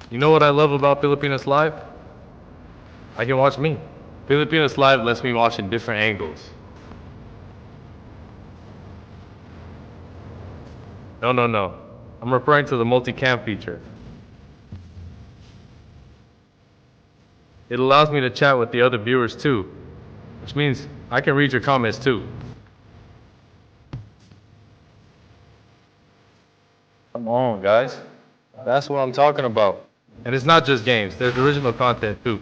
You know what I love about Filipinas Live? I can watch me. Filipinas Live lets me watch in different angles. No. I'm referring to the multicam feature. It allows me to chat with the other viewers too, which means I can read your comments too. Come on, guys. That's what I'm talking about. And it's not just games, there's original content too.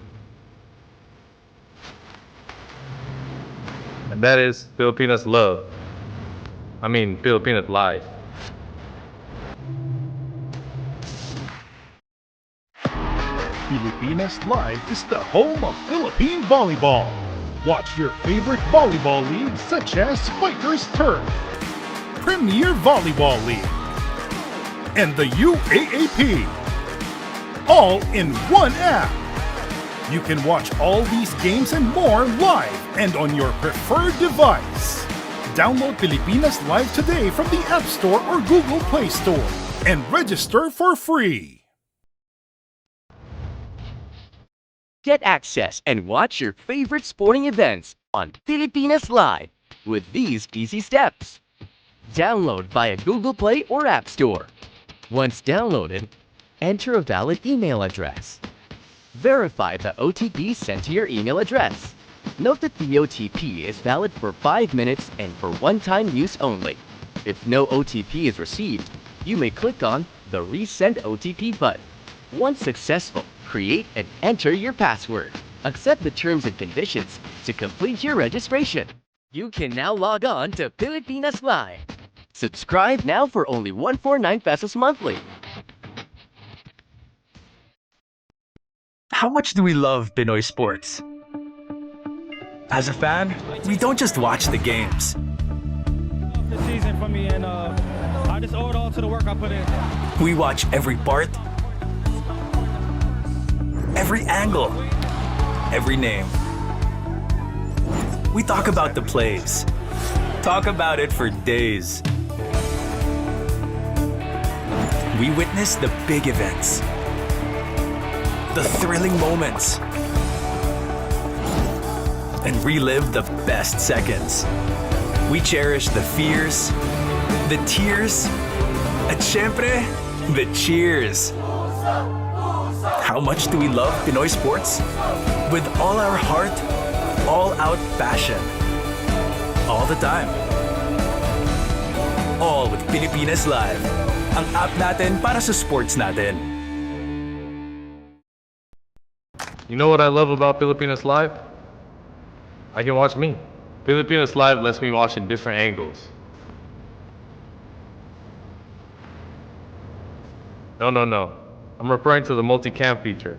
And that is Filipinas Love. Filipinas Live. Pilipinas Live is the home of Philippine volleyball. Watch your favorite volleyball leagues such as Spikers Turf, Premier Volleyball League, and the UAAP, all in one app. You can watch all these games and more live and on your preferred device. Download Pilipinas Live today from the App Store or Google Play Store and register for free. Get access and watch your favorite sporting events on Pilipinas Live with these easy steps. Download via Google Play or App Store. Once downloaded, enter a valid email address. Verify the OTP sent to your email address. Note that the OTP is valid for 5 minutes and for one-time use only. If no OTP is received, you may click on the Resend OTP button. Once successful, create and enter your password. Accept the terms and conditions to complete your registration. You can now log on to Pilipinas Live. Subscribe now for only 149 pesos monthly. How much do we love Pinoy sports? As a fan, we don't just watch the games. This season for me, and I just owe it all to the work I put in. We watch every part, every angle, every name. We talk about the plays. Talk about it for days. We witness the big events, the thrilling moments, and relive the best seconds. We cherish the fears, the tears, at syempre, the cheers. How much do we love Pinoy sports? With all our heart, all-out passion. All the time. All with Pilipinas Live. Ang app natin para sa sports natin. You know what I love about Filipinas Live? I can watch me. Filipinas Live lets me watch in different angles. No. I'm referring to the multicam feature.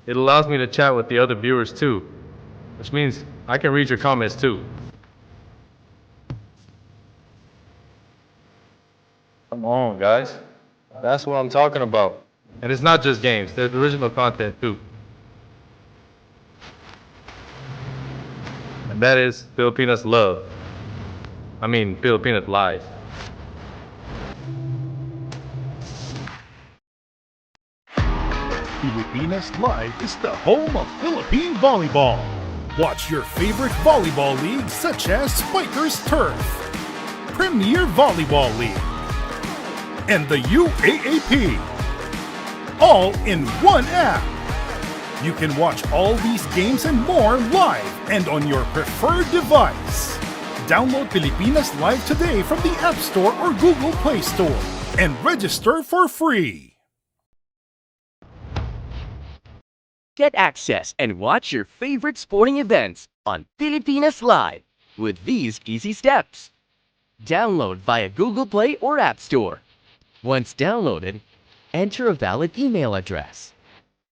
It allows me to chat with the other viewers too, which means I can read your comments too. Come on, guys. That's what I'm talking about. And it's not just games, there's original content too. And that is Filipinas Love. Filipinas Live. Pilipinas Live is the home of Philippine volleyball. Watch your favorite volleyball leagues such as Spikers Turf, Premier Volleyball League, and the UAAP, all in one app. You can watch all these games and more live and on your preferred device. Download Pilipinas Live today from the App Store or Google Play Store and register for free. Get access and watch your favorite sporting events on Pilipinas Live with these easy steps. Download via Google Play or App Store. Once downloaded, enter a valid email address.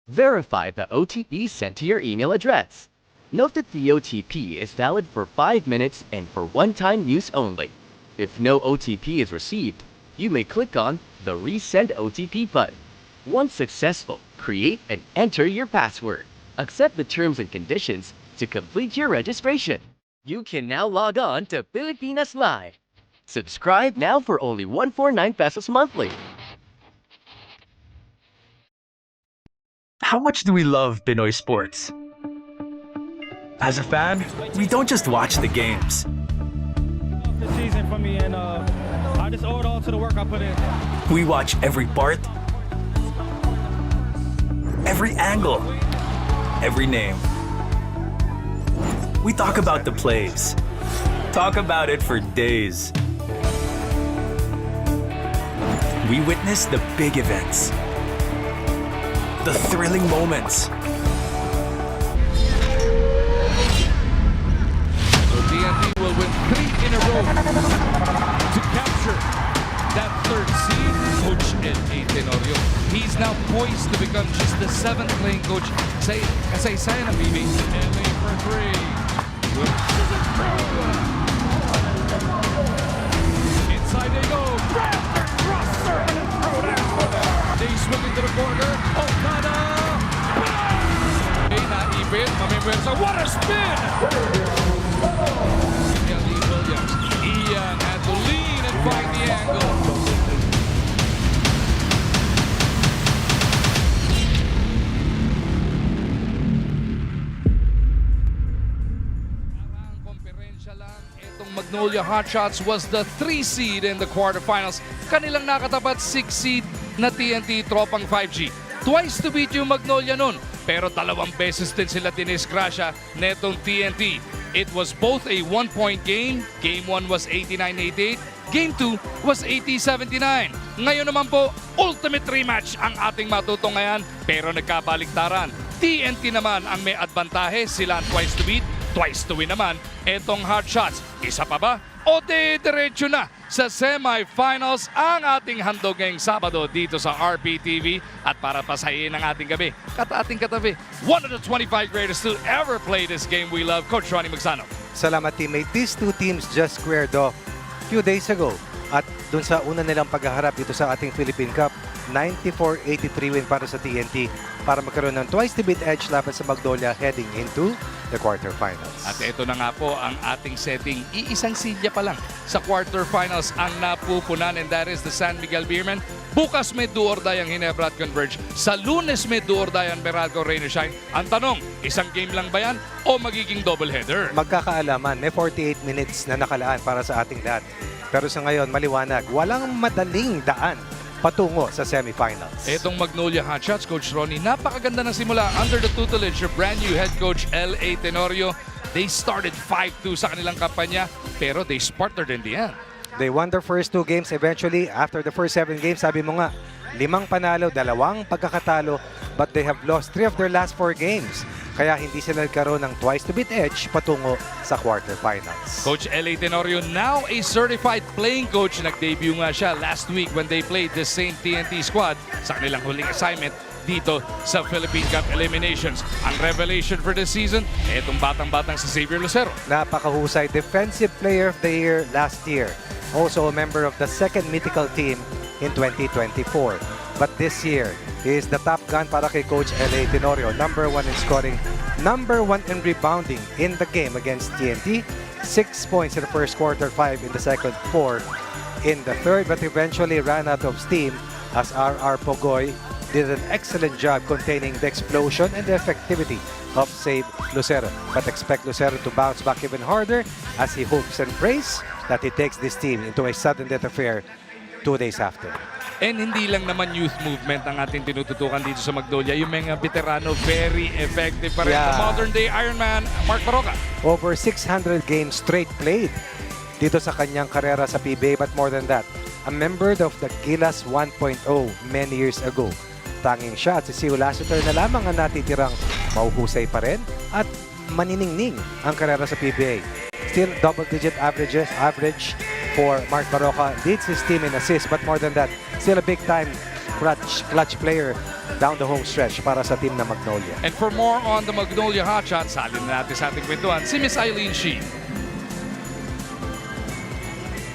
Verify the OTP sent to your email address. Note that the OTP is valid for 5 minutes and for one-time use only. If no OTP is received, you may click on the Resend OTP button. Once successful, create and enter your password. Accept the terms and conditions to complete your registration. You can now log on to Pilipinas Live. Subscribe now for only 149 pesos monthly. How much do we love Pinoy sports? As a fan, we don't just watch the games. The season for me, and I just owe it all to the work I put in. We watch every part, every angle, every name. We talk about the plays. Talk about it for days. We witness the big events, the thrilling moments. So TNT will win 3 in a row to capture that third seed. Coach L.A. Tenorio, he's now poised to become just the 7th playing coach sa kasaysayan ng PBA. LA for 3. Inside they go. Crosser and throw down. They swing into the corner. Okada. Naipit. Mamimwersa. What a spin! Lee Williams. Ian had to lean and find the angle. Magnolia Hotshots was the 3 seed in the quarterfinals. Kanilang nakatapat 6 seed na TNT Tropang 5G. Twice to beat yung Magnolia nun, pero 2 beses din sila dinisgrasya netong TNT. It was both a 1-point game. Game 1 was 89-88. Game 2 was 80-79. Ngayon naman po, ultimate rematch ang ating matutunghayan, pero nagkabaliktaran. TNT naman ang may adbantahe, sila ang twice to beat. Twice to win naman, etong Hotshots. Isa pa ba? O diretso na sa semifinals ang ating handog ngayong Sabado dito sa RPTV. At para pasahin ang ating gabi, ating katabi, one of the 25 greatest to ever play this game we love, Coach Ronnie Magsano. Salamat teammate. These two teams just squared off few days ago. At dun sa una nilang paghaharap dito sa ating Philippine Cup, 94-83 win para sa TNT para magkaroon ng twice to beat edge laban sa Magnolia heading into the quarterfinals. At ito na nga po ang ating setting. Iisang silya pa lang sa quarterfinals ang napupunan, and that is the San Miguel Beermen. Bukas may do or die ang Ginebra at Converge. Sa Lunes may do or die ang Meralco Rain or Shine. Ang tanong, isang game lang ba yan o magiging doubleheader? Magkakaalaman, may 48 minutes na nakalaan para sa ating lahat. Pero sa ngayon, maliwanag, walang madaling daan patungo sa semifinals. Itong Magnolia Hotshots, Coach Ronnie, napakaganda ng simula under the tutelage of brand new head coach L.A. Tenorio. They started 5-2 sa kanilang kampanya, pero they sparked in the end. They won their first 2 games eventually. After the first 7 games, sabi mo nga, 5 panalo, 2 pagkakatalo, but they have lost 3 of their last 4 games. Kaya hindi sila nagkaroon ng twice to beat edge patungo sa quarterfinals. Coach L.A. Tenorio, now a certified playing coach. Nag-debut nga siya last week when they played the same TNT squad sa kanilang huling assignment dito sa Philippine Cup eliminations. Ang revelation for this season, etong batang-batang si Xavier Lucero. Napakahusay Defensive Player of the Year last year. Also a member of the second mythical team in 2024. But this year, he is the top gun para kay Coach L.A. Tenorio. Number 1 in scoring, number 1 in rebounding in the game against TNT. 6 points in the first quarter, 5 in the second, 4 in the third. But eventually ran out of steam as R.R. Pogoy did an excellent job containing the explosion and the effectivity of Save Lucero. But expect Lucero to bounce back even harder as he hopes and prays that he takes this team into a sudden death affair 2 days after. And hindi lang naman youth movement ang ating tinututukan dito sa Magnolia. Yung mga veterano, very effective pa rin. Yeah. The modern-day Ironman, Mark Baroca. Over 600 games straight played dito sa kanyang karera sa PBA, but more than that, a member of the Gilas 1.0 many years ago. Tanging siya at si Sio Lassiter na lamang ang natitirang mauhusay pa rin at maniningning ang karera sa PBA. Still double-digit average for Mark Baroca, leads his team in assists, but more than that, still a big-time clutch player down the home stretch para sa team na Magnolia. And for more on the Magnolia Hotshots, salin na natin sa ating kwentuhan, si Miss Eileen Sheen.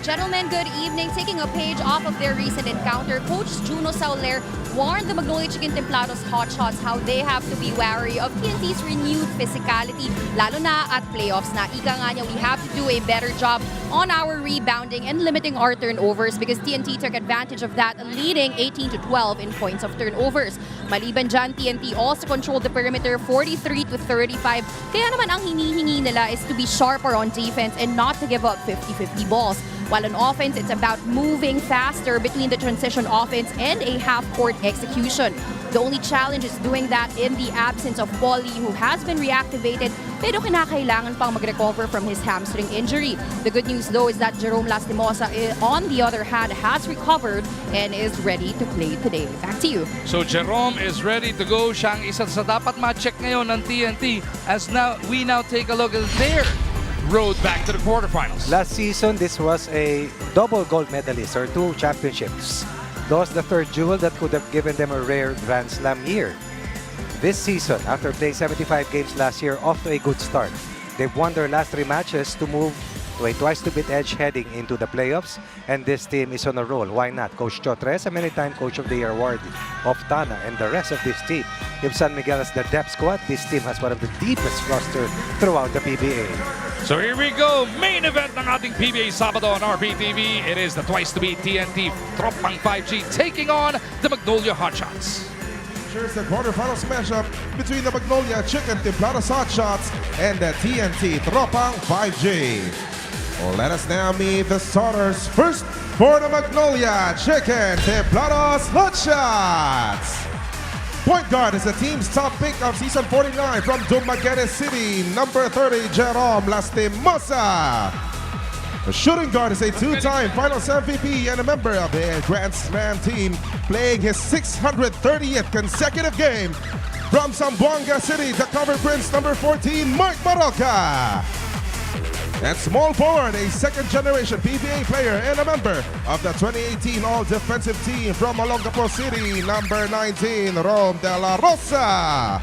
Gentlemen, good evening. Taking a page off of their recent encounter, Coach Juno Sauler warned the Magnolia Chicken Timplados Hotshots how they have to be wary of TNT's renewed physicality, lalo na at playoffs na. Ika nga niya, we have to do a better job on our rebounding and limiting our turnovers because TNT took advantage of that, leading 18-12 in points of turnovers. Maliban dyan, TNT also controlled the perimeter 43-35. Kaya naman ang hinihingi nila is to be sharper on defense and not to give up 50-50 balls. While on offense, it's about moving faster between the transition offense and a half-court execution. The only challenge is doing that in the absence of Paulie, who has been reactivated pero kinakailangan pang mag-recover from his hamstring injury. The good news though is that Jerome Lastimosa, on the other hand, has recovered and is ready to play today. Back to you. So Jerome is ready to go. Siya ang isa sa dapat ma-check ngayon ng TNT as we now take a look at their road back to the quarterfinals. Last season, this was a double gold medalist or 2 championships. Lost the third jewel that could have given them a rare Grand Slam year. This season, after playing 75 games last year, off to a good start. They've won their last 3 matches to move to a twice-to-beat edge heading into the playoffs, and this team is on a roll. Why not? Coach Chotres, a many-time Coach of the Year award of Tana, and the rest of this team. If San Miguel has the depth squad, this team has one of the deepest roster throughout the PBA. So here we go, main event ng ating PBA Sabado on RPTV. It is the twice-to-beat TNT Tropang 5G taking on the Magnolia Hotshots. Here's the quarterfinals matchup between the Magnolia Chicken Timplados Hotshots and the TNT Tropang 5G. Well, let us now meet the starters. First, for the Magnolia Chicken Timplados Hotshots. Point guard is the team's top pick of season 49 from Dumaguete City, number 30, Jerome Lastimosa. The shooting guard is a 2-time Finals MVP and a member of the Grand Slam team, playing his 630th consecutive game from Zamboanga City, the cover prince, number 14, Mark Baroka. And small forward, a second-generation PBA player and a member of the 2018 All-Defensive Team from Olongapo City, number 19, Rom De La Rosa.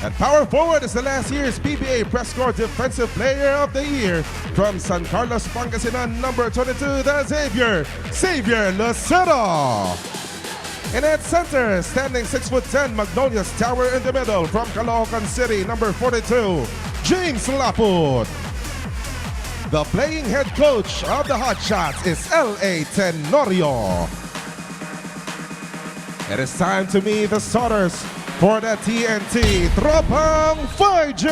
And power forward is the last year's PBA Press Corps Defensive Player of the Year from San Carlos, Pangasinan, number 22, the Xavier Lucero. And at center, standing 6'10", Magnolia's tower in the middle from Caloocan City, number 42, James Laput. The playing head coach of the Hotshots is L.A. Tenorio. It is time to meet the starters for the TNT Tropang 5G.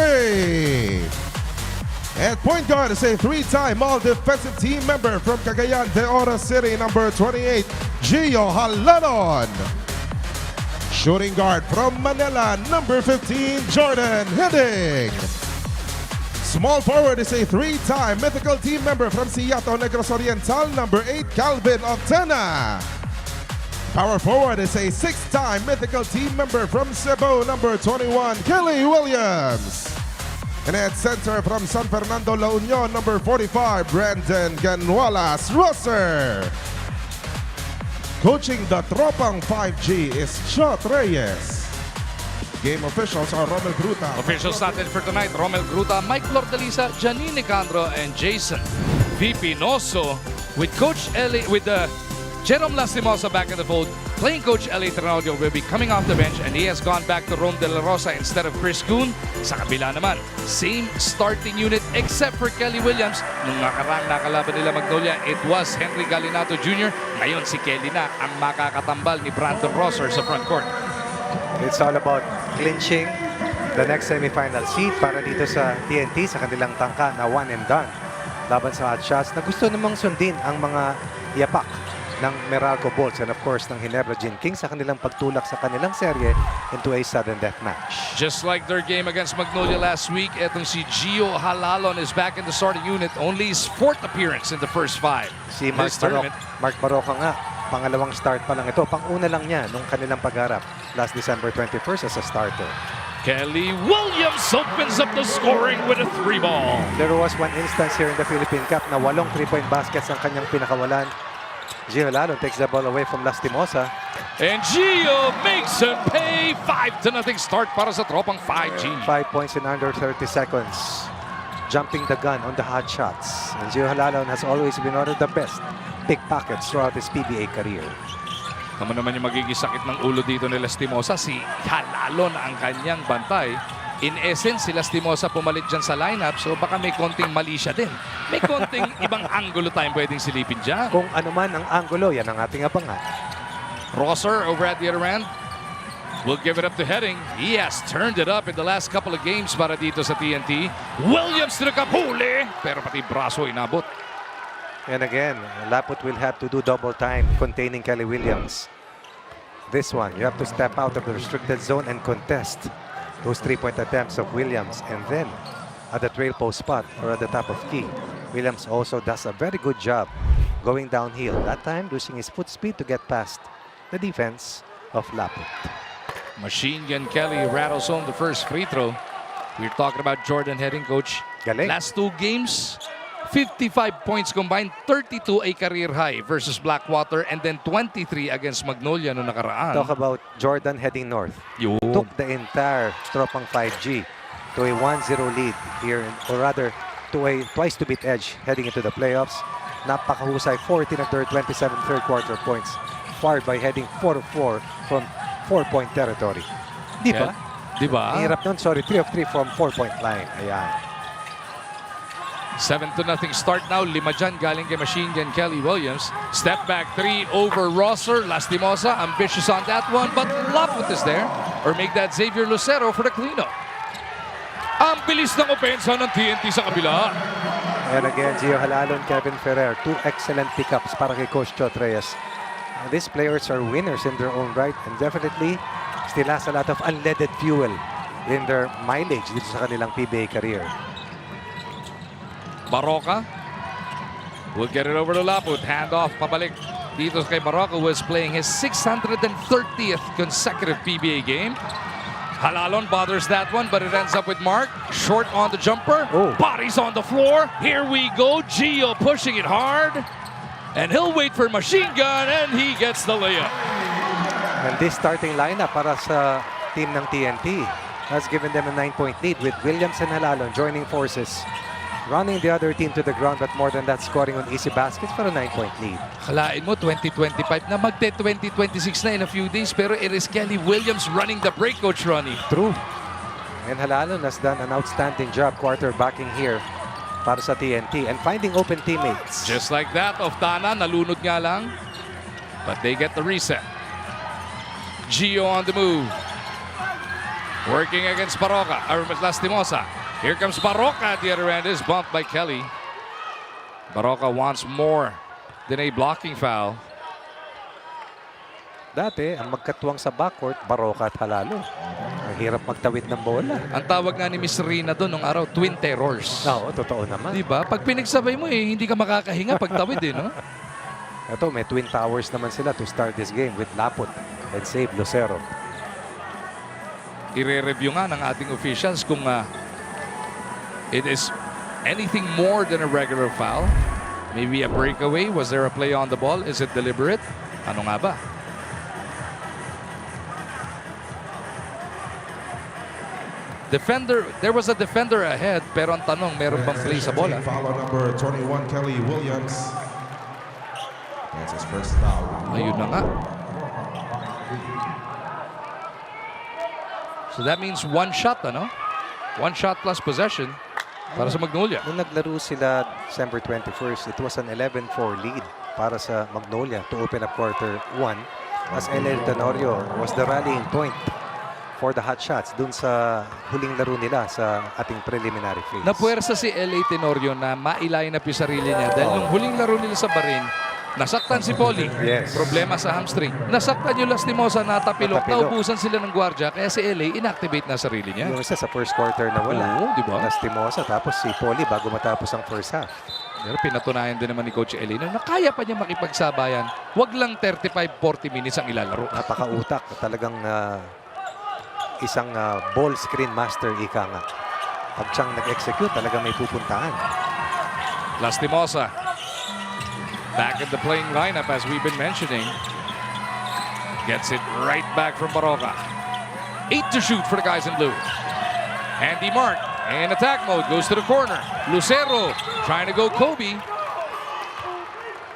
At point guard is a 3-time All-Defensive Team member from Cagayan de Oro City, number 28, Gio Halanon. Shooting guard from Manila, number 15, Jordan Hidding. Small forward is a 3-time Mythical Team member from Seattle Negros Oriental, number 8, Calvin Octena. Power forward is a 6-time Mythical Team member from Cebu, number 21, Kelly Williams. And at center from San Fernando, La Union, number 45, Brandon Ganualas Rosser. Coaching the Tropang 5G is Chot Reyes. Game officials are Romel Gruta. Officials natin for tonight, Romel Gruta, Mike Lordalisa, Janine Nicandro, and Jason V. Pinoso with Coach Eli, with Jerome Lastimosa back in the fold. Playing coach L.A. Tenorio will be coming off the bench and he has gone back to Rome De La Rosa instead of Chris Kuhn. Sa kabila naman, same starting unit except for Kelly Williams. Nung nakarang nakalaban nila Magnolia, it was Henry Galinato Jr. Ngayon si Kelly na ang makakatambal ni Brandon Rosser sa front court. It's all about clinching the next semifinal seat para dito sa TNT sa kanilang tangka na one and done laban sa Hotshots na gusto namang sundin ang mga yapak ng Meralco Bolts and of course ng Ginebra Gin Kings sa kanilang pagtulak sa kanilang serye into a sudden death match. Just like their game against Magnolia last week, etong si Gio Halalon is back in the starting unit, only his 4th appearance in the first 5. Si Mark Baroka nga, pangalawang start pa lang ito. Pang-una lang niya nung kanilang pagharap last December 21st as a starter. Kelly Williams opens up the scoring with a 3-ball. There was one instance here in the Philippine Cup na 8 3-point baskets ang kanyang pinakawalan. Gio Halalon takes the ball away from Lastimosa. And Gio makes him pay. 5-0 start para sa Tropang 5G. 5 points in under 30 seconds. Jumping the gun on the Hotshots. And Gio Halalon has always been one of the best pickpockets throughout his PBA career. Tama naman yung magiging sakit ng ulo dito ni Lastimosa. Si Halalon ang kanyang bantay. In essence, si Lastimosa pumalit dyan sa lineup, so baka may konting mali siya din. May konting ibang angulo tayong pwedeng silipin dyan. Kung ano man ang angulo, yan ang ating abangan. Rosser over at the other end. Will give it up to Heading. He has turned it up in the last couple of games para dito sa TNT. Williams to the kapuli. Pero pati braso inabot. And again, Laput will have to do double time containing Kelly Williams. This one, you have to step out of the restricted zone and contest those 3-point attempts of Williams. And then, at the trail post spot or at the top of key, Williams also does a very good job going downhill. That time, using his foot speed to get past the defense of Laput. Machine Gun Kelly rattles home the first free throw. We're talking about Jordan Heading, coach. Galing. Last 2 games, 55 points combined, 32 a career high versus Blackwater, and then 23 against Magnolia noong nakaraan. Talk about Jordan heading north. Yun. Took the entire Tropang 5G to a 1-0 lead here, or rather to a twice-to-beat edge heading into the playoffs. Napakahusay, 14 of their 27 third-quarter points fired by Heading 4 of 4 from 4-point territory. Di ba? Di ba? Hirap nun, sorry, 3 of 3 from 4-point line. Ayan. 7-0 start now. 5 dyan galing kay Machine Gun Kelly Williams. Step back 3 over Rosser. Lastimosa, ambitious on that one, but Laput is there. Or make that Xavier Lucero for the cleanup. Ang bilis ng opensa ng TNT sa kabila. And again, Gio Halalon, Kevin Ferrer, 2 excellent pickups para kay Coach Chot Reyes. These players are winners in their own right and definitely still has a lot of unleaded fuel in their mileage dito sa kanilang PBA career. Baroka will get it over to Laput. Hand off, pabalik dito kay Baroka, who is playing his 630th consecutive PBA game. Halalon bothers that one, but it ends up with Mark. Short on the jumper. Oh. Bodies on the floor. Here we go. Gio pushing it hard. And he'll wait for Machine Gun, and he gets the layup. And this starting lineup para sa team ng TNT has given them a 9-point lead with Williams and Halalon joining forces, running the other team to the ground, but more than that, scoring on easy baskets for a 9-point lead. Kalain mo, 2025 na, magte-2026 na in a few days, pero it is Kelly Williams running the break, Coach Ronnie. True. And Halalon has done an outstanding job quarterbacking here para sa TNT and finding open teammates. Just like that, Oftana, nalunod nga lang. But they get the reset. Gio on the move. Working against Baroka, or Lastimosa. Here comes Baroka at the other end, is bumped by Kelly. Baroka wants more than a blocking foul. Dati, ang magkatuwang sa backcourt, Baroka at Halalo. Ang hirap magtawid ng bola. Ang tawag nga ni Miss Rina doon nung araw, twin terrors. Oo, totoo naman. Diba? Pag pinagsabay mo hindi ka makakahinga pag tawid no? Ito, may twin towers naman sila to start this game with Laput and save Lucero. I-review nga ng ating officials kung it is anything more than a regular foul. Maybe a breakaway. Was there a play on the ball? Is it deliberate? Ano nga ba? Defender, there was a defender ahead, pero ang tanong, meron bang play sa bola? Foul on number 21, Kelly Williams. That's his first foul. Ayun na nga. So that means 1 shot, 1 shot plus possession para sa Magnolia. Nung naglaro sila December 21st, it was an 11-4 lead para sa Magnolia to open up quarter 1 as LA Tenorio was the rallying point for the Hotshots dun sa huling laro nila sa ating preliminary phase. Napuwersa si LA Tenorio na ma-line up yung sarili niya dahil nung huling laro nila sa Barin, nasaktan si Poli. Yes. Problema sa hamstring. Nasaktan yung Lastimosa, natapilok. Naubusan sila ng gwardya kaya si LA inactivate na sarili niya. Yung isa sa first quarter na wala. Oo, di ba? Lastimosa, tapos si Poli bago matapos ang first half. Pero pinatunayan din naman ni Coach LA na kaya pa niya makipagsabayan. Wag lang 35-40 minutes ang ilalaro. Napakautak. Talagang isang ball screen master, ika nga. Pag siyang nag-execute, talaga may pupuntahan. Lastimosa back in the playing lineup as we've been mentioning. Gets it right back from Baroka. 8 to shoot for the guys in blue. Andy Mark in attack mode, goes to the corner. Lucero trying to go Kobe.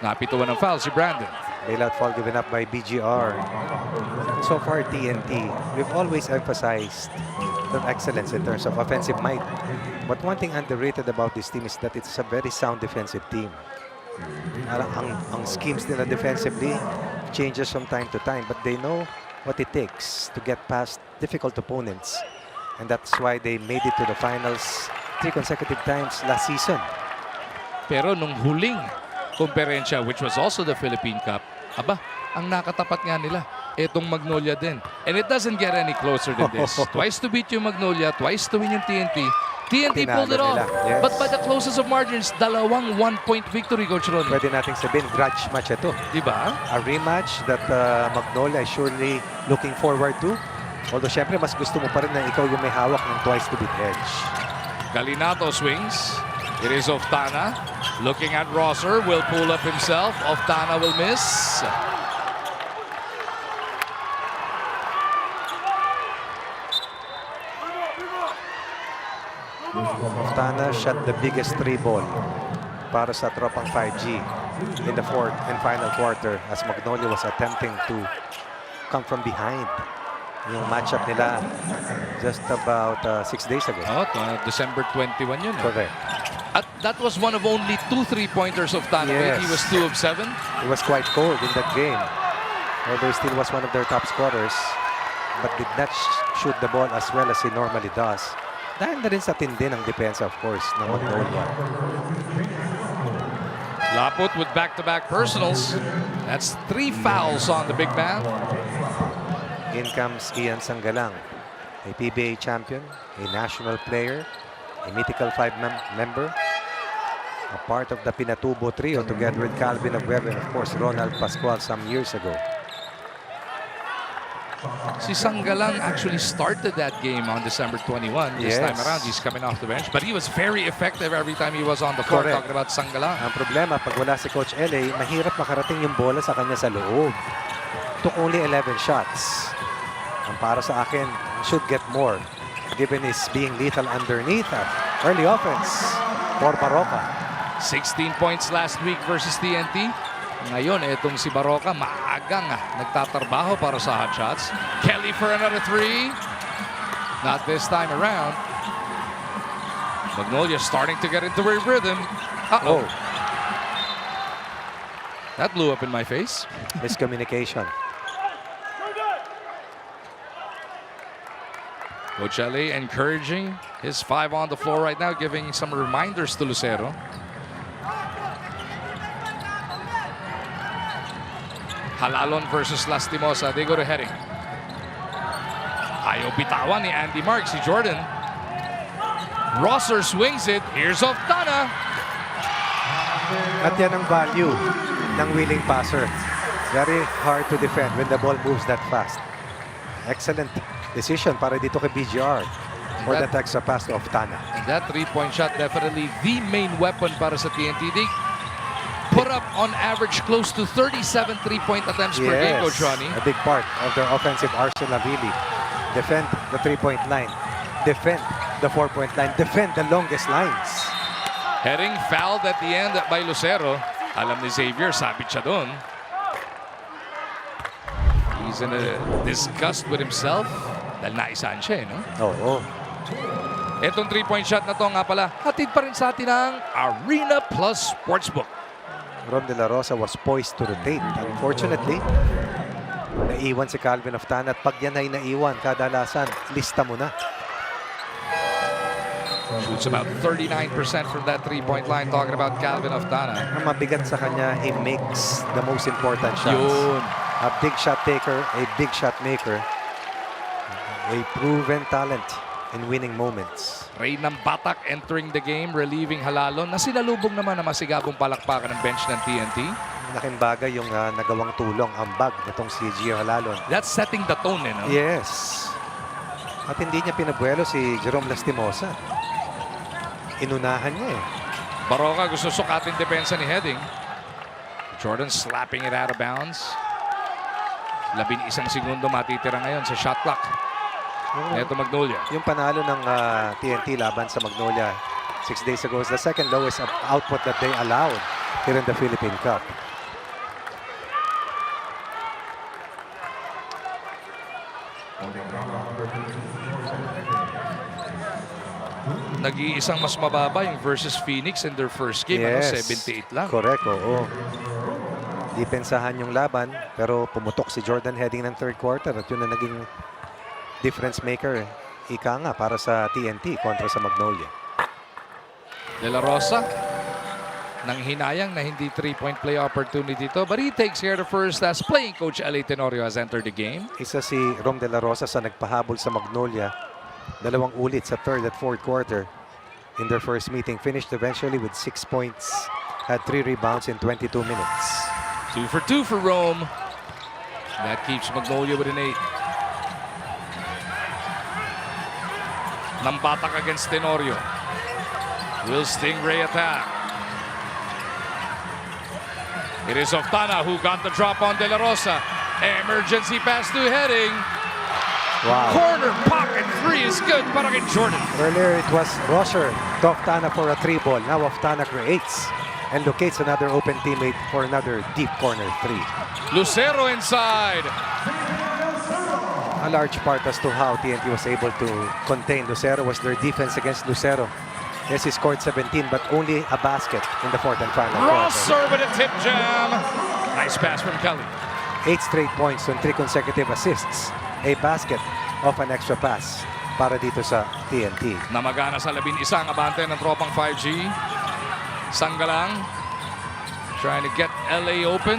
Napituan ng foul si Brandon. Bailout foul given up by BGR. So far, TNT, we've always emphasized their excellence in terms of offensive might. But one thing underrated about this team is that it's a very sound defensive team. Ang schemes nila defensively changes from time to time, but they know what it takes to get past difficult opponents. And that's why they made it to the finals 3 consecutive times last season. Pero nung huling komperensya, which was also the Philippine Cup, aba, ang nakatapat nga nila, etong Magnolia din. And it doesn't get any closer than this. Twice to beat yung Magnolia, twice to win yung TNT. TNT pulled it off. Yes. But by the closest of margins, dalawang 1-point victory, Coach Ron. Pwede nating sabihin, grudge match ito. Diba? A rematch that Magnolia is surely looking forward to. Although, syempre, mas gusto mo pa rin na ikaw yung may hawak ng twice to beat edge. Galinato swings. It is Oftana. Looking at Rosser. Will pull up himself. Oftana will miss. Oftana shot the biggest 3 ball para sa Tropang 5G in the fourth and final quarter as Magnolia was attempting to come from behind. Yung matchup nila just about 6 days ago. Oh, December 21 yun. Correct. At that was one of only 2 3-pointers of Tana. Yes. He was 2 of 7. It was quite cold in that game. Although still was one of their top scorers, but did not shoot the ball as well as he normally does. Dahil na rin sa tindi ng depensa, of course, ng Magnolia. Laput with back-to-back personals. That's 3 fouls on the big man. In comes Ian Sangalang, a PBA champion, a national player, a mythical 5 member, a part of the Pinatubo trio together with Calvin Aguero and of course Ronald Pascual some years ago. Si Sangalang actually started that game on December 21. This Yes. time around, he's coming off the bench. But he was very effective every time he was on the court. Correct. Talking about Sangalang. Ang problema, pag wala si Coach LA, mahirap makarating yung bola sa kanya sa loob. Took only 11 shots. Ang para sa akin, should get more given his being lethal underneath at early offense for Baroka. 16 points last week versus TNT. Ngayon, etong si Baroka, maagang nagtatrabaho para sa Hotshots. Kelly for another 3. Not this time around. Magnolia starting to get into a rhythm. Uh-oh. That blew up in my face. Miscommunication. Coach L.A. encouraging his 5 on the floor right now, giving some reminders to Lucero. Halalon versus Lastimosa. They go to heading. Ayaw bitawan ni Andy Mark, si Jordan. Rosser swings it. Here's Oftana. At yan ang value ng willing passer. Very hard to defend when the ball moves that fast. Excellent decision para dito kay BGR for that extra pass to Oftana. That 3-point shot definitely the main weapon para sa TNT. They put up on average close to 37 3-point attempts per game, Coach Ronnie. A big part of their offensive arsenal really. Defend the 3-point line. Defend the 4-point line. Defend the longest lines. Heading fouled at the end by Lucero. Alam ni Xavier, sabit siya doon. He's in a disgust with himself. Dahil naisaan siya, no? Oo. Etong 3-point shot na to nga pala, hatid pa rin sa atin ang Arena Plus Sportsbook. Ron De La Rosa was poised to rotate. Unfortunately, naiwan si Calvin Oftana at pag yan ay naiwan, kadalasan, lista mo na. Shoots about 39% from that 3-point line. Talking about Calvin Oftana. Ang mabigat sa kanya, he makes the most important shots. Yun. A big shot taker, a big shot maker, a proven talent in winning moments. Ray ng Batak entering the game, relieving Halalon na sinalubong naman na masigabong palakpakan ng bench ng TNT. Malaking bagay yung nagawang tulong, ambag nitong si Gio Halalon. That's setting the tone, no? Yes. At hindi niya pinabuelo si Jerome Lastimosa. Inunahan niya eh. Baroka gusto sukatin depensa ni Heading. Jordan slapping it out of bounds. 11 segundo matitira ngayon sa shot clock. Neto Magnolia. Yung panalo ng TNT laban sa Magnolia 6 days ago is the second lowest output that they allowed here in the Philippine Cup. Nag-iisang mas mababa yung versus Phoenix in their first game. Yes. 78 lang. Correct, oo. Depensahan yung laban, pero pumutok si Jordan heading ng third quarter at yun na naging difference maker. Ika nga para sa TNT kontra sa Magnolia. De La Rosa, nang hinayang na hindi 3-point play opportunity to, but he takes care of the first as playing coach L.A. Tenorio has entered the game. Isa si Rom De La Rosa sa nagpahabol sa Magnolia. 2 ulit sa third at fourth quarter in their first meeting. Finished eventually with 6 points. Had 3 rebounds in 22 minutes. 2 for 2 for Rome. That keeps Magnolia with an 8. Nambatak against Tenorio. Will Stingray attack. It is Oftana who got the drop on De La Rosa. Emergency pass to heading. Wow. Corner pocket 3 is good para kay Jordan. Earlier it was Rosser to Oftana for a 3 ball. Now Oftana creates and locates another open teammate for another deep corner 3. Lucero inside. A large part as to how TNT was able to contain Lucero was their defense against Lucero. Yes, he scored 17 but only a basket in the fourth and final quarter. Rosser with a tip jam. Nice pass from Kelly. 8 straight points and 3 consecutive assists. A basket of an extra pass para dito sa TNT. Namagana sa 11 ang abante ng tropang 5G. Sanggalang trying to get LA open.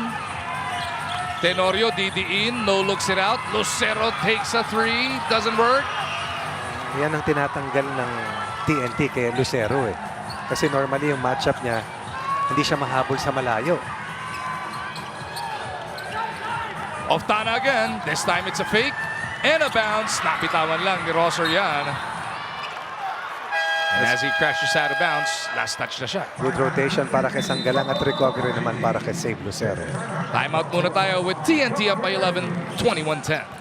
Tenorio DD-in, no looks it out. Lucero takes a 3, doesn't work. Yan ang tinatanggal ng TNT kay Lucero eh. Kasi normally yung matchup niya, hindi siya mahabol sa malayo. Oftana again, this time it's a fake and a bounce. Napitawan lang ni Rosser yan. And as he crashes out of bounds, last touch na siya. Good rotation para kay Sanggalang at recovery naman para kay Save Lucero. Timeout muna tayo with TNT up by 11, 21-10.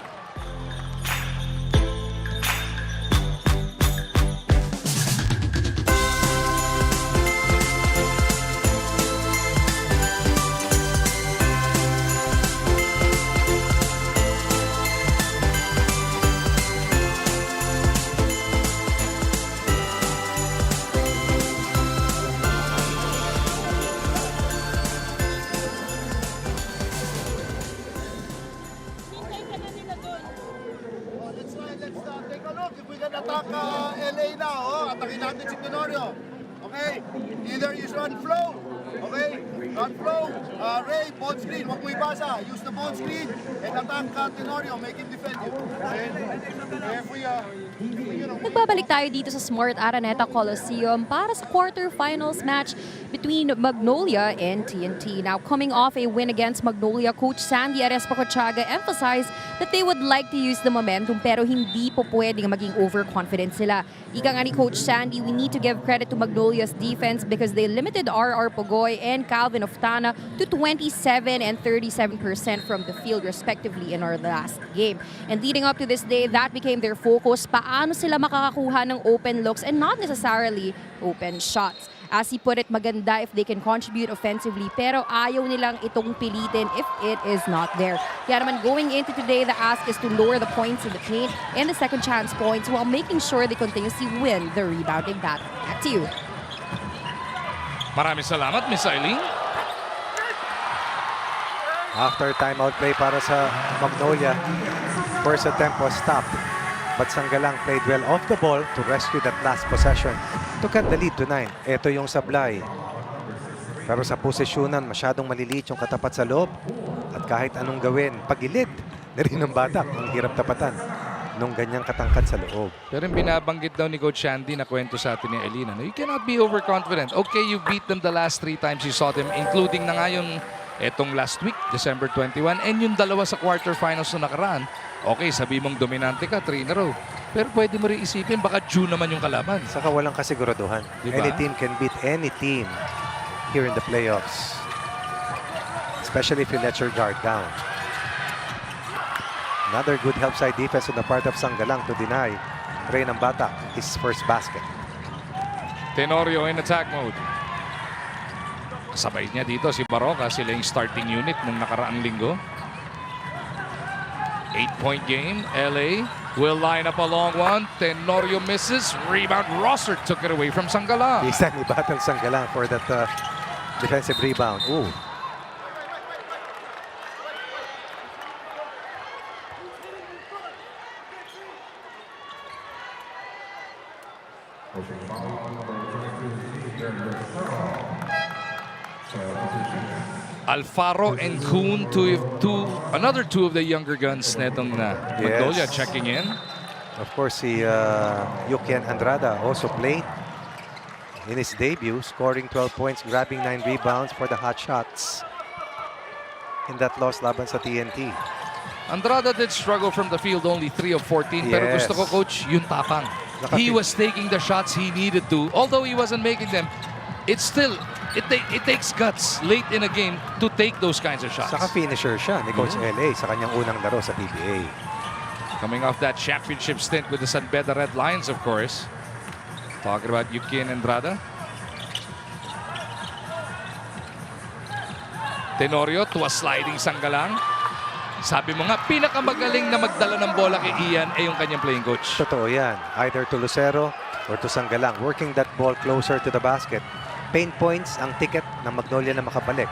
LA na, atakin natin si Tenorio. Okay? Either use run flow. Okay? Run flow. Ray, ball screen. Huwag mo ibasa. Use the ball screen and attack Tenorio. Make him defend you. Okay? If we, Nagbabalik tayo dito sa Smart Araneta Coliseum para sa quarterfinals match between Magnolia and TNT. Now, coming off a win against Magnolia, Coach Sandy Arespacochaga emphasized that they would like to use the momentum pero hindi po pwedeng maging overconfident sila. Ika nga ni Coach Sandy, we need to give credit to Magnolia's defense because they limited R.R. Pogoy and Calvin Oftana to 27% and 37% from the field respectively in our last game. And leading up to this day, that became their focus. Paano sila makakakuha ng open looks and not necessarily open shots. As he put it, maganda if they can contribute offensively pero ayaw nilang itong pilitin if it is not there. Kaya naman going into today, the ask is to lower the points in the paint and the second chance points while making sure they continuously win the rebounding battle. Back to you. Maraming salamat, Miss Eileen. After timeout play para sa Magnolia, first attempt was stopped. But Sanggalang played well off the ball to rescue that last possession to cut the lead to 9. Ito yung sablay. Pero sa posisyonan, masyadong maliliit yung katapat sa loob. At kahit anong gawin, pagilid na rin ng batak. Ang hirap tapatan nung ganyang katangkad sa loob. Pero yung binabanggit daw ni Coach Shandy na kwento sa atin ni Elena, no, you cannot be overconfident. Okay, you beat them the last 3 times you saw them, including na nga yung etong last week, December 21, and yung dalawa sa quarterfinals na nakaraan. Okay, sabi mong dominante ka, 3 in a row. Pero pwede mo rin isipin, baka June naman yung kalaban. Saka walang kasiguraduhan. Diba? Any team can beat any team here in the playoffs. Especially if you let your guard down. Another good help side defense on the part of Sanggalang to deny Ray ng Bata his first basket. Tenorio in attack mode. Kasabay niya dito si Baroka, sila yung starting unit nung nakaraang linggo. 8-point game, LA will line up a long one. Tenorio misses. Rebound. Rosser took it away from Sangala. This time he battled Sanggalang for that defensive rebound. Ooh. Alfaro and Kuhn, another two of the younger guns netong Magnolia checking in. Of course, Yukian Andrada also played in his debut, scoring 12 points, grabbing 9 rebounds for the Hotshots in that loss laban sa TNT. Andrada did struggle from the field, only 3 of 14. Pero Yes. gusto ko, Coach, yung tapang. He was taking the shots he needed to. Although he wasn't making them, it's still, it takes guts late in a game to take those kinds of shots. Saka finisher siya ni Coach LA sa kanyang unang laro sa PBA. Coming off that championship stint with the San Beda Red Lions, of course. Talking about Yukian Andrada. Tenorio to a sliding Sanggalang. Sabi mo nga, pinakamagaling na magdala ng bola kay Ian ay yung kanyang playing coach. Totoo yan. Either to Lucero or to Sanggalang. Working that ball closer to the basket. Paint points ang ticket ng Magnolia na makabalik.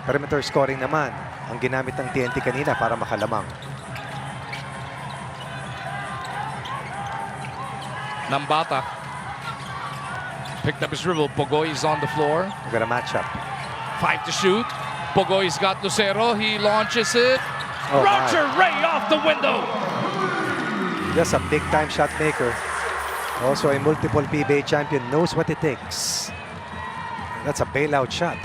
Perimeter scoring naman ang ginamit ng TNT kanina para makalamang. Nambata. Picked up his dribble. Pogoy is on the floor. We've got a matchup. 5 to shoot. Pogoy's got Lucero. He launches it. Oh, Roger Ray off the window. Just a big-time shot maker. Also a multiple PBA champion. Knows what it takes. That's a bailout shot.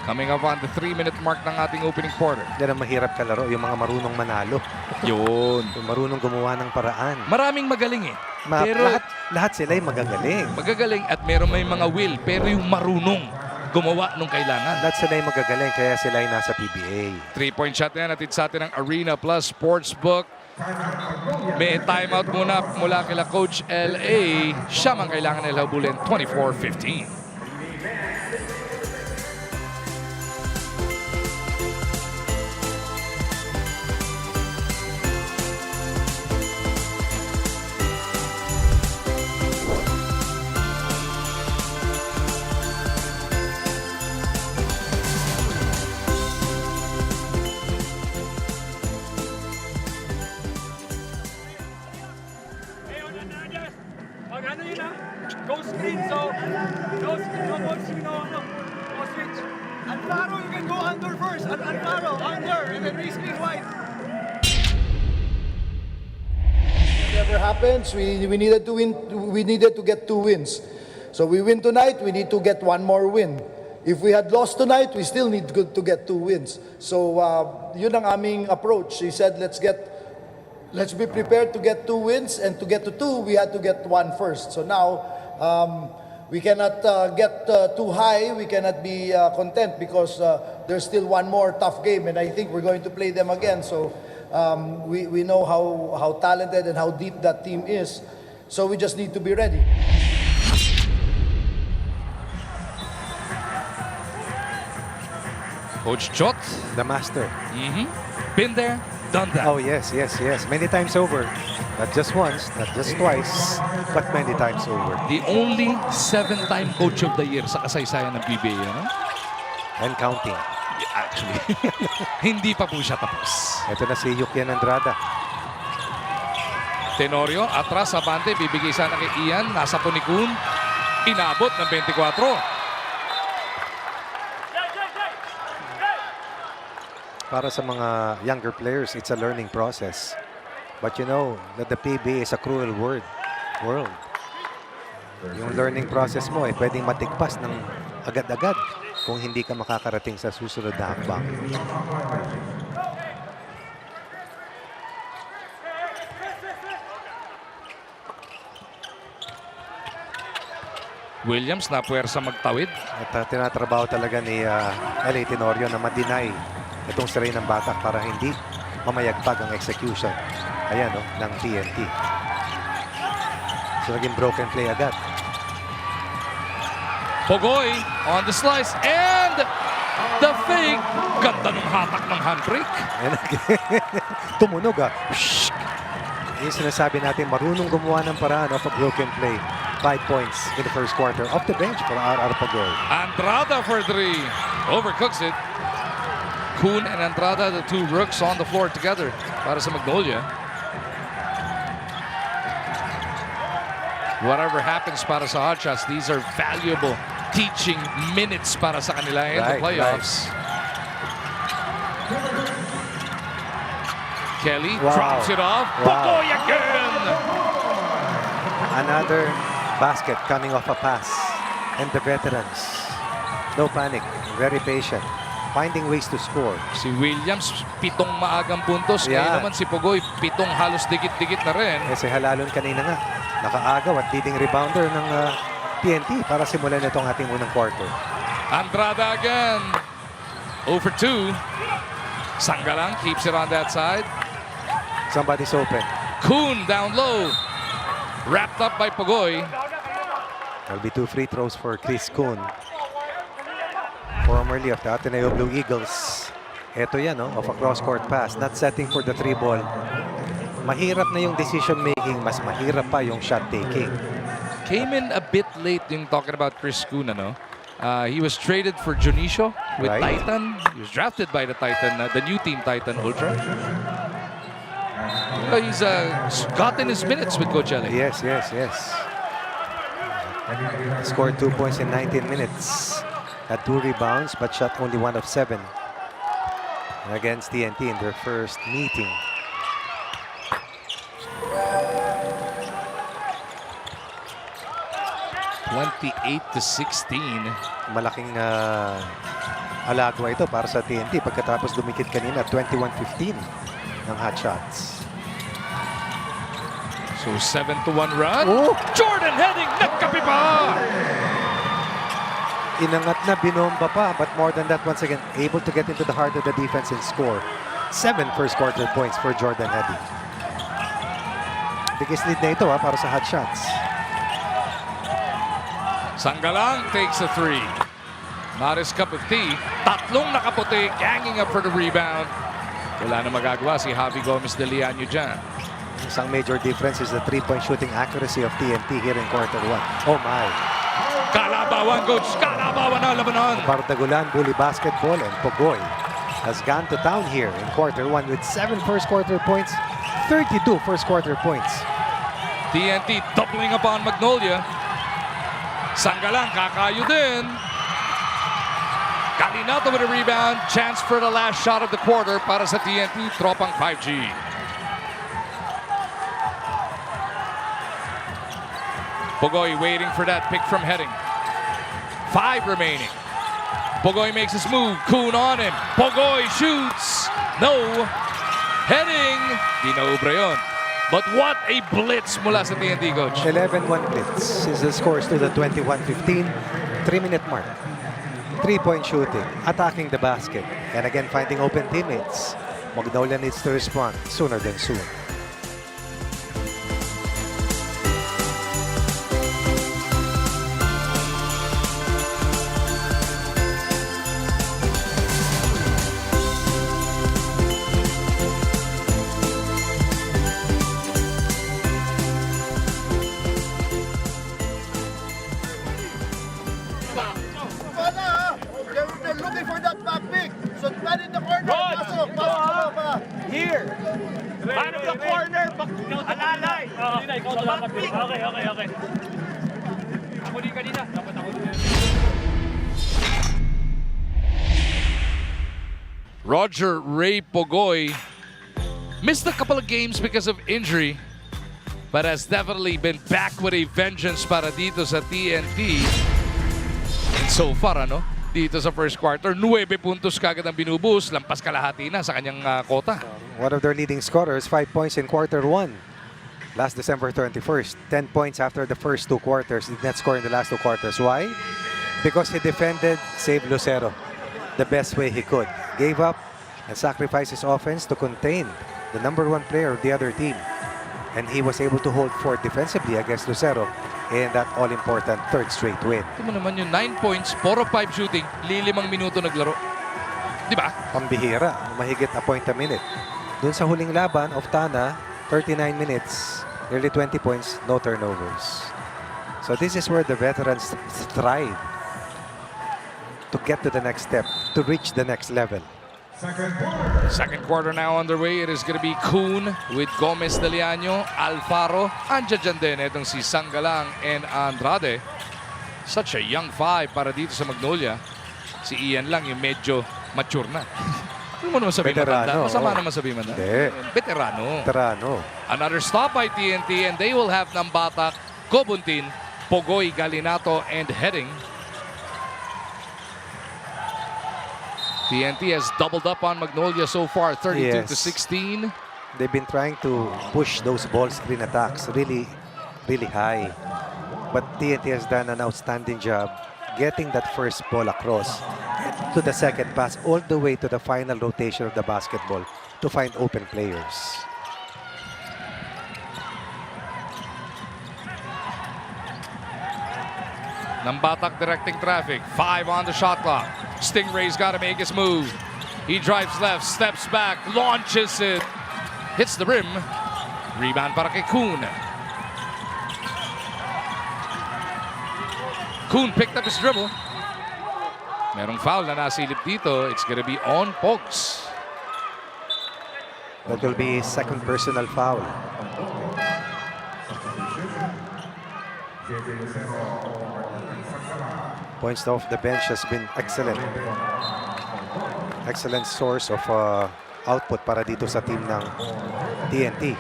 Coming up on the 3-minute mark ng ating opening quarter. Yan ang mahirap kalaro. Yung mga marunong manalo. Yun. Yung marunong gumawa ng paraan. Maraming magaling eh. Pero lahat sila ay magagaling. magagaling at meron may mga will. Pero yung marunong gumawa nung kailangan. Lahat sila ay magagaling kaya sila ay nasa PBA. 3-point shot na yan. Atid sa atin ng Arena Plus Sportsbook. May timeout muna mula kila Coach LA. Siya man kailangan nila habulin 24-15. Ano yun ah? Go screen, so no ball screen, no switch. Alfaro, you can go under first. Alfaro, under, and then re-screen wide. Whatever happens, we needed to win. We needed to get 2 wins. So we win tonight. We need to get 1 more win. If we had lost tonight, we still need to get 2 wins. So yun ang aming approach. He said, let's be prepared to get 2 wins, and to get to 2, we had to get 1 first. So now we cannot get too high. We cannot be content because there's still 1 more tough game, and I think we're going to play them again. So we know how talented and how deep that team is. So we just need to be ready. Coach Chot. The master. Been there, done that. Oh, yes. Many times over. Not just once, not just twice, but many times over. The only 7-time Coach of the Year sa kasaysayan ng PBA. Ano? And counting. Actually, hindi pa po siya tapos. Ito na si Yukian Andrada. Tenorio, atras, abante, bibigay sana kay Ian. Nasa po ni Kuhn. Inabot ng 24. Para sa mga younger players, it's a learning process. But you know that the PBA is a cruel world. Yung learning process mo ay pwedeng matigpas ng agad-agad kung hindi ka makakarating sa susunod na hakbang. Williams na puwersa magtawid. At tinatrabaho talaga ni LA Tenorio na ma-deny itong saray ng batak para hindi mamayagpag ang execution. Ayan, no, ng TNT. So, naging broken play agad. Pogoy on the slice and the fake. Ganda ng hatak ng handbrake. tumunog Shhh! Yung sinasabi natin, marunong gumawa ng paraan of a broken play. 5 points in the first quarter off the bench for RR Pagoy. Andrada for 3. Overcooks it. Kuhn and Andrada, the two rooks on the floor together para sa Magnolia. Whatever happens para sa Hotshots, these are valuable teaching minutes para sa kanila in the playoffs. Kelly drops it off. Pagoy again! Another basket coming off a pass. And the veterans, no panic, very patient, finding ways to score. Si Williams, 7 maagang puntos. Ngayon naman si Pagoy, 7 halos dikit-dikit na rin. Si Halalon kanina nga, nakaagaw at leading rebounder ng TNT para simulan itong ating unang quarter. Andrada again. 0 for 2. Sangalang keeps it on that side. Somebody's open. Kuhn down low. Wrapped up by Pagoy. There'll be 2 free throws for Chris Kuhn, formerly of the Ateneo Blue Eagles. Ito yan, of a cross-court pass. Not setting for the 3 ball. Mahirap na yung decision making, mas mahirap pa yung shot taking. Came in a bit late yung talking about Chris Kuhn, he was traded for Junicio with Titan. He was drafted by the Titan, the new team Titan Ultra. He's gotten his minutes with Coach LA. Yes. Scored 2 points in 19 minutes. Had 2 rebounds, but shot only 1 of 7 against TNT in their first meeting. (28-16). Malaking alagwa ito para sa TNT pagkatapos dumikit kanina 21-15 ng Hotshots. So 7-1 run. Jordan heading, nagkapi pa! Inangat na, binomba pa, but more than that, once again, able to get into the heart of the defense and score. 7 first quarter points for Jordan Heading. Biggest lead na ito para sa Hotshots. Sangalang takes a 3. Not his cup of tea. Tatlong nakaputi, ganging up for the rebound. Wala na magagawa si Javi Gomez de Liaño dyan. Isang major difference is the 3-point shooting accuracy of TNT here in quarter 1. Oh my! Kalabawan, coach! Kalabawan na labanan! Bardagulan, bully basketball, and Pagoy has gone to town here in quarter 1 with 7 first quarter points, 32 first quarter points. TNT doubling upon Magnolia. Sangalang kakayo din. Galinato with a rebound. Chance for the last shot of the quarter para sa TNT Tropang 5G. Pagoy waiting for that pick from Heading. 5 remaining. Pagoy makes his move. Kuhn on him. Pagoy shoots. No. Heading. Di naubra yun. But what a blitz mula sa TNT, coach. 11-1 blitz since the scores to the 21-15. 3-minute mark. 3-point shooting. Attacking the basket. And again, finding open teammates. Magnolia needs to respond sooner than soon. They're looking for that back pick. So man in the corner. Pasok pa. Here. Man of the corner. Alalay. Okay. Ako din kanina. Dapat ako din. Roger Ray Pagoy missed a couple of games because of injury, but has definitely been back with a vengeance para dito sa TNT. And so far, dito sa first quarter, 9 puntos kagad ang binubuhos, lampas kalahati na sa kanyang kota. One of their leading scorers, 5 points in quarter 1. Last December 21st, 10 points after the first 2 quarters. Did not score in the last 2 quarters. Why? Because he defended, saved Lucero the best way he could. Gave up and sacrificed his offense to contain the #1 player of the other team. And he was able to hold forth defensively against Lucero in that all-important 3rd straight win. Ito mo naman yung 9 points, 4 of 5 shooting, 5 minuto naglaro. Di ba? Pambihira, mahigit a point a minute. Dun sa huling laban, Oftana, 39 minutes, nearly 20 points, no turnovers. So this is where the veterans thrive to get to the next step, to reach the next level. Second quarter now underway. It is going to be Kuhn with Gomez Deliano, Alfaro, andyan dyan din itong si Sanggalang and Andrade. Such a young five para dito sa Magnolia. Si Ian lang yung medyo mature na. Ano mo naman sabihin matanda? Masama naman sabihin matanda. Veterano. Veterano. Another stop by TNT and they will have Nambatak, Gobuntin, Pogoy, Galinato, and Heading. TNT has doubled up on Magnolia so far, 32-16. They've been trying to push those ball screen attacks really high. But TNT has done an outstanding job getting that first ball across to the second pass all the way to the final rotation of the basketball to find open players. Nambatak directing traffic. 5 on the shot clock. Stingray's got to make his move. He drives left, steps back, launches it. Hits the rim. Rebound para kay Kuhn. Kuhn picked up his dribble. Merong foul na nasilip dito. It's gonna be on Pokes. That will be second personal foul. Points off the bench has been excellent. Excellent source of output para dito sa team ng TNT.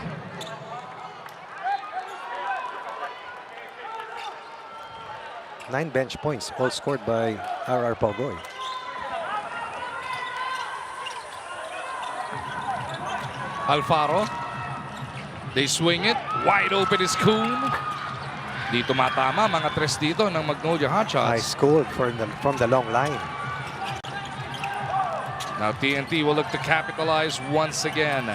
Nine bench points, all scored by RR Pogoy. Alfaro. They swing it. Wide open is Kuhn. Dito matama, mga tres dito ng Magnolia Hotshots. Nice goal from the long line. Now TNT will look to capitalize once again.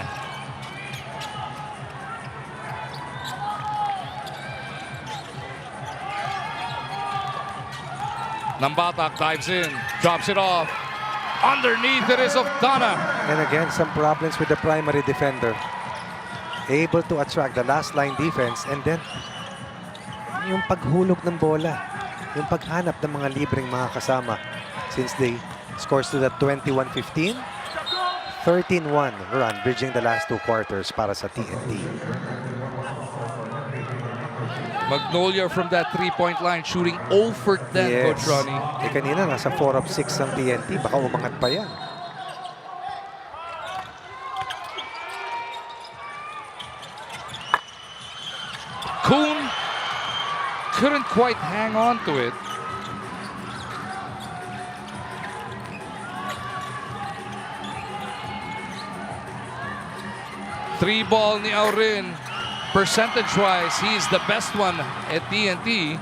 Nambatak dives in, drops it off. Underneath it is of Donna. And again, some problems with the primary defender. Able to attract the last line defense and then yung paghulog ng bola, yung paghanap ng mga libreng mga kasama since they scores to the 21-15, 13-1 run bridging the last two quarters para sa TNT. Magnolia from that three-point line shooting 0 for 10, Coach Ronnie. Eh kanina nasa 4 of 6 ang TNT, baka umangat pa yan. Kuhn couldn't quite hang on to it. Three ball ni Aurin. Percentage-wise, he's the best one at TNT.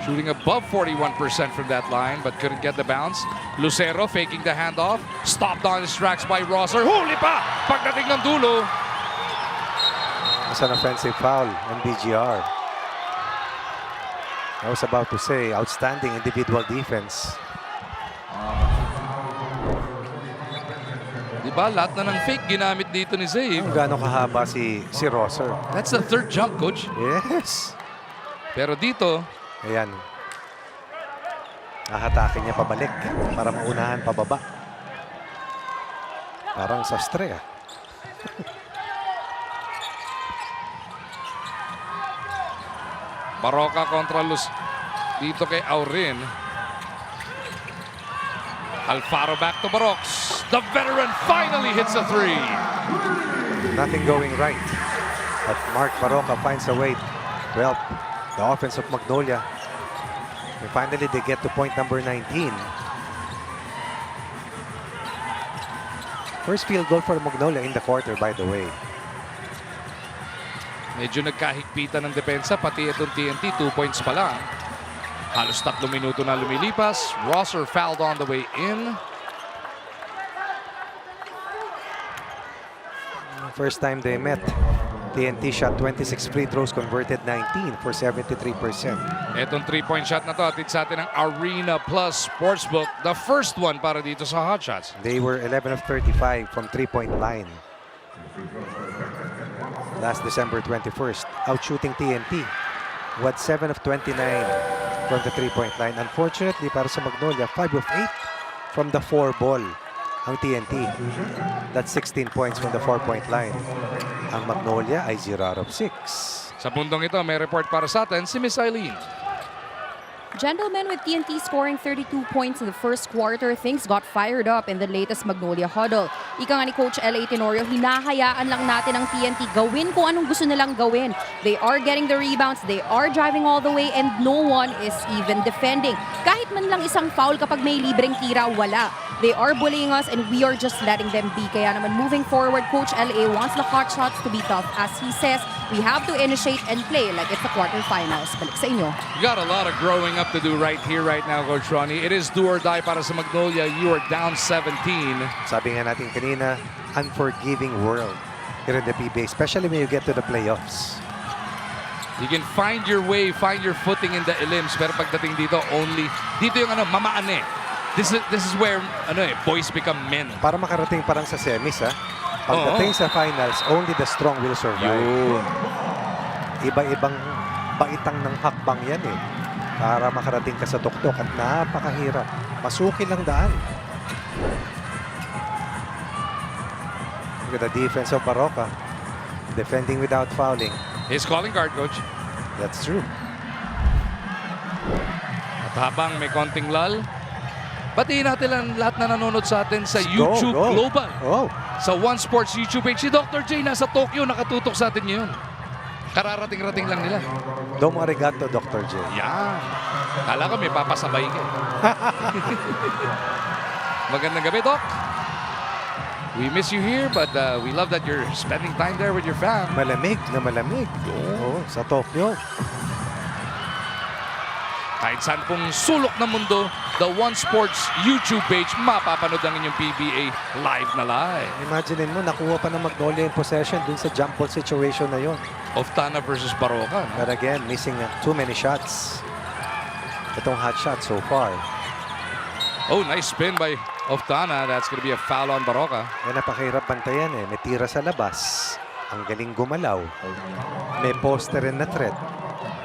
Shooting above 41% from that line, but couldn't get the bounce. Lucero faking the handoff. Stopped on his tracks by Rosser. Huli pa! Pagdating ng dulo. It's an offensive foul on BGR. I was about to say, outstanding individual defense. Diba, lahat na ng fake ginamit dito ni Zave. Gaano kahaba si Rosser. That's the third jump, Coach. Yes. Pero dito, ayan. Nahatakin niya pabalik para maunahan pababa. Parang sastre. Baroka kontra Luz dito kay Aurin. Alfaro back to Barox. The veteran finally hits a three. Nothing going right. But Mark Baroka finds a way to help the offense of Magnolia. And finally they get to point number 19. First field goal for Magnolia in the quarter, by the way. Medyo nagkahigpitan ng depensa, pati itong TNT, 2 points pa lang. Halos 3 minuto na lumilipas. Rosser fouled on the way in. First time they met, TNT shot 26 free throws, converted 19 for 73%. Itong 3-point shot na to, atid sa atin ng Arena Plus Sportsbook. The first one para dito sa Hotshots. They were 11 of 35 from 3-point line. last December 21st, outshooting TNT. What 7 of 29 from the 3-point line. Unfortunately, para sa Magnolia, 5 of 8 from the 4 ball ang TNT. That's 16 points from the 4-point line. Ang Magnolia ay 0 out of 6. Sa pundong ito, may report para sa atin si Miss Eileen. Gentlemen, with TNT scoring 32 points in the first quarter, things got fired up in the latest Magnolia huddle. Ika nga ni Coach L.A. Tenorio, hinahayaan lang natin ang TNT gawin kung anong gusto nilang gawin. They are getting the rebounds, they are driving all the way, and no one is even defending. Kahit man lang isang foul kapag may libreng tira, wala. They are bullying us and we are just letting them be. Kaya naman moving forward, Coach L.A. wants the Hotshots to be tough. As he says, we have to initiate and play like it's the quarterfinals. Balik sa inyo. You got a lot of growing up to do right here, right now, Coach Ronnie. It is do or die para sa Magnolia. You are down 17. Sabi nga natin kanina, unforgiving world here in the PBA, especially when you get to the playoffs. You can find your way, find your footing in the elims, pero pagdating dito, only dito yung mamaan eh. This is where boys become men. Para makarating parang sa semis, ha? Pagdating sa finals, only the strong will survive. Iba-ibang baitang ng hakbang yan eh. Para makarating ka sa tuktok at napakahirap. Masukin lang daan. Look at the defense of Baroka. Defending without fouling. He's calling guard, Coach. That's true. At habang may konting lull, batiin natin lang lahat na nanonood sa atin sa Go, YouTube go. Global. Oh. Sa One Sports YouTube page. Si Dr. J nasa Tokyo, nakatutok sa atin ngayon. Kararating-rating lang nila. Domo arigato, Dr. J. Yan. Kala ko may papasabay ka. Magandang gabi, Doc. We miss you here, but we love that you're spending time there with your fam. Malamig na malamig. Oh, sa Tokyo. Kahit saan pong sulok ng mundo, the One Sports YouTube page, mapapanood ang inyong PBA live na live. Imagine mo, nakuha pa ng Magnolia in possession dun sa jump ball situation na yon. Oftana versus Baroka. But again, missing too many shots. Itong hot shot so far. Oh, nice spin by Oftana. That's going to be a foul on Baroka. Napakahirap bantayan eh. May tira sa labas. Ang galing gumalaw. May poster rin na threat.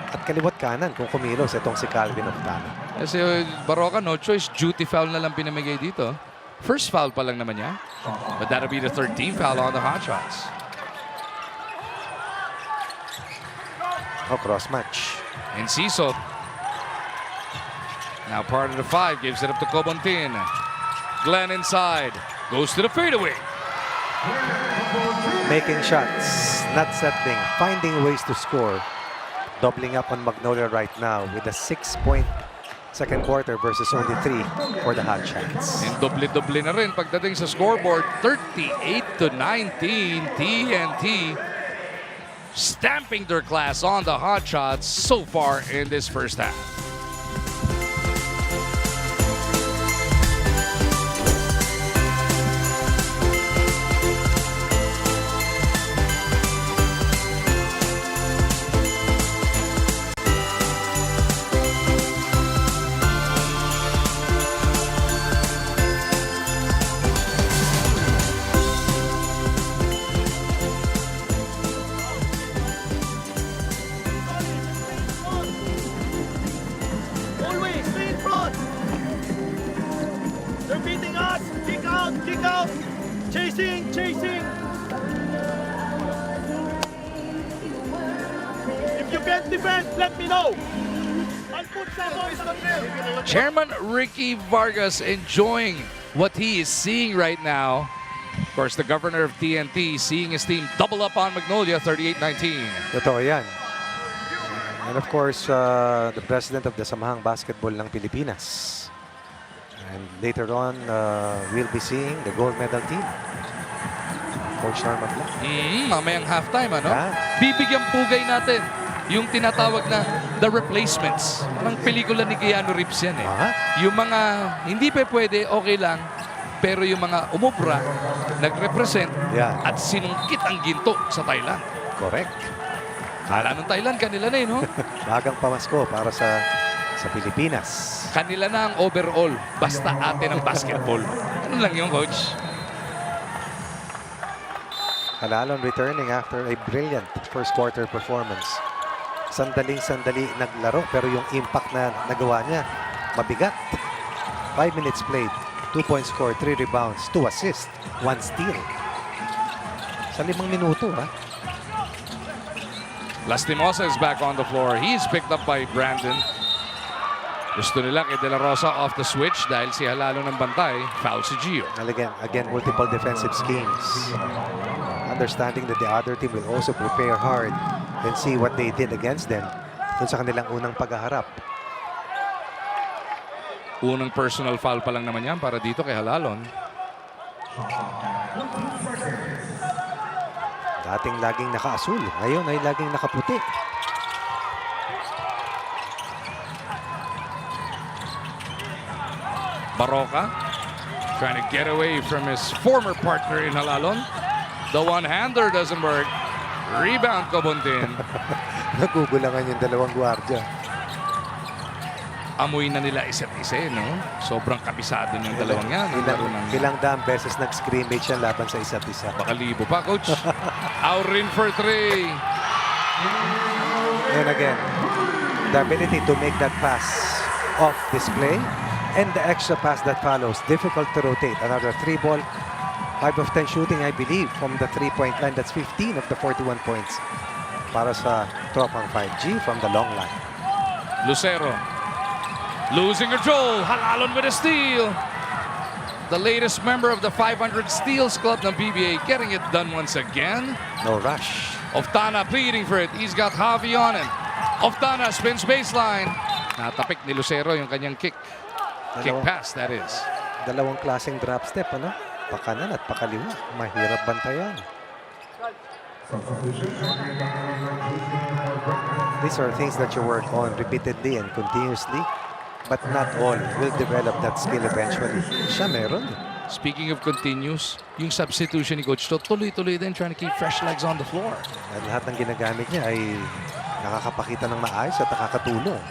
At kaliwat kanan kung kumilos itong si Calvin Oftana. Kasi Baroka, no choice. Duty foul na lang pinamigay dito. First foul pa lang naman niya. But that'll be the 13th foul on the Hotshots. Oh, cross match. Enciso. Now part of the 5. Gives it up to Cobontin. Glenn inside. Goes to the fadeaway. Making shots. Not settling. Finding ways to score. Doubling up on Magnolia right now with a 6-point second quarter versus only 3 for the Hotshots. And doble-doble na rin pagdating sa scoreboard. 38-19. TNT stamping their class on the Hotshots so far in this first half. Always stay in front. They're beating us. Kick out, kick out. Chasing, chasing. If you can't defend, let me know. I'll put someone on the field. Chairman Ricky Vargas enjoying what he is seeing right now. Of course, the governor of TNT seeing his team double up on Magnolia, 38-19. Totoo yan. And of course, the president of the Samahang Basketball ng Pilipinas. And later on, we'll be seeing the gold medal team. Coach Norman Black. Mamayang halftime, ano? Yeah. Bibigyan pugay natin yung tinatawag na the replacements. Parang pelikula ni Keanu Reeves yan eh. Yung mga hindi pa pwede, okay lang. Pero yung mga umubra, nag-represent at sinungkit ang ginto sa Thailand. Correct. Kala ng Thailand, kanila na yun, no? Bagang pamasko para sa Pilipinas. Kanila na ang overall, basta atin ang basketball. Ano lang yung coach? Halalon returning after a brilliant first quarter performance. Sandaling-sandali naglaro pero yung impact na nagawa niya, mabigat. 5 minutes played, 2 points scored, 3 rebounds, 2 assists, 1 steal. Sa 5 minuto, ha? Lastimosa is back on the floor. He's picked up by Brandon. Gusto nila kay De La Rosa off the switch dahil si Halalo ng bantay. Foul si Gio. And again, multiple defensive schemes. Understanding that the other team will also prepare hard and see what they did against them dun sa kanilang unang paghaharap. Unang personal foul pa lang naman yan para dito kay Halalon. Dating laging nakaasul, ngayon ay laging nakaputi. Baroka trying to get away from his former partner in Halalon. The one-hander doesn't work. Rebound Cobontin. Nagugulangan yung dalawang gwardiya. Amoy na nila isa't isa, no? Sobrang kabisado niyang dalawang yan. Ilang daang beses nag-scrimmage yan laban sa isa't isa. Baka libo pa, Coach. Aurin for 3. And again, the ability to make that pass off display and the extra pass that follows. Difficult to rotate. Another 3-ball. 5 of 10 shooting, I believe, from the 3-point line. That's 15 of the 41 points para sa Tropang 5G from the long line. Lucero losing control. Halalon with a steal. The latest member of the 500 Steals Club ng PBA getting it done once again. No rush. Oftana pleading for it. He's got Javi on him. Oftana spins baseline. Natapik ni Lucero yung kanyang kick. Kick pass, that is. Dalawang klaseng drop step, ano? Pakanan at pakaliwa. Mahirap bantayan. These are things that you work on repeatedly and continuously. But not all will develop that skill eventually. Siya meron. Speaking of continuous, yung substitution ni Coach Tot, tuloy-tuloy din trying to keep fresh legs on the floor. At lahat ng ginagamit niya ay nakakapakita ng maayos at nakakatulong.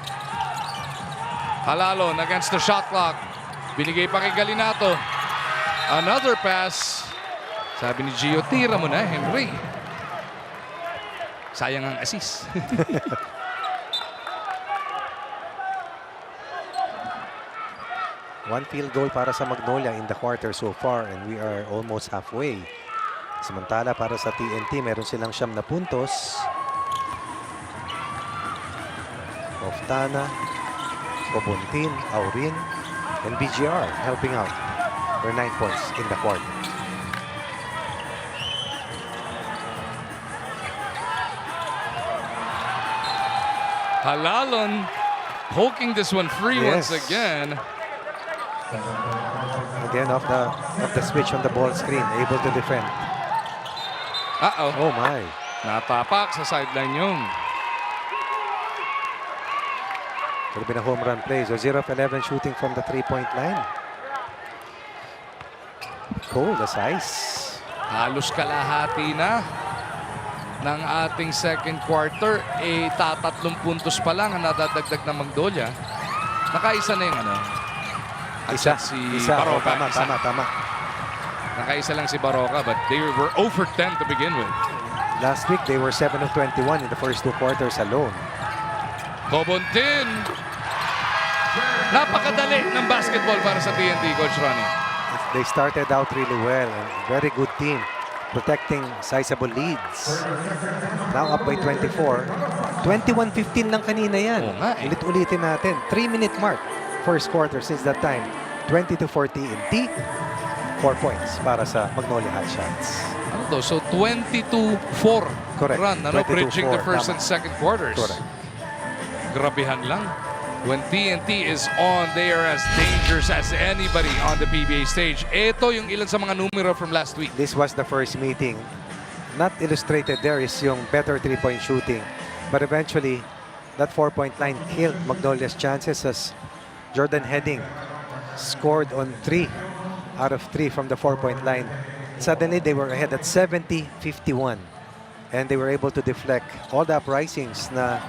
Halalon against the shot clock. Binigay pa kay Galinato. Another pass. Sabi ni Gio, tira mo na, Henry. Sayang ang assist. One field goal para sa Magnolia in the quarter so far and we are almost halfway. Samantala para sa TNT, meron silang 9 na puntos. Oftana, Cobontin, Aurin, and BGR helping out for 9 points in the quarter. Halalon poking this one free once again. Again, off the switch on the ball screen, able to defend. Uh-oh. Oh my. Natapak sa sideline yung. Could have been a home run play. So 0 of 11 shooting from the 3-point line. Cold as ice. Halos kalahati na ng ating second quarter. Tatatlong puntos pa lang ang nadadagdag ng Magnolia. Nakaisa na yung ano. Isa. Baroka. Tama. Nakaisa lang si Baroka but they were 0 for 10 to begin with. Last week, they were 7 of 21 in the first 2 quarters alone. Cobontin. Napakadali ng basketball para sa TNT, Coach Ronnie. They started out really well. And very good team. Protecting sizable leads. Now up by 24. 21-15 lang kanina yan. Oo nga eh. Ulit-ulitin natin. 3-minute mark. First quarter since that time. 20-40 in T. 4 points para sa Magnolia Hotshots. Ano to? So 22-4 Correct. run. Ano, 22-4, bridging the first tama. and second quarters. Correct. Grabihan lang. When TNT is on, they are as dangerous as anybody on the PBA stage. Ito yung ilan sa mga numero from last week. This was the first meeting. Not illustrated there is yung better 3-point shooting. But eventually, that 4-point line killed Magnolia's chances as Jordan Heading scored on 3 out of 3 from the 4-point line. Suddenly, they were ahead at 70-51. And they were able to deflect all the uprisings na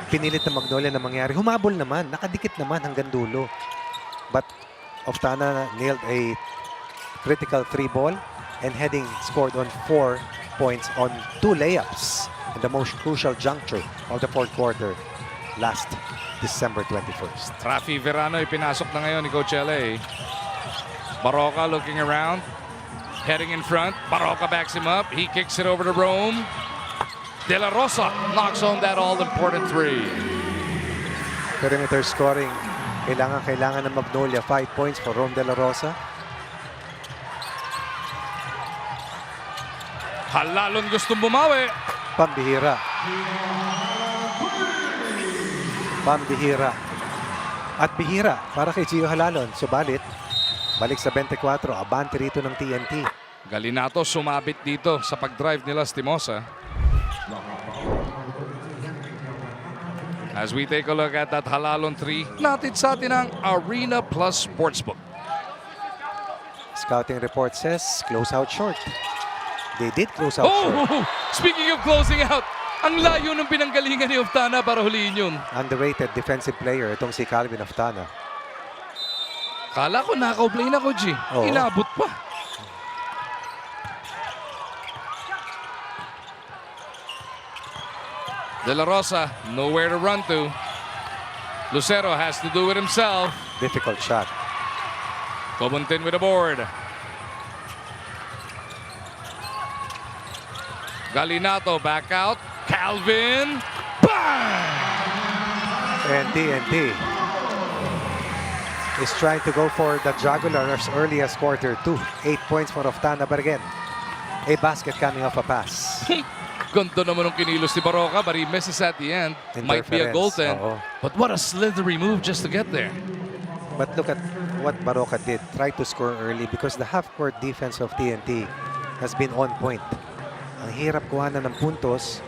pinilit na Magnolia na mangyari. Humabol naman, nakadikit naman hanggang dulo. But Oftana nailed a critical 3-ball and Heading scored on 4 points on 2 layups in the most crucial juncture of the fourth quarter last December 21st. Rafi Verano pinasok na ngayon ni Coach LA. Baroka looking around. Heading in front. Baroka backs him up. He kicks it over to Rome. De La Rosa knocks home that all-important 3. Perimeter scoring. Kailangan ng Magnolia 5 points for Rome De La Rosa. Halalon gustong bumawi. Pambihira. Pambihira. At bihira para kay Gio Halalon. Subalit, balik sa 24. Abante rito ng TNT. Galinato sumabit dito sa pag-drive nila Stimosa. As we take a look at that Halalon 3, natin sa atin ang Arena Plus Sportsbook. Scouting report says, close out short. They did close out short. Speaking of closing out, ang layo ng pinanggalingan ni Oftana para huliin yun. Underrated defensive player itong si Calvin Oftana. Kala ko nakaw-play na ko, G. Oo. Inabot pa. De La Rosa, nowhere to run to. Lucero has to do it himself. Difficult shot. Cobuntin with a board. Galinato back out. Calvin. Bang! And TNT is trying to go for the jugular as early as quarter 2. 8 points for Oftana, but again, a basket coming off a pass. Ganda naman ng kinilos ni Baroka, but he misses at the end. Might be a goaltend. But what a slithery move just to get there. But look at what Baroka did. Try to score early because the half-court defense of TNT has been on point. Ang hirap kuhanan ng puntos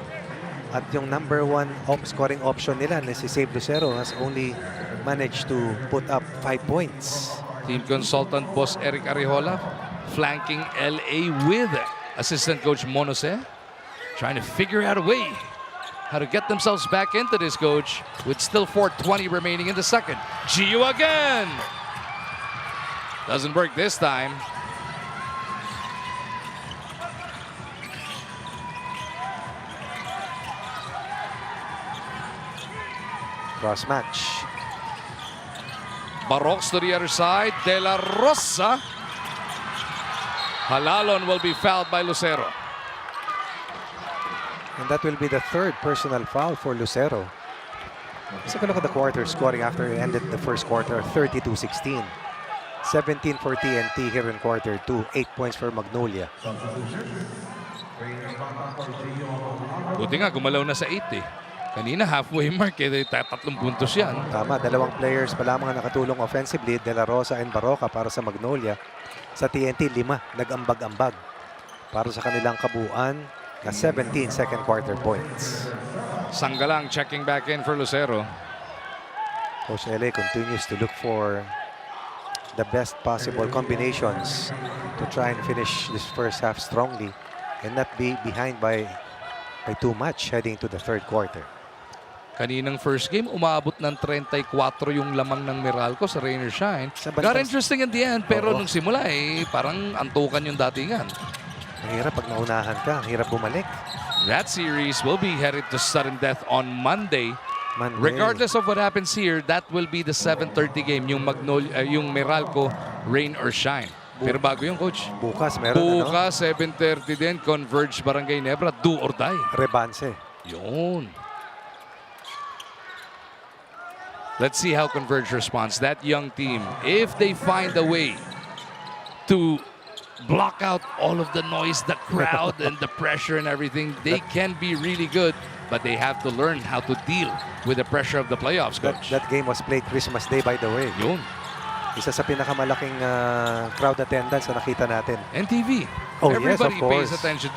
at yung number 1 scoring option nila na si Save Lucero has only managed to put up 5 points. Team consultant boss Eric Arijola flanking LA with assistant coach Monose, trying to figure out a way how to get themselves back into this, coach, with still 4:20 remaining in the second. Gio again. Doesn't work this time. Cross match. Baroks to the other side. De La Rosa. Halalon will be fouled by Lucero. And that will be the 3rd personal foul for Lucero. Let's take a look at the quarter scoring after it ended the first quarter, 32-16. 17 for TNT here in quarter 2. 8 points for Magnolia. Buti nga, gumalaw na sa 8 eh. Kanina halfway mark eh, 3 puntos yan. Tama, 2 players pa lamang ang nakatulong offensively, De La Rosa and Baroka para sa Magnolia. Sa TNT, 5 nag-ambag-ambag para sa kanilang kabuuan na 17 second quarter points. Sanggalang checking back in for Lucero. Coach LA continues to look for the best possible combinations to try and finish this first half strongly and not be behind by too much heading to the third quarter. Kaninang first game, umabot ng 34 yung lamang ng Meralco sa Rain or Shine. Got interesting in the end, pero nung simula parang antukan yung datingan. Ang hirap pag naunahan ka, ang hirap bumalik. That series will be headed to sudden death on Monday. Regardless of what happens here, that will be the 7:30 game, yung yung Meralco Rain or Shine. Pero bago yung coach. Bukas meron Bukas 7:30 din, Converge Barangay Nebra, do or die. Rebanse. Yun. Let's see how Converge responds. That young team, if they find a way to block out all of the noise, the crowd, and the pressure and everything, they can be really good. But they have to learn how to deal with the pressure of the playoffs, coach. That game was played Christmas Day, by the way. Yun. Isa sa pinakamalaking crowd attendance na nakita natin. NTV. Oh, Everybody yes, of course. pays attention.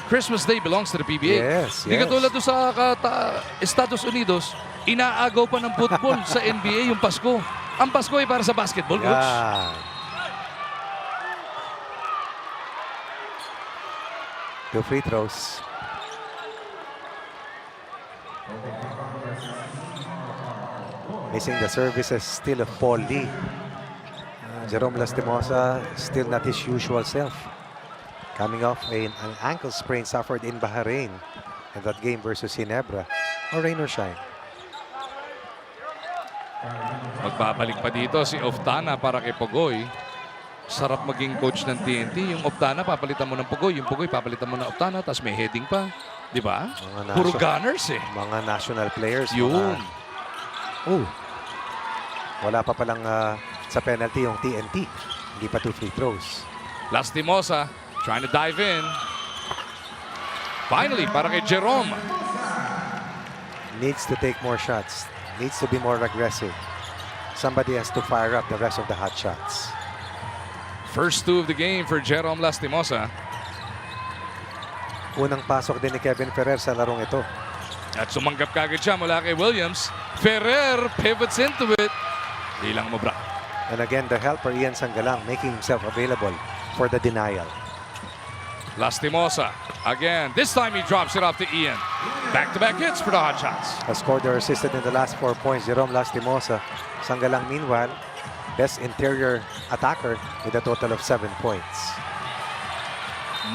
Christmas Day belongs to the PBA. Yes, Hindi katulad doon sa Estados Unidos, inaagaw pa ng football sa NBA yung Pasko. Ang Pasko ay para sa basketball, coach. Two free throws. Missing the services still of Paul Lee. Jerome Lastimosa still not his usual self. Coming off an ankle sprain suffered in Bahrain in that game versus Ginebra. Or rain or shine. Magbabalik pa dito si Oftana para kay Pugoy. Sarap maging coach ng TNT. Yung Oftana, papalitan mo ng Pugoy. Yung Pugoy, papalitan mo ng Oftana. Tapos may heading pa. Di ba? Puro gunners eh. Mga national players. Yun. Wala pa palang sa penalty yung TNT. Hindi pa 2 free throws. Lastimosa trying to dive in. Finally, para kay Jerome. Needs to take more shots. Needs to be more aggressive. Somebody has to fire up the rest of the hot shots. First 2 of the game for Jerome Lastimosa. Unang pasok din ni Kevin Ferrer sa larong ito. At sumanggap kagad siya mula kay Williams. Ferrer pivots into it. Di lang mo, bra. And again, the helper Ian Sangalang making himself available for the denial. Lastimosa again. This time he drops it off to Ian. Back-to-back hits for the Hotshots. Has scored or assisted in the last 4 points. Jerome Lastimosa. Sangalang meanwhile, best interior attacker with a total of 7 points.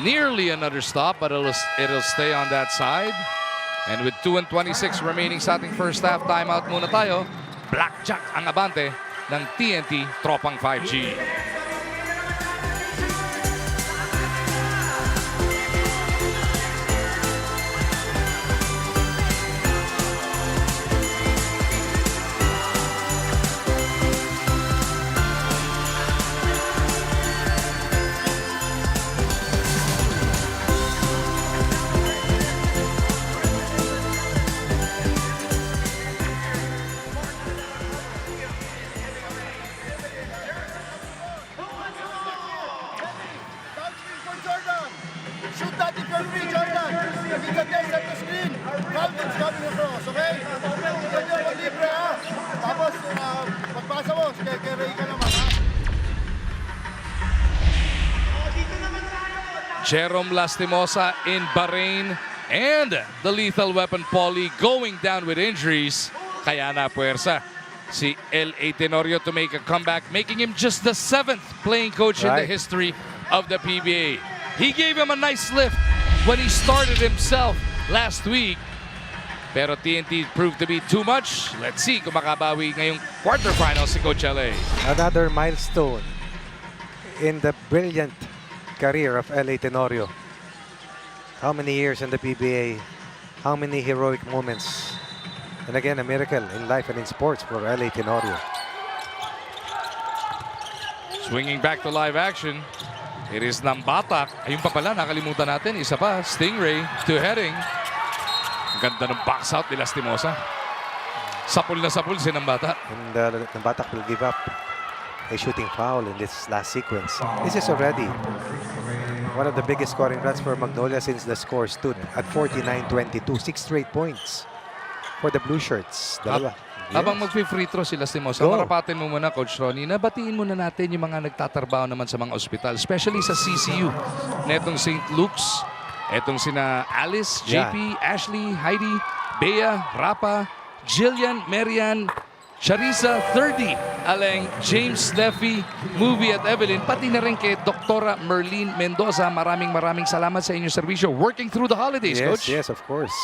Nearly another stop, but it'll stay on that side. And with 2:26 remaining sa ating first half, timeout muna tayo. Blackjack ang abante ng TNT Tropang 5G. Shoot that if you're free, Jordan. It's a test at the screen. Calvin's coming across, okay? Tignan nyo, libre ha. Tapos, pagpasa mo, kay Ray ka naman ha. Jerome Lastimosa in Bahrain and the lethal weapon Paulie going down with injuries. Kaya na puwersa si L.A. Tenorio to make a comeback, making him just the 7th playing coach in the history of the PBA. He gave him a nice lift when he started himself last week. Pero TNT proved to be too much. Let's see kung makabawi ngayong quarterfinals si Coach L.A. Another milestone in the brilliant career of L.A. Tenorio. How many years in the PBA? How many heroic moments? And again, a miracle in life and in sports for L.A. Tenorio. Swinging back to live action. It is Nambatak. Ayun pa pala, nakalimutan natin. Isa pa, Stingray to heading. Ganda ng box out ni Lastimosa. Sapul na sapul si Nambatak. And Nambatak will give up a shooting foul in this last sequence. This is already one of the biggest scoring runs for Magnolia since the score stood at 49-22. 6 straight points for the blue shirts. Dalawa. Habang mag-free throw si Lastimosa, marapatin mo muna, Coach Ronnie, nabatiin muna natin yung mga nagtatrabaho naman sa mga ospital, especially sa CCU. Netong St. Luke's, etong sina Alice, JP, Ashley, Heidi, Bea, Rapa, Jillian, Marian, Charissa, 30, Aleng, James, Leffy, Movie at Evelyn, pati na rin kay Doktora Merlene Mendoza. Maraming salamat sa inyong serbisyo working through the holidays, Coach. Yes, of course.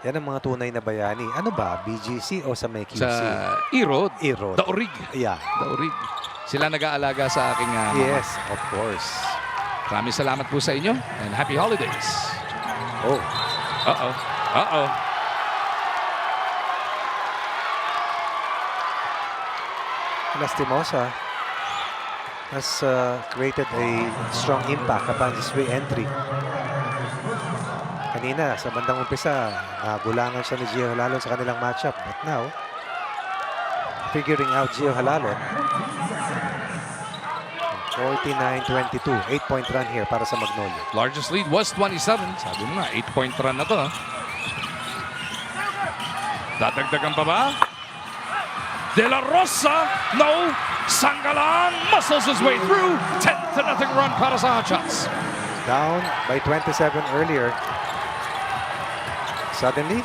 Yan ang mga tunay na bayani. Ano ba? BGC o sa may QC? Sa E-Road. E-Road. Daorig. Yeah. Daorig. Sila nag-aalaga sa aking yes, of course. Maraming salamat po sa inyo and happy holidays. Oh. Uh-oh. Uh-oh. Lastimosa has created a strong impact upon his re-entry. Kanina, sa bandang umpisa, gulangan siya ni Gio Halalon sa kanilang matchup. But now, figuring out Gio Halalon. 49-22. 8-point run here para sa Magnolia. Largest lead was 27. Sabi mo nga, 8-point run na to. Dadagdagan pa ba? De La Rosa, no. Sangalang muscles his way through. 10-0 run para sa Hotshots. Down by 27 earlier. Suddenly,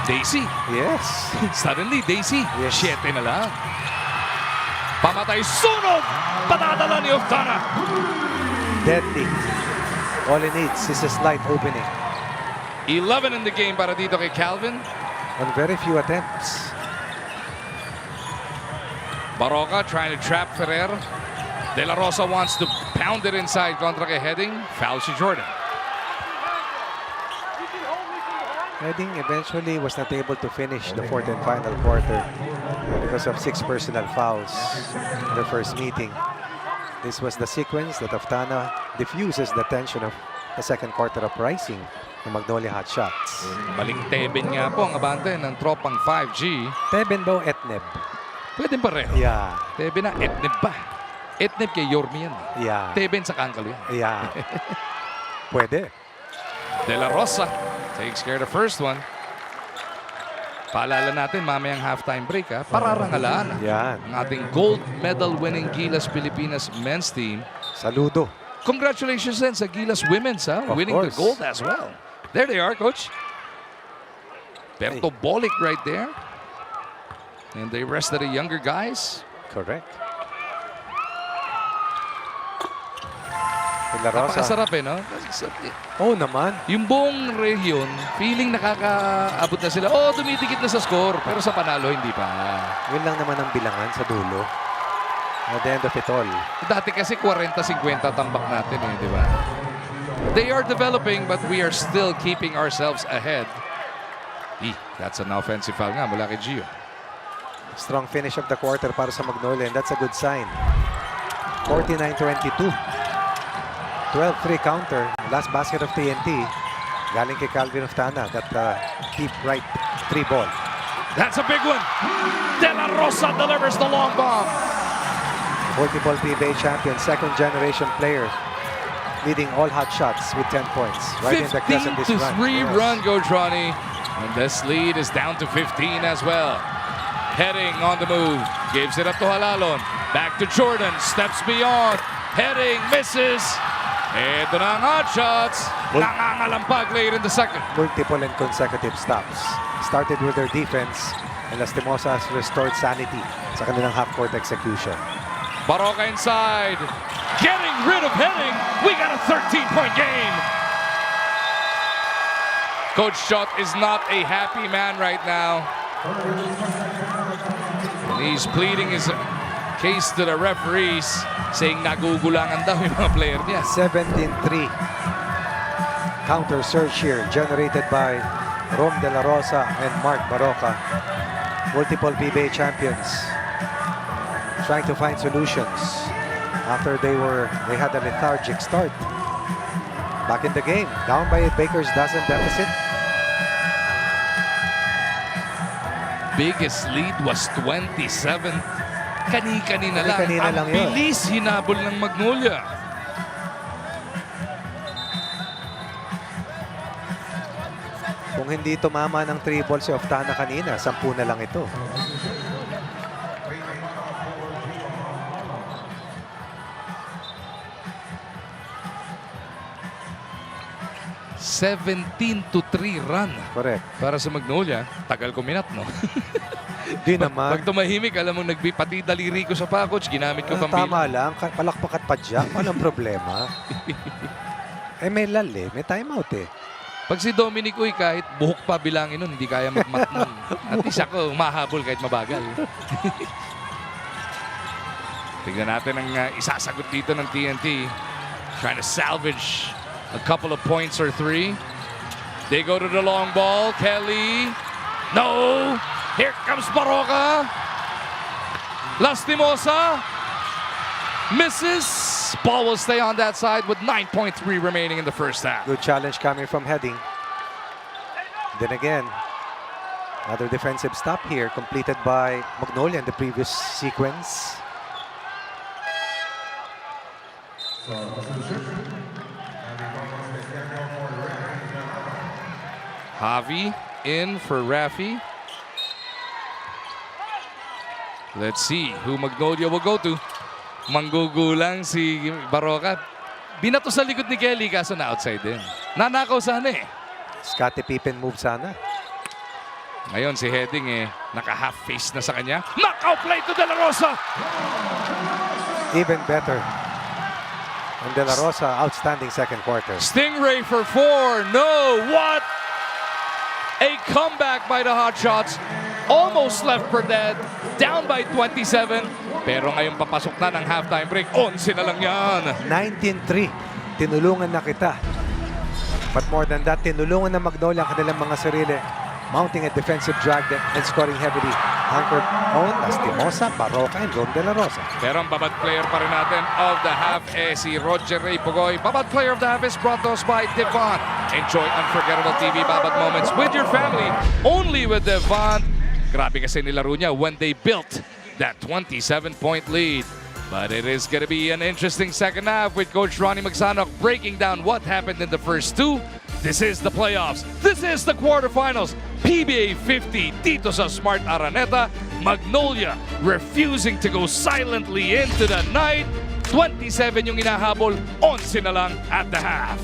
Daisy. yes. Suddenly, Daisy. Yes. 7 na lang. Pamatay, sunog! Patadala ni Oftana. deadly. All he needs is a slight opening 11 in the game para dito kay Calvin. on very few attempts. Baroka trying to trap Ferrer. De La Rosa wants to pound it inside kontra kay Heading. Foul si Jordan. Heading eventually was not able to finish the fourth and final quarter because of 6 personal fouls in the first meeting. This was the sequence that Aftana diffuses the tension of the second quarter uprising ng Magnolia Hotshots. Maling Teben nga po ang abante ng Tropang 5G. Teben ba o Etneb? Pwede pareho. Yeah. Teben na, Etneb pa. Etneb kay Yormi yan. Yeah. Teben sa Kankalo yan. Yeah. Pwede. De La Rosa takes care of the first one. Paalala natin mamayang halftime break ha. Pararangalaan Yan. ang ating gold medal winning Gilas Pilipinas men's team. Saludo. Congratulations din sa Gilas women's ha. Of Winning course. the gold as well. There they are, coach. Berto Bolic right there. And they rested the younger guys. Correct. De La Rosa. Napakasarap eh, no? Oh naman. Yung buong region, feeling nakakaabot na sila. Oh, dumidikit na sa score. Pero sa panalo, hindi pa. Yun lang naman ang bilangan sa dulo. At the end of it all. Dati kasi 40-50 tambak natin eh, di ba? They are developing but we are still keeping ourselves ahead. That's an offensive foul nga mula kay Gio. Strong finish of the quarter para sa Magnolia, and that's a good sign. 49-22. 12-3 counter. Last basket of TNT. Galing kay Calvin Aftana. That deep right 3 ball. That's a big one. De La Rosa delivers the long bomb. Multiple PBA champion, second generation player. Leading all hot shots with 10 points. Right in the crest of this run. 15-3 run, Coach Ronnie. And this lead is down to 15 as well. Heading on the move. Gives it up to Halalon. Back to Jordan. Steps beyond. Heading misses. Ito na ang hot shots. Nakangalampag late in the second. Multiple and consecutive stops. Started with their defense. And Lastimosa has restored sanity sa kanilang half-court execution. Baroka inside. Getting rid of Heading. We got a 13-point game. Coach Schott is not a happy man right now. He's pleading his case to the referees, saying nagugulangan daw yung mga player niya. 17-3. Counter surge here generated by Rom De La Rosa and Mark Baroka. Multiple PBA champions trying to find solutions after they had a lethargic start. Back in the game, down by a Baker's dozen deficit. Biggest lead was 27. Kani-kanina lang. Kani-kanina lang Ang yun. bilis hinabol ng Magnolia. Kung hindi tumama ng 3 balls si Aftana kanina, 10 na lang ito. (17-3) run. Correct. Para sa Magnolia. Tagal kuminat, no? Di naman. Pag tumahimik, alam mo, pati daliri ko sa pa, coach. Ginamit ko pang Tama lang. Palakpak at padyak. Walang problema. May lal eh. May timeout eh. Pag si Dominic Uy, kahit buhok pa bilangin nun, hindi kaya mag-mat nun. At least ako, mahabol kahit mabagal. Tignan natin ang isasagot dito ng TNT. Trying to salvage a couple of points or 3. They go to the long ball. Kelly. No. Here comes Baroka. Lastimosa. Misses. Ball will stay on that side with 9.3 remaining in the first half. Good challenge coming from Heading. Then again, another defensive stop here completed by Magnolia in the previous sequence. Javi in for Rafi. Let's see who Magnolia will go to. Manggugulang si Baroka. Binato sa likod ni Kelly kaso na outside din. Nanakaw sana eh. Scottie Pippen move sana. Ngayon si Heading eh, naka-half face na sa kanya. Knockout play to De La Rosa! Even better. And De La Rosa, outstanding second quarter. Stingray for 4. No, what? A comeback by the Hotshots. Almost left for dead. Down by 27. Pero ngayon papasok na ng halftime break. 11 na lang yan. 19-3. Tinulungan na kita. But more than that, tinulungan na Magnolia ang kanilang mga sarili. Mounting a defensive drag and scoring heavily. Anchored on Lastimosa, Barroca, and Ron De La Rosa. Pero ang babad player pa rin natin of the half si Roger Ray Pugoy. Babad player of the half is brought to us by Devon. Enjoy unforgettable TV babad moments with your family. Only with Devon. Grabe kasi nilaro niya when they built that 27-point lead. But it is going to be an interesting second half with Coach Ronnie Magsanok breaking down what happened in the first two. This is the playoffs. This is the quarterfinals. PBA 50 dito sa Smart Araneta. Magnolia refusing to go silently into the night. 27 yung inahabol. 11 na lang at the half.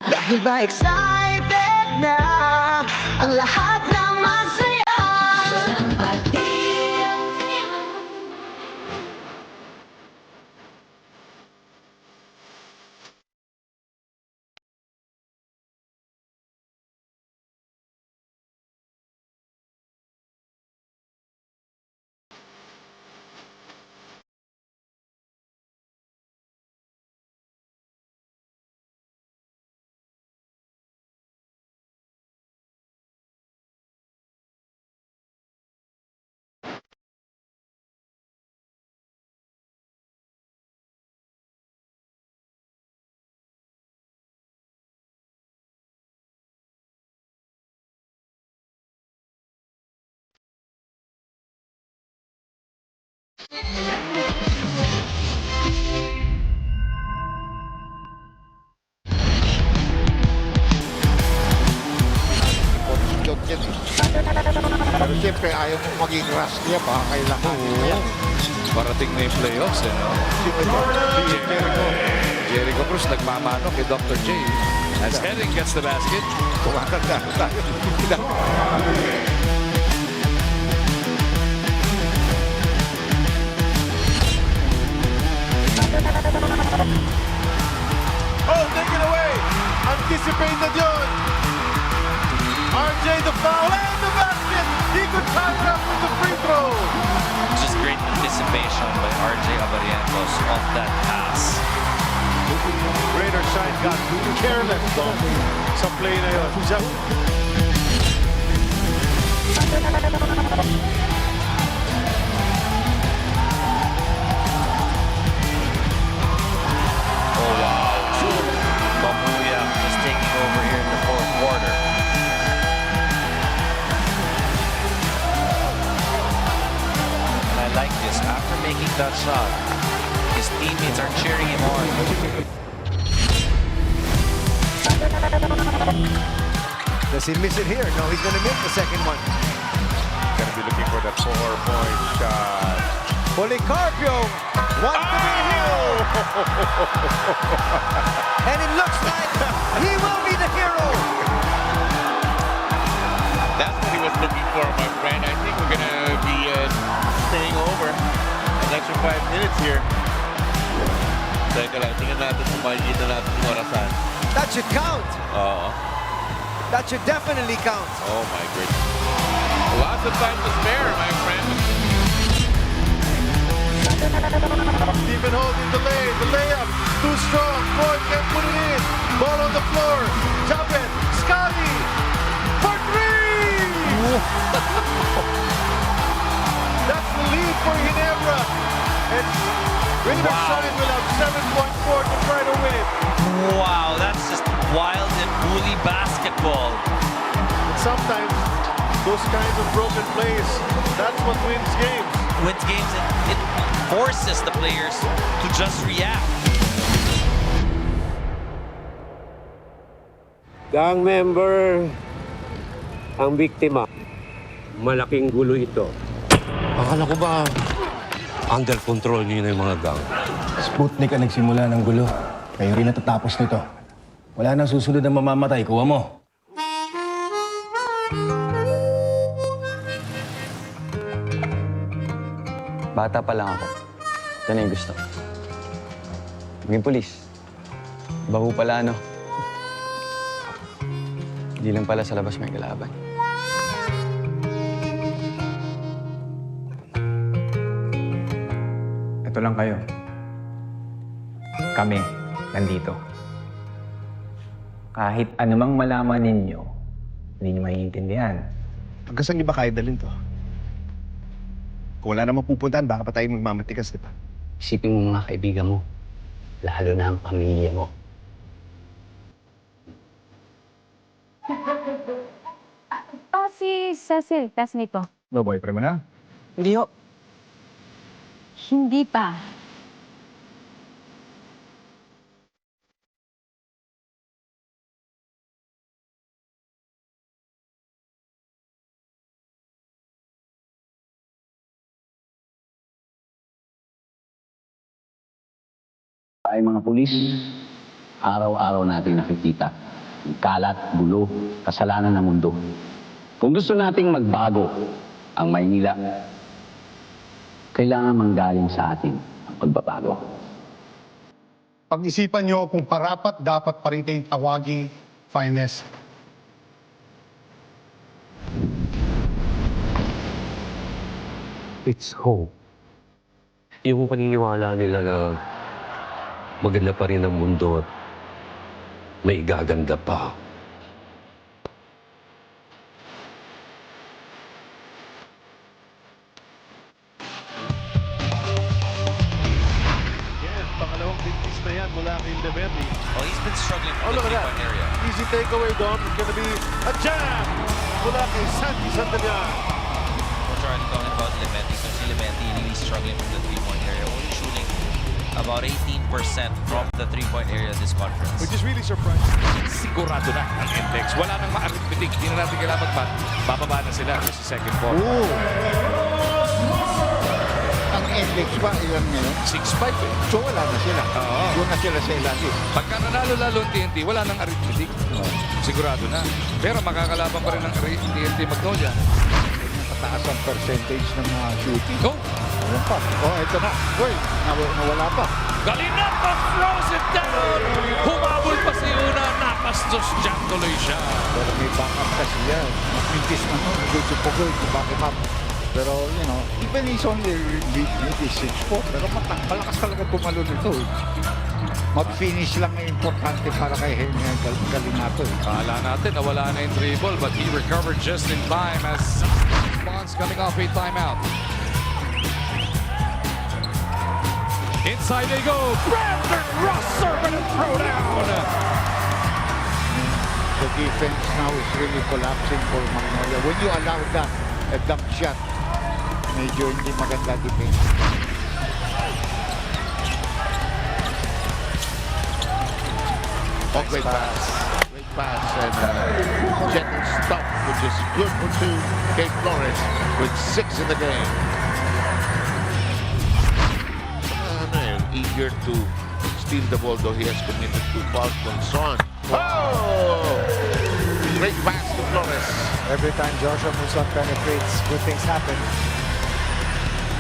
Dahil ba excited na ang lahat ng masaya? Pero siyempre, ayaw mong maging rush niya, baka kailangan niya. Parating na yung playoffs, eh, no? Jericho Cruz nagmamano kay Dr. J. As Henning gets the basket. Kumakanda tayo. Oh, take it away! Anticipated yun! RJ the foul and the basket! He could tie it up with the free throw! Just great anticipation by RJ Abarientos off that pass. Greater side got careless though sa play na yun. taking that shot. His teammates are cheering him on. Does he miss it here? No, he's gonna make the second one. Gonna be looking for that 4-point shot. Policarpio, one to be hero. And it looks like he will be the hero. That's what he was looking for, my friend. I think we're gonna be staying over an extra 5 minutes here. Teka lang, tingnan natin kung makikita natin yung orasan. That should count. Oo. That should definitely count. Oh my goodness. Lots of time to spare, my friend. Stephen holding the layup, too strong, Ford can't put it in, ball on the floor, Chapin, Scotty, for three! That's the lead for Ginebra, and Riverside will have 7.4 to try to win it. Wow, that's just wild and woolly basketball. And sometimes, those kinds of broken plays, that's what wins games. Wins games, it forces the players to just react. Gang member ang biktima. Malaking gulo ito. Akala ko ba under control niyo na yung mga gang? Sputnik ang nagsimula ng gulo. Kayo rin natatapos nito. Wala nang susunod na mamamatay. Kuha mo. Bata pa lang ako. Ito na yung gusto. Maging pulis. Baho pala, no? Hindi lang pala sa labas may kalaban. Ito lang kayo. Kami, nandito. Kahit anumang malaman ninyo, hindi nyo maiintindihan. Hanggang saan niyo ba kaya dalhin to? Kung wala namang pupuntahan, baka pa tayo magmamatikas, di ba? Isipin mo mga kaibigan mo. Lalo na ang pamilya mo. Si Cecil, test nito. Boyfriend mo na? Hindi ho. Hindi pa. Ay mga pulis, araw-araw natin nakikita ang kalat, gulo, kasalanan ng mundo. Kung gusto nating magbago ang Maynila, kailangan manggaling sa atin ang pagbabago. Pag-isipan nyo kung parapat dapat pa rin kayong tawaging finest. It's hope. Yung paniniwala nila na maganda pa rin ang mundo at may gaganda pa. Yes, pangalawang bigtis na yan mula kay Leverti. Well, he's been struggling Oh, from look the at that. three-point area. Easy takeaway, Dom. It's gonna be a jam mula kay Santi Santillán. We're already talking about Lementi. So si Lementi really struggling from the three-point area. Only shooting about 18% from the three-point area this conference. Which is really surprising. Sigurado na ang index. Wala nang ma-arithmetic. Hindi na natin kailangan magbat. Bababa na sila sa second quarter. Ang index ba ilan ngayon? 6-5 eh. So wala na sila. Doon na sila sa ilalim. Pagka nanalo lalo ang TNT, wala nang arithmetic. Sigurado na. Pero makakalaban pa rin ang TNT Magnolia. Mataas ang percentage ng mga shooting. No. Ayan pa. Oh, ito na. Well, nawala pa. Galinato throws it down! Humabol pa si Una, napastos dyan tuloy siya. Pero may backup kasi yan. Mintis na nun. Medyo pugol kung bakit up. Pero, you know, even he's only maybe 6'4", pero malakas talaga tumalo nito. Mag-finish lang ang importante para kay Henry Galinato. Kala natin nawala na yung dribble, but he recovered just in time as Responds coming off a timeout. Inside they go. Brandon Ross serving and throw down. The defense now is really collapsing for Magnolia. When you allow that, a dump shot, medyo hindi maganda defense. Oh, great pass. Great pass and gentle stop, which is good for two. Kate Flores with 6 in the game. Eager to steal the ball, though he has committed 2 fouls from Son. Oh! Great pass to Flores. Every time Joshua Muson penetrates, good things happen.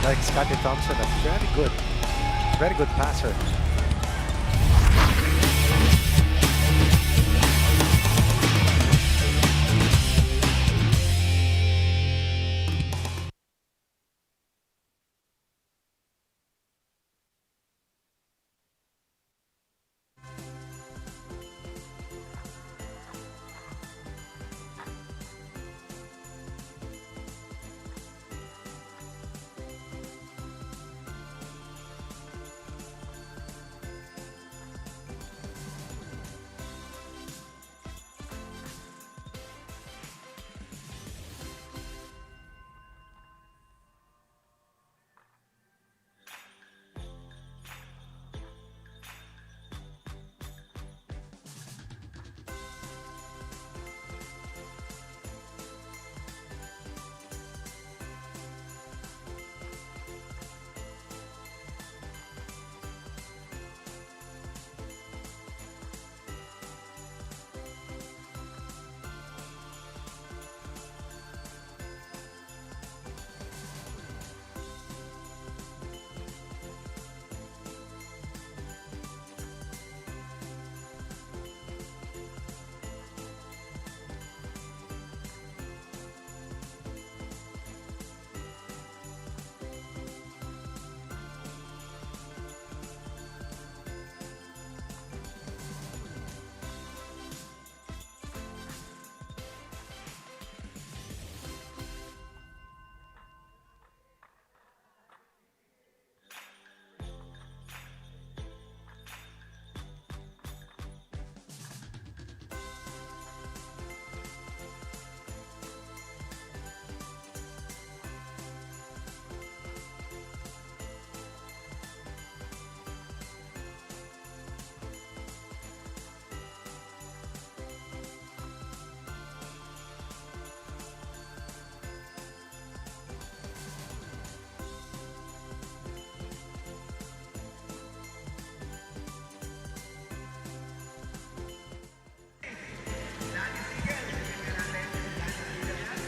Like Scotty Thompson, a very good passer.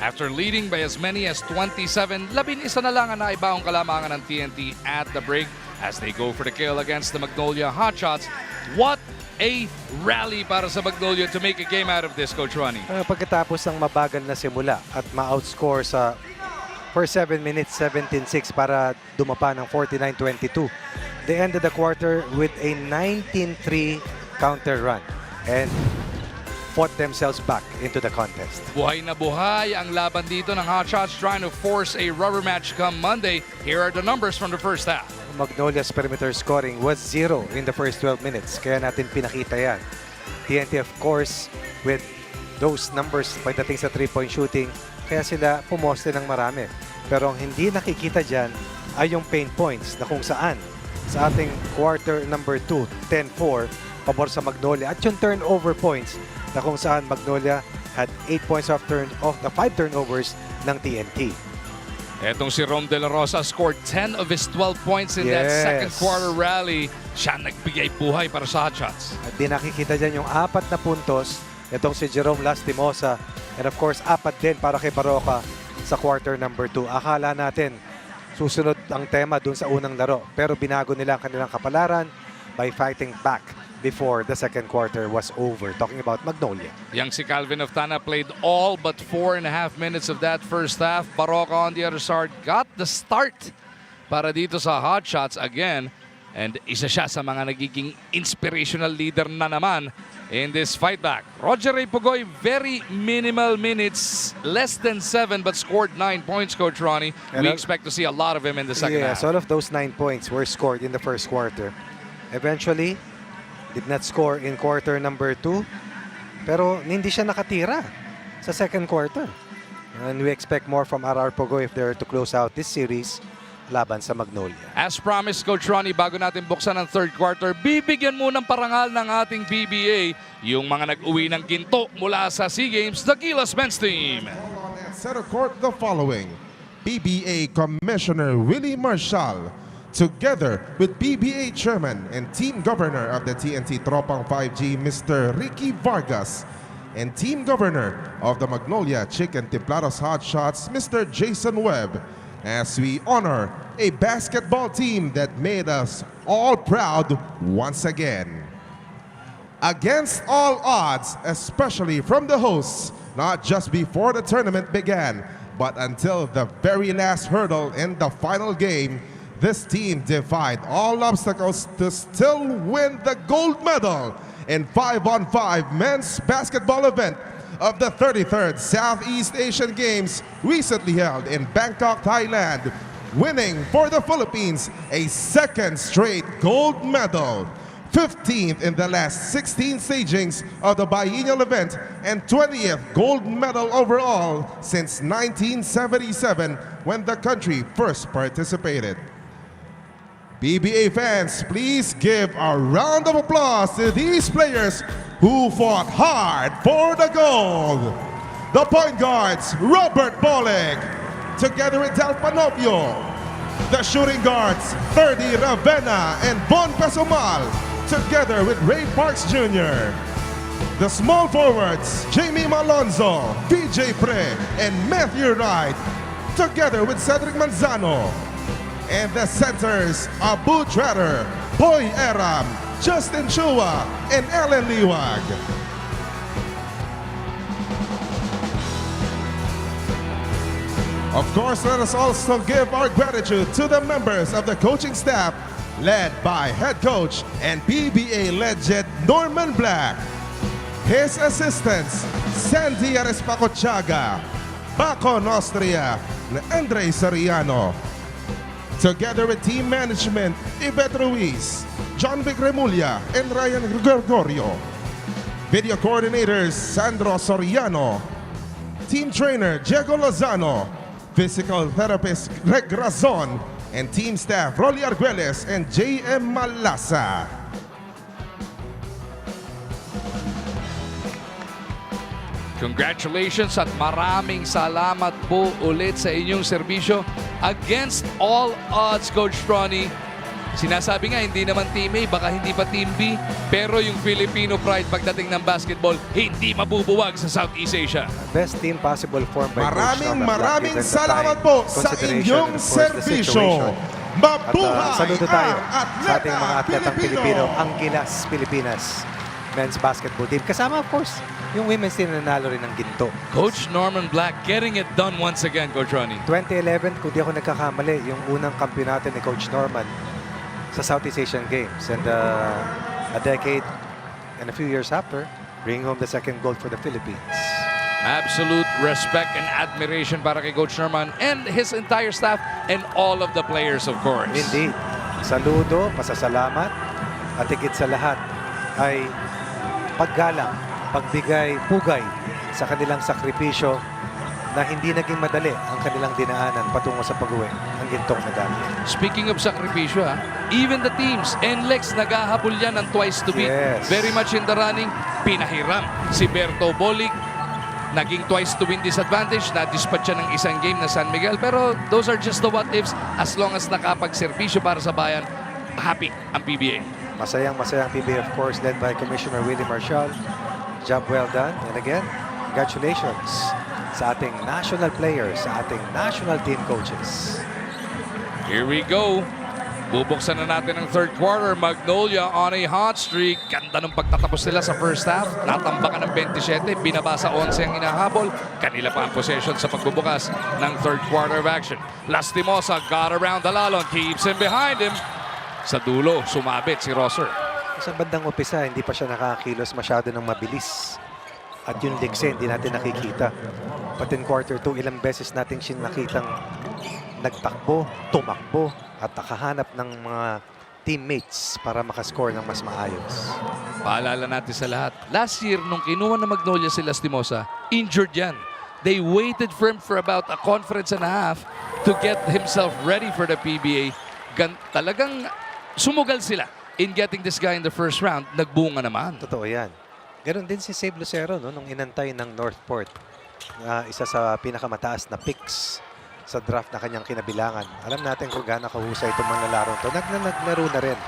After leading by as many as 27, 11 na lang ang naibaong kalamangan ng TNT at the break as they go for the kill against the Magnolia Hotshots. What a rally para sa Magnolia to make a game out of this, Coach Ronnie. Pagkatapos ng mabagal na simula at ma-outscore sa for 7 minutes, 17-6 para dumapa ng 49-22. They ended the quarter with a 19-3 counter run and fought themselves back into the contest. Buhay na buhay ang laban dito ng Hotshots trying to force a rubber match come Monday. Here are the numbers from the first half. Magnolia's perimeter scoring was 0 in the first 12 minutes. Kaya natin pinakita yan. TNT, of course, with those numbers pagdating sa 3-point shooting, kaya sila pumoste ng marami. Pero ang hindi nakikita dyan ay yung paint points na kung saan sa ating quarter number 2, 10-4, pabor sa Magnolia. At yung turnover points na kung saan Magnolia had 8 points off the 5 turnovers ng TNT. Etong si Rom De La Rosa scored 10 of his 12 points in that second quarter rally. Siya nagbigay buhay para sa Hotshots. At di nakikita dyan yung 4 na puntos. Itong si Jerome Lastimosa. And of course, 4 din para kay Baroka sa quarter number 2. Akala natin susunod ang tema dun sa unang laro. Pero binago nila ang kanilang kapalaran by fighting back before the second quarter was over. Talking about Magnolia. Yang si Calvin Oftana played all but 4.5 minutes of that first half. Baroka on the other side got the start para dito sa Hotshots again. And isa siya sa mga nagiging inspirational leader na naman in this fight back. Roger Ray Pugoy, very minimal minutes, less than 7 but scored 9 points, Coach Ronnie. We expect to see a lot of him in the second half. Yes, all of those 9 points were scored in the first quarter. Eventually, did not score in quarter number 2. Pero hindi siya nakatira sa second quarter. And we expect more from RR Pugoy if they're to close out this series. laban sa Magnolia. As promised, Coach Ronnie, bago natin buksan ang third quarter, bibigyan mo ng parangal ng ating PBA yung mga nag-uwi ng ginto mula sa SEA Games, the Gilas men's team. Center court the following: PBA Commissioner Willie Marshall, together with PBA Chairman and Team Governor of the TNT Tropang 5G, Mr. Ricky Vargas, and Team Governor of the Magnolia Chicken Timplados Hotshots, Mr. Jason Webb, as we honor a basketball team that made us all proud once again. Against all odds, especially from the hosts, not just before the tournament began, but until the very last hurdle in the final game, this team defied all obstacles to still win the gold medal in 5-on-5 men's basketball event of the 33rd Southeast Asian Games recently held in Bangkok, Thailand, winning for the Philippines a second straight gold medal, 15th in the last 16 stagings of the biennial event, and 20th gold medal overall since 1977 when the country first participated. PBA fans, please give a round of applause to these players who fought hard for the gold. The point guards, Robert Bolig, together with Del Panopio. The shooting guards, Ferdy Ravena and Bon Pesumal, together with Ray Parks Jr. The small forwards, Jamie Malonzo, PJ Pre, and Matthew Wright, together with Cedric Manzano. And the centers, Abu Treader, Boy Aram, Justin Chua, and Ellen Liwag. Of course, let us also give our gratitude to the members of the coaching staff led by head coach and PBA legend Norman Black. His assistants, Sandy Arespacochaga, Bacon Austria, and Andre Soriano. Together with team management, Yvette Ruiz, John Vic Remulla, and Ryan Gregorio. Video coordinators, Sandro Soriano. Team trainer, Diego Lozano. Physical therapist, Greg Razon. And team staff, Rolly Arguelles and J.M. Malasa. Congratulations at maraming salamat po ulit sa inyong serbisyo. Against all odds, Coach Ronnie. Sinasabi nga, hindi naman Team A, baka hindi pa Team B. Pero yung Filipino pride pagdating ng basketball, hindi mabubuwag sa Southeast Asia. Best team possible form by Maraming salamat po sa inyong serbisyo. Mabuhay saludo tayo ang sa ating mga atletang Pilipino, Pilipino. ang Gilas Pilipinas men's basketball team. Kasama, of course, yung women's team na nanalo rin ng ginto. Coach Norman Black getting it done once again, Coach Ronnie. 2011, kung di ako nagkakamali, yung unang kampiyonato ni Coach Norman sa Southeast Asian Games. And a decade and a few years after, bringing home the second gold for the Philippines. Absolute respect and admiration para kay Coach Norman and his entire staff and all of the players, of course. Indeed. Saludo, pasasalamat, at higit sa lahat ay paggalang, pagbigay, pugay sa kanilang sakripisyo na hindi naging madali ang kanilang dinaanan patungo sa pag-uwi ng gintong medalya. Speaking of sakripisyo, even the teams, NLEX naghahabol yan ng twice to beat. Yes. Very much in the running, pinahiram si Berto Bolig. Naging twice to win disadvantage, na-dispatch siya ng isang game na San Miguel. Pero those are just the what-ifs. As long as nakapagservisyo para sa bayan, happy ang PBA. Masayang PBA, of course, led by Commissioner Willie Marshall. Job well done. And again, congratulations sa ating national players, sa ating national team coaches. Here we go. Bubuksan na natin ang third quarter. Magnolia on a hot streak. Ganda ng pagtatapos nila sa first half. Natambakan ng 27. Binaba sa 11 ang inahabol. Kanila pa ang possession sa pagbubukas ng third quarter of action. Lastimosa got around Dalalon. Keeps him behind him. Sa dulo, sumabit si Rosser. Sa bandang upisa, hindi pa siya nakakakilos masyado ng mabilis. At yung ligse, hindi natin nakikita. But in quarter 2, ilang beses natin siya nakitang nagtakbo, tumakbo, at nakahanap ng mga teammates para makascore ng mas maayos. Paalala natin sa lahat, last year, nung kinuha na Magnolia si Lastimosa, injured yan. They waited for him for about a conference and a half to get himself ready for the PBA. Talagang sumugal sila in getting this guy in the first round. Nagbunga naman. Totoo yan. Ganon din si Save Lucero, no, nung inantay ng Northport. Isa sa pinakamataas na picks sa draft na kanyang kinabilangan. Alam natin kung gaano kahusay itong mga larong to. Naglaro na rin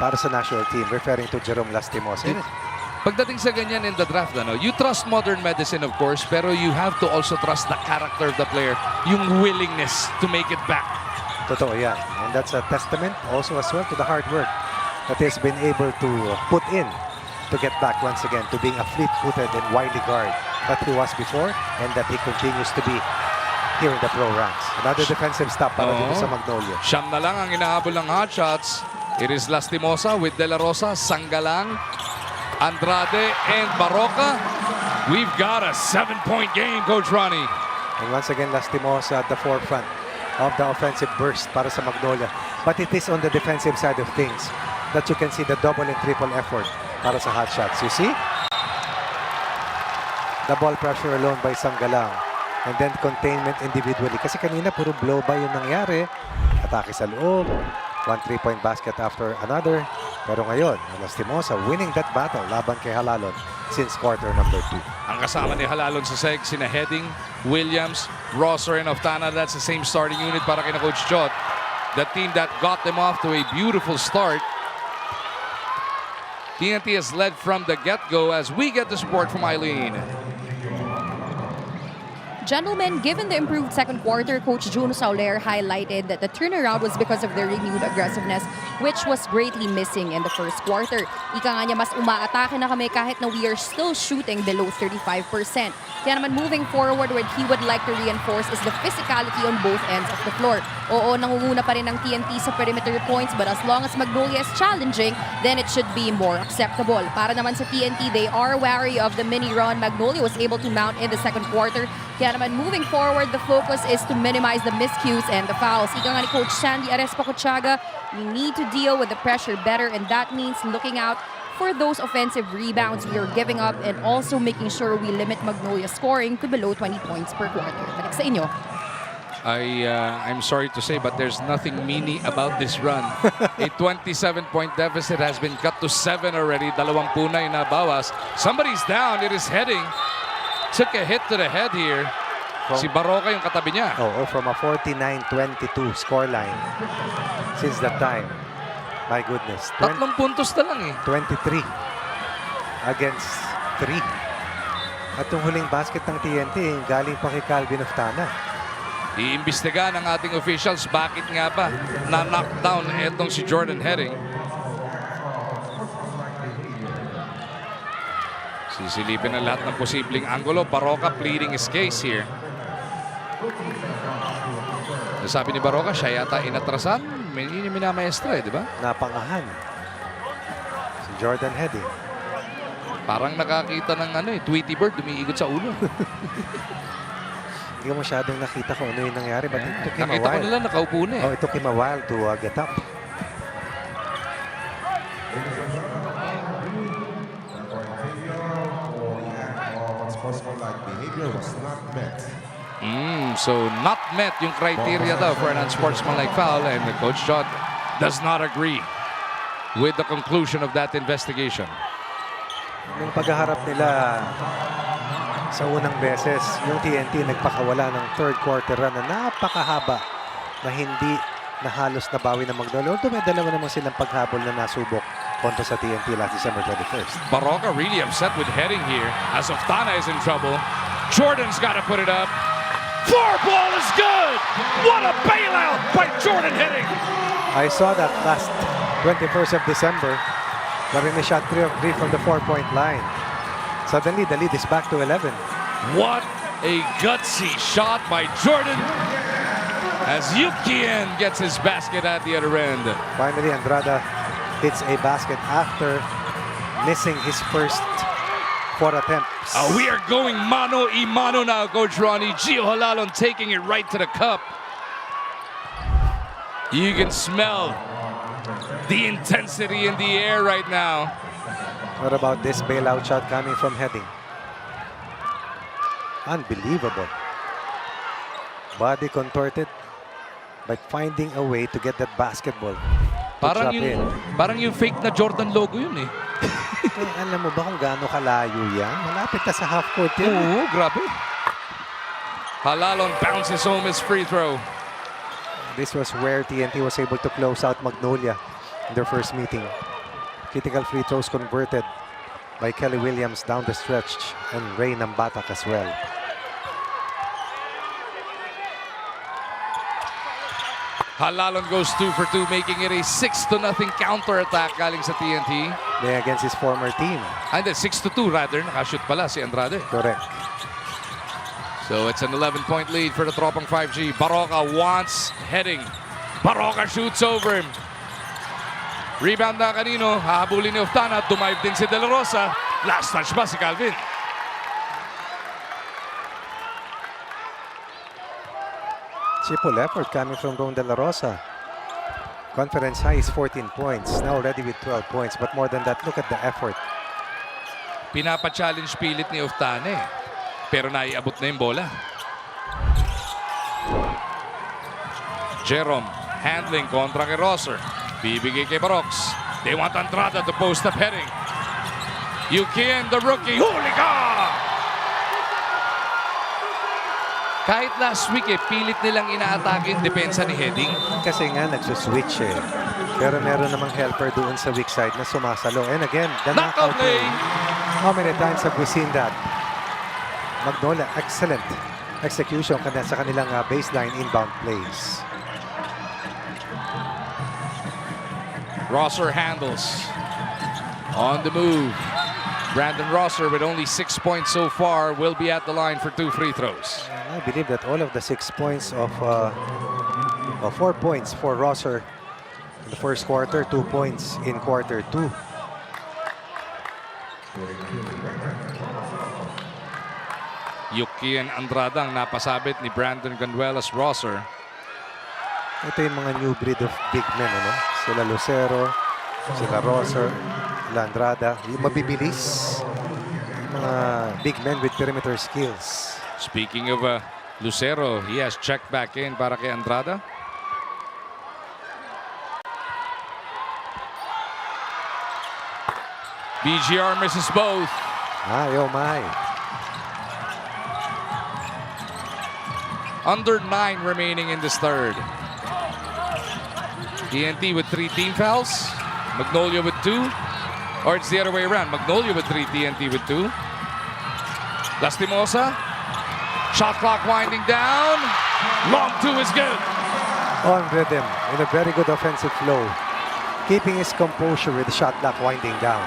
para sa national team, referring to Jerome Lastimosa. Pagdating sa ganyan in the draft, you trust modern medicine, of course, pero you have to also trust the character of the player, yung willingness to make it back. Totoo yan. And that's a testament also as well to the hard work that he's been able to put in to get back once again to being a fleet-footed and wily guard that he was before and that he continues to be here in the pro ranks. Another defensive stop para dito sa Magnolia. Siyam na lang ang inahabol ng Hotshots. It is Lastimosa with De La Rosa, Sangalang, Andrade, and Barroca. We've got a 7-point game, Coach Ronnie. And once again, Lastimosa at the forefront of the offensive burst para sa Magnolia. But it is on the defensive side of things that you can see the double and triple effort para sa Hotshots. You see? The ball pressure alone by Sangalang. And then containment individually. Kasi kanina puro blow by yung nangyari. Atake sa loob. 1 3-point basket after another. Pero ngayon, Lastimosa winning that battle laban kay Halalon since quarter number 2. Ang kasama ni Halalon sa SEG, sina Heading, Williams, Rosser, and Oftana. That's the same starting unit para kina Coach Chot. The team that got them off to a beautiful start. TNT has led from the get-go as we get the support from Eileen. Gentlemen, given the improved second quarter, Coach Juno Sauler highlighted that the turnaround was because of the renewed aggressiveness, which was greatly missing in the first quarter. Ika nga niya, mas umaatake na kami kahit na we are still shooting below 35%. Kaya naman moving forward, what he would like to reinforce is the physicality on both ends of the floor. Oo, nangunguna pa rin ng TNT sa perimeter points, but as long as Magnolia is challenging, then it should be more acceptable. Para naman sa TNT, they are wary of the mini run Magnolia was able to mount in the second quarter. Kaya naman moving forward, the focus is to minimize the miscues and the fouls. Ika nga ni Coach Sandy Arespa-Cochaga, we need to deal with the pressure better, and that means looking out for those offensive rebounds we are giving up and also making sure we limit Magnolia scoring to below 20 points per quarter. Balik sa inyo. I'm sorry to say, but there's nothing meany about this run. A 27-point deficit has been cut to 7 already. 20 na inabawas. Somebody's down. It is Heading. Took a hit to the head here. Si Barroca yung katabi niya. Oh, from a 49-22 scoreline since that time. My goodness. 3 puntos na lang eh. 23 against 3. At yung huling basket ng TNT, galing pa kay Calvin Oftana. Iimbestiga ng ating officials bakit nga ba na-knockdown etong si Jordan Heading. Sisilipin ang lahat ng posibleng anggulo. Barroca pleading his case here. Sabi ni Barroca, siya yata inatrasan. Hindi niya minamaestra, di ba? Napangahan. Si Jordan Heading. Parang nakakita ng Tweety Bird dumiikot sa ulo. Hindi ko masyadong nakita kung ano yung nangyari. But it took him a while. Nakita ko nila nakaupo na eh. Oh, it took him a while to get up. Behavior was not met. So not met yung criteria daw for an unsportsmanlike foul, and the Coach John does not agree with the conclusion of that investigation. Yung paghaharap nila sa unang beses, yung TNT nagpakawala ng third quarter run na napakahaba na hindi na halos nabawi ng Magnolia. Although may dalawa naman silang paghabol na nasubok kontra sa TNT last December 21st. Barroca really upset with Heading here as Oftana is in trouble. Jordan's got to put it up. Floor ball is good! What a bailout by Jordan Heading! I saw that last 21st of December wherein he shot 3 of 3 from the 4-point line. Suddenly, the lead is back to 11. What a gutsy shot by Jordan as Yukien gets his basket at the other end. Finally, Andrada hits a basket after missing his first 4 attempts. We are going mano y mano now, Coach Ronnie. Gio Halalon taking it right to the cup. You can smell the intensity in the air right now. What about this bailout shot coming from Heading? Unbelievable. Body contorted, but finding a way to get that basketball. Parang yung fake na Jordan logo yun eh. Alam mo ba kung gaano kalayo yan? Malapit na sa half court yan. Oo, grabe. Halalon bounces home his free throw. This was where TNT was able to close out Magnolia in their first meeting. Critical free throws converted by Kelly Williams down the stretch and Ray Nambatak as well. Halalon goes 2 for 2, making it a 6-0 counter-attack galing sa TNT. Playing against his former team. And then 6-2 rather, nakashoot pala si Andrade. Correct. So it's an 11-point lead for the Tropang 5G. Baroka wants heading. Baroka shoots over him. Rebound na kanino, hahabulin ni Oftana, dumive din si De La Rosa. Last touch ba si Calvin? Triple effort coming from Ron De La Rosa. Conference high is 14 points. Now already with 12 points. But more than that, look at the effort. Pinapa-challenge pilit ni Oftane. Pero naiabot na yung bola. Jerome handling kontra kay Rosser. Bibigay kay Barox. They want Andrada to post up heading. Yukian, the rookie. Huli ka! Kahit last week pilit nilang inaatake yung depensa ni Heading. Kasi nga nagsuswitch eh. Pero meron namang helper doon sa weak side na sumasalo. And again, the knockout play. How many times have we seen that? Magnolia, excellent execution sa kanilang baseline inbound plays. Rosser handles. On the move. Brandon Rosser with only 6 points so far will be at the line for 2 free throws. I believe that all of the 6 points of 4 points for Rosser in the first quarter, 2 points in quarter 2. Yukian Andrada ang napasabit ni Brandon Ganuelas Rosser. Ito yung mga new breed of big men, ano? Sila Lucero, sila Rosser, sila Andrada. Yung mabibilis. Mga big men with perimeter skills. Speaking of Lucero, he has checked back in para kay Andrada. BGR misses both. Ay, oh my. Under 9 remaining in this third. TNT with 3 team fouls. Magnolia with 2. Or it's the other way around. Magnolia with 3, TNT with 2. Lastimosa. Shot clock winding down. Long 2 is good. On rhythm, in a very good offensive flow. Keeping his composure with the shot clock winding down.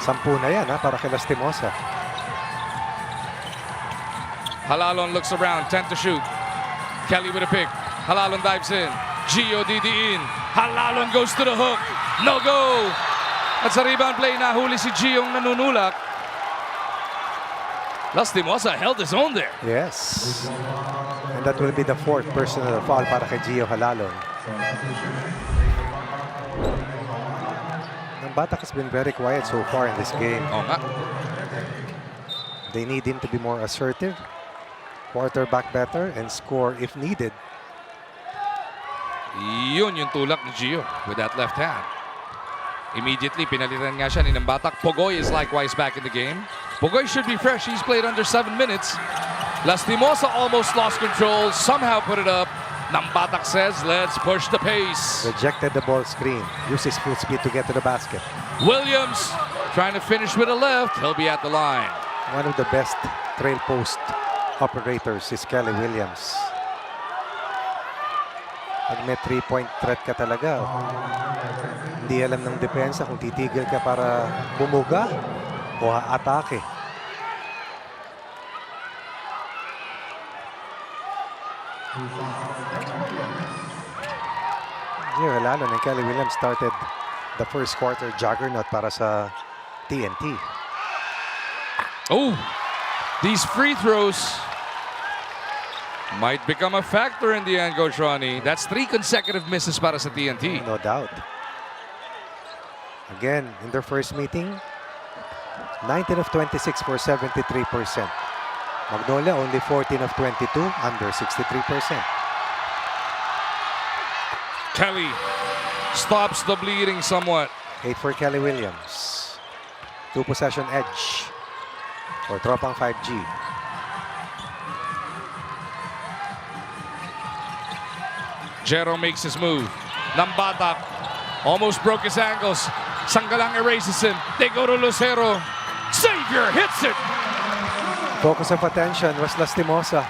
10 na yan para kay Lastimosa. Halalon looks around, 10 to shoot. Kelly with a pick. Halalon dives in. Gio in. Halalon goes to the hook. No go. At sa rebound play, nahuli si Gio nanunulak. Lastimosa held his own there. Yes. And that will be the 4th personal foul para kay Gio Halalon. Nambatak has been very quiet so far in this game. Oo nga. They need him to be more assertive, quarterback better, and score if needed. Yun yung tulak ni Gio with that left hand. Immediately, pinalitan nga siya ni Nambatak. Pogoy is likewise back in the game. Pogoy should be fresh. He's played under 7 minutes. Lastimosa almost lost control. Somehow put it up. Nambatak says, let's push the pace. Rejected the ball screen. Uses full speed to get to the basket. Williams trying to finish with a left. He'll be at the line. One of the best trail post operators is Kelly Williams. Pag may 3-point threat ka talaga, hindi alam ng depensa kung titigil ka para bumuga o atake. Here, Halalon and Kelly Williams started the first quarter juggernaut para sa TNT. Oh, these free throws might become a factor in the end, Coach Ronnie. That's 3 consecutive misses para sa TNT. No doubt. Again, in their first meeting, 19 of 26 for 73%. Magnolia only 14 of 22, under 63%. Kelly stops the bleeding somewhat. 8 for Kelly Williams. 2 possession edge for Tropang 5G. Jero makes his move. Nambatak almost broke his ankles. Sanggalang erases him. They go to Lucero. Xavier hits it. Focus of attention was Lastimosa.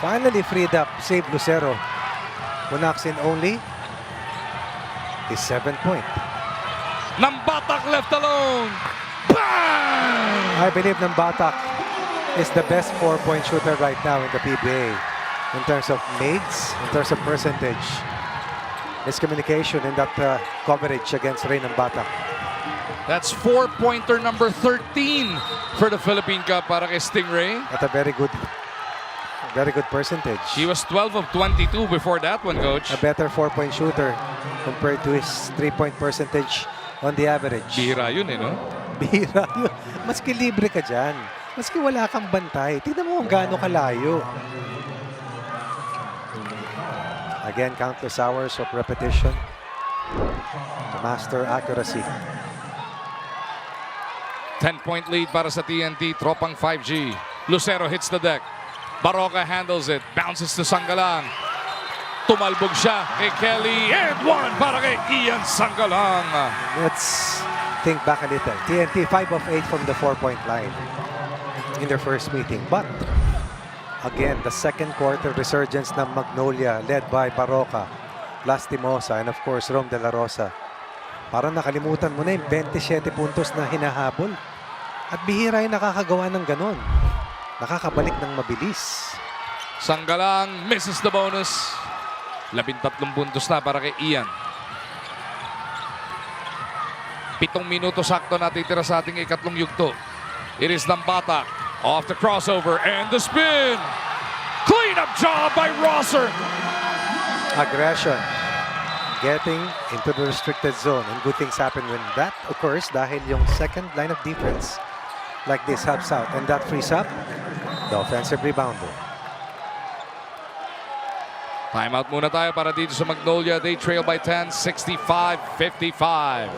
Finally freed up, saved Lucero, who knocks in only his 7th point. Nambatak left alone. Bang! I believe Nambatak is the best 4-point shooter right now in the PBA in terms of mades, in terms of percentage. Miscommunication in that coverage against Ray Nambatak. That's 4-pointer number 13 for the Philippine Cup para kay Stingray. At a very good percentage. He was 12 of 22 before that one, Coach. A better 4-point shooter compared to his 3-point percentage on the average. Bihira yun no? Bihira yun. Maski libre ka dyan. Maski wala kang bantay. Tignan mo kung gaano kalayo. Again, countless hours of repetition to master accuracy. 10-point lead para sa TNT Tropang 5G. Lucero hits the deck. Baroka handles it. Bounces to Sanggalang. Tumalbog siya kay Kelly. And one para kay Ian Sanggalang. Let's think back a little. TNT 5 of 8 from the 4-point line in their first meeting. But again, the second quarter resurgence ng Magnolia led by Baroka, Lastimosa, and of course, Rom De La Rosa. Parang nakalimutan mo na yung 27 puntos na hinahabol. At bihira yung nakakagawa ng ganon. Nakakabalik ng mabilis. Sanggalang misses the bonus. 13 puntos na para kay Ian. 7 minuto sakto natitira sa ating ikatlong yugto. It is Nambatak off the crossover and the spin. Clean up job by Rosser. Aggression. Getting into the restricted zone. And good things happen when that occurs dahil yung second line of defense like this helps out. And that frees up the offensive rebounder. Timeout muna tayo para dito sa Magnolia. They trail by 10, 65-55.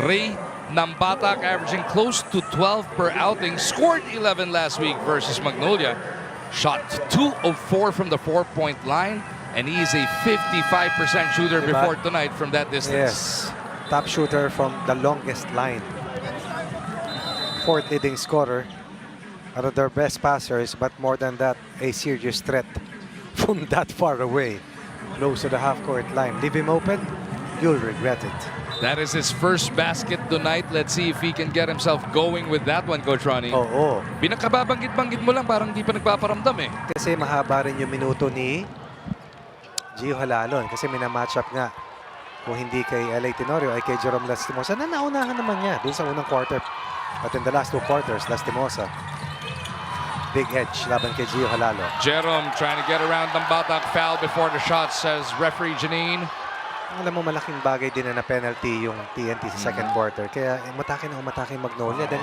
Ray Nambatak averaging close to 12 per outing. Scored 11 last week versus Magnolia. Shot 2 of 4 from the 4-point line. And he is a 55% shooter before tonight from that distance. Yes. Top shooter from the longest line. 4th leading scorer. Out of their best passers, but more than that, a serious threat from that far away. Close to the half-court line. Leave him open, you'll regret it. That is his first basket tonight. Let's see if he can get himself going with that one, Coach Ronnie. Oo. Binakababanggit-banggit mo lang, parang di pa nagpaparamdam eh. Kasi mahaba rin yung minuto ni Gio Halalon. Kasi minamatch up nga. Kung hindi kay LA Tenorio ay kay Jerome Lastimosa na naunahan naman niya dun sa unang quarter. But in the last 2 quarters, Lastimosa, big edge laban kay Gio Halalo. Jerome trying to get around Nambatak. Foul before the shot, says referee Janine. Alam mo, malaking bagay din na penalty yung TNT sa second quarter. Kaya umatake na umatake Magnolia. Then,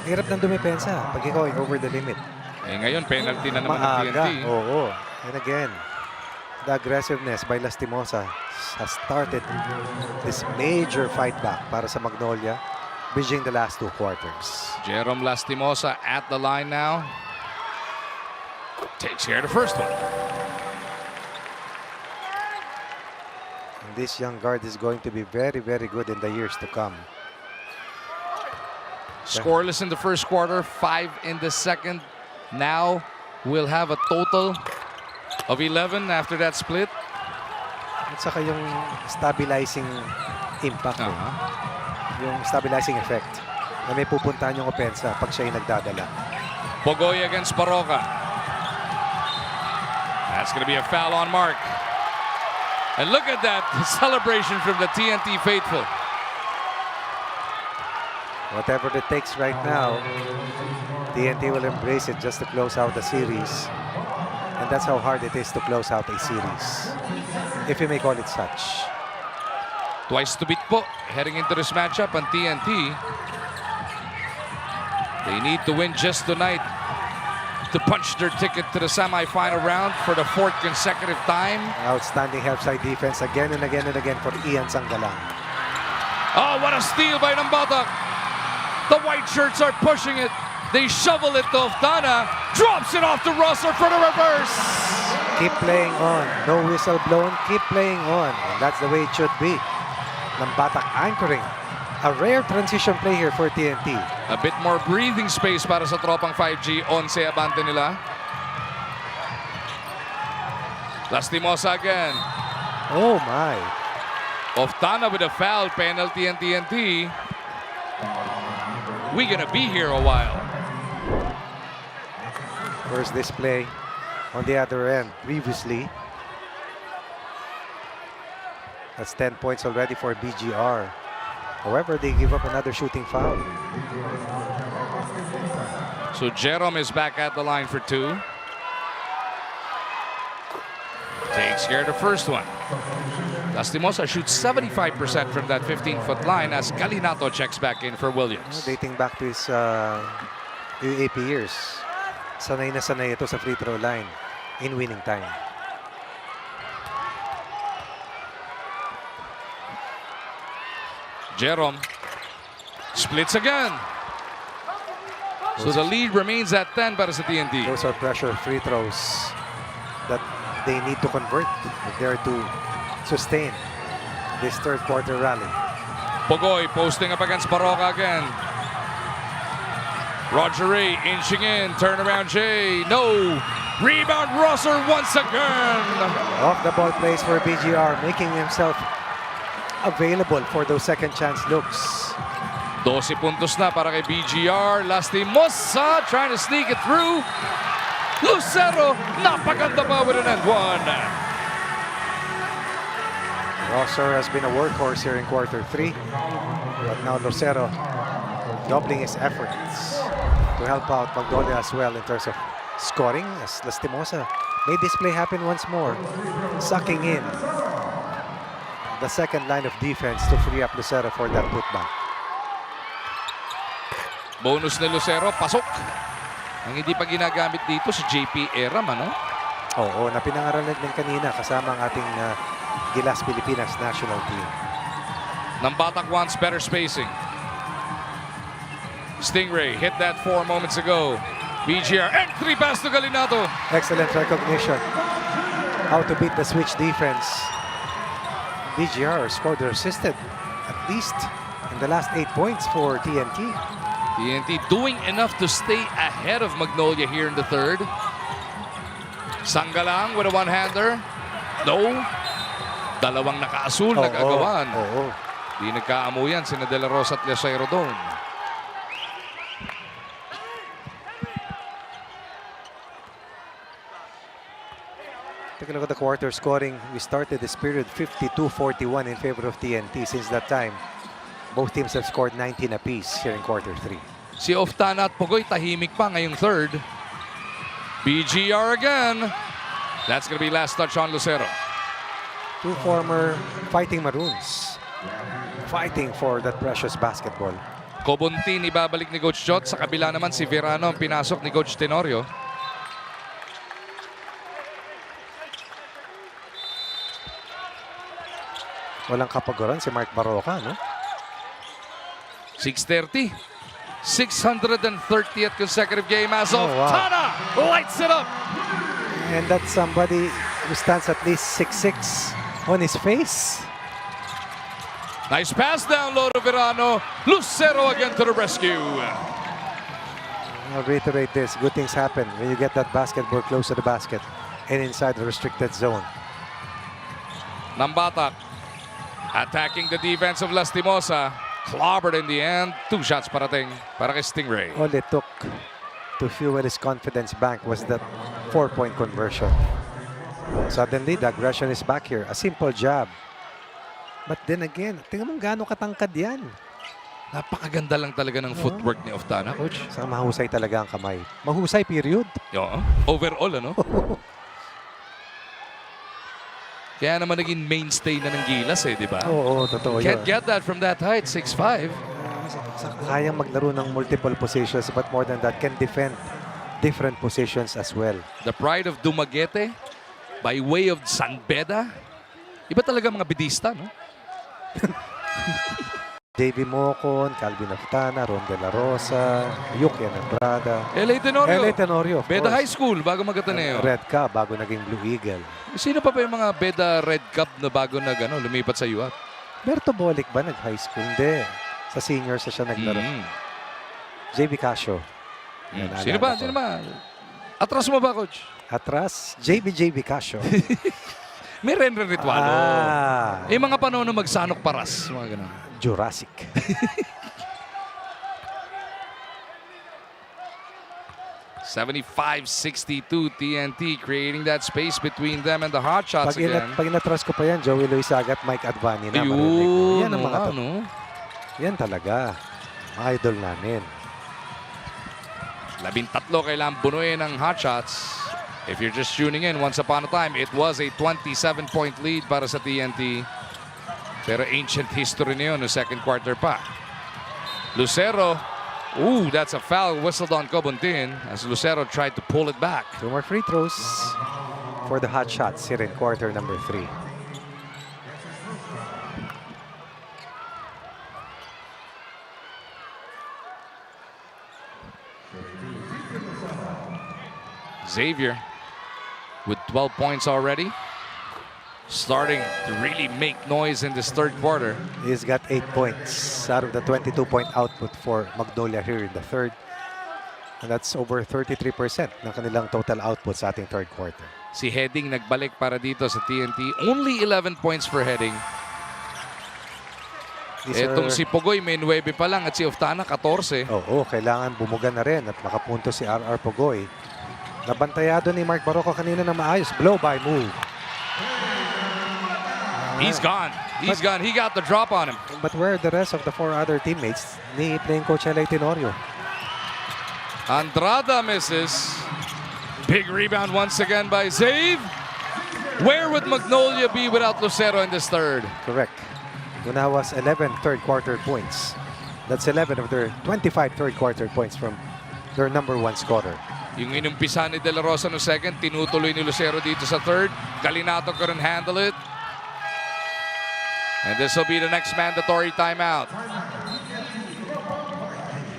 hirap ng dumipensa pag ikaw ay over the limit. Eh ngayon, penalty na naman ng TNT. Oo. And again, the aggressiveness by Lastimosa has started this major fight back para sa Magnolia, bridging the last 2 quarters. Jerome Lastimosa at the line now. Takes care of the first one. And this young guard is going to be very, very good in the years to come. Scoreless in the first quarter, 5 in the second. Now we'll have a total of 11 after that split. At saka yung stabilizing impact. Yung stabilizing effect na may pupuntahan yung opensa pag siya yung nagdadala. Pogoy against Baroka. That's going to be a foul on Mark. And look at that celebration from the TNT faithful. Whatever it takes right now, TNT will embrace it just to close out the series. And that's how hard it is to close out a series, if you may call it such. Twice to beat po heading into this matchup on TNT. They need to win just tonight to punch their ticket to the semifinal round for the 4th consecutive time. Outstanding help side defense again and again and again for Ian Sanggalang. Oh, what a steal by Nambatak. The white shirts are pushing it. They shovel it to Oftana. Drops it off to Rosser for the reverse. Keep playing on. No whistle blown. Keep playing on. And that's the way it should be. Nambatak anchoring. A rare transition play here for TNT. A bit more breathing space para sa Tropang 5G. 11 abante nila. Lastimosa again. Oh my. Oftana with a foul penalty and TNT. We're gonna be here a while. First display on the other end previously. That's 10 points already for BGR. However, they give up another shooting foul. So Jerome is back at the line for 2. Takes care of the first one. Lastimosa shoots 75% from that 15-foot line as Galinato checks back in for Williams. Dating back to his UAP years. Sanay na sanay ito sa free throw line in winning time. Jerome splits again. So the lead remains at 10 para sa TNT. Those are pressure free throws that they need to convert if they're to sustain this third quarter rally. Pogoy posting up against Baroka again. Roger Ray inching in. Turnaround Jay. No. Rebound Rosser once again. Off the ball plays for BGR, making himself available for those second chance looks. 12 puntos na para kay BGR. Lastimosa trying to sneak it through. Lucero, napaganda pa with an and one. Rosser has been a workhorse here in quarter 3. But now Lucero doubling his efforts to help out Magnolia as well in terms of scoring as Lastimosa made this play happen once more. Sucking in the second line of defense to free up Lucero for that putback. Bonus ni Lucero, pasok. Ang hindi pa ginagamit dito si JP Eram, ano? Oo, na pinangaralan din kanina kasama ang ating Gilas Pilipinas national team. Nambatak wants better spacing. Stingray hit that 4 moments ago. BGR entry pass to Galinato. Excellent recognition. How to beat the switch defense. BGR scored or assisted at least in the last 8 points for TNT. TNT doing enough to stay ahead of Magnolia here in the third. Sanggalang with a one-hander. No. Dalawang nakaasul na kagawan. Di nagkaamuyan sina De La Rosa at Lucero doon. Take a look at the quarter scoring. We started this period 52-41 in favor of TNT. Since that time, both teams have scored 19 apiece here in quarter 3. Si Oftana at Pogoy tahimik pa ngayong third. BGR again. That's going to be last touch on Lucero. 2 former Fighting Maroons fighting for that precious basketball. Kobuntin ibabalik ni Coach Jot. Sa kabila naman si Verano ang pinasok ni Coach Tenorio. Walang kapaguran si Mark Baroka, no? 6:30. 630th consecutive game as Oftana lights it up. And that's somebody who stands at least 6'6" on his face. Nice pass down low to Verano. Lucero again to the rescue. I'll reiterate this. Good things happen when you get that basketball close to the basket and inside the restricted zone. Nambatak attacking the defense of Lastimosa. Clobbered in the end. 2 shots parating para kay Stingray. All it took to fuel his confidence bank was that 4-point conversion. Suddenly, the aggression is back here. A simple jab. But then again, tingnan mo gaano katangkad yan. Napakaganda lang talaga ng footwork ni Oftana, Coach. Saka mahusay talaga ang kamay. Mahusay, period. Oo. Overall, ano? Kaya naman naging mainstay na ng Gilas eh, di ba? Oo, totoo Can't yun. get that from that height, 6'5". Kayang maglaro ng multiple positions, but more than that, can defend different positions as well. The pride of Dumaguete by way of San Beda. Iba talaga mga bidista, no? JB Mocon, Calvin Oftana, Ron De La Rosa, Yuki Andrada. LA Tenorio. LA Tenorio, of Beda course. High School, bago mag-Ateneo. Red Cup, bago naging Blue Eagle. Sino pa yung mga Beda Red Cup na bago lumipat sa UAP? Berto Bolic ba nag-high school? Hindi. Sa seniors na siya naglaro. JB Casio. Yan, Sino naalala ba? ko. Sino ba? Atras mo ba, Coach? Atras, JB Casio. May Renren Ritualo. Ah. Eh, mga panahon na magsanok paras. Mga ganun. Jurassic. (75-62) TNT creating that space between them and the Hotshots again. Pag inatras ko pa yan, Joey Luisaga at Mike Advani na. Ayun, marinig mo. Yan ang mga ano? Yan talaga. Mga idol namin. 13 kailangan bunuin ng Hotshots. If you're just tuning in, once upon a time, it was a 27-point lead para sa TNT. Pero ancient history na yun, no second quarter pa. Lucero, ooh, that's a foul whistled on Cobontin as Lucero tried to pull it back. 2 more free throws for the Hotshots here in quarter number 3. Xavier with 12 points already. Starting to really make noise in this third quarter. He's got 8 points out of the 22-point output for Magnolia here in the third. And that's over 33% ng kanilang total output sa ating third quarter. Si Heading nagbalik para dito sa TNT. Only 11 points for Heading. Etong si Pugoy may 9 pa lang at si Oftana 14. Oo, kailangan bumuga na rin at makapunto si RR Pugoy. Nabantayado ni Mark Barroco kanina na maayos. Blow by move. He's gone. He's gone. He got the drop on him. But where are the rest of the 4 other teammates ni playing coach LA Tenorio? Andrada misses. Big rebound once again by Zave. Where would Magnolia be without Lucero in this third? Correct. Una was 11 third quarter points. That's 11 of their 25 third quarter points from their number 1 scorer. Yung inumpisa ni De La Rosa no second, tinutuloy ni Lucero dito sa third. Calinato couldn't handle it. And this will be the next mandatory timeout.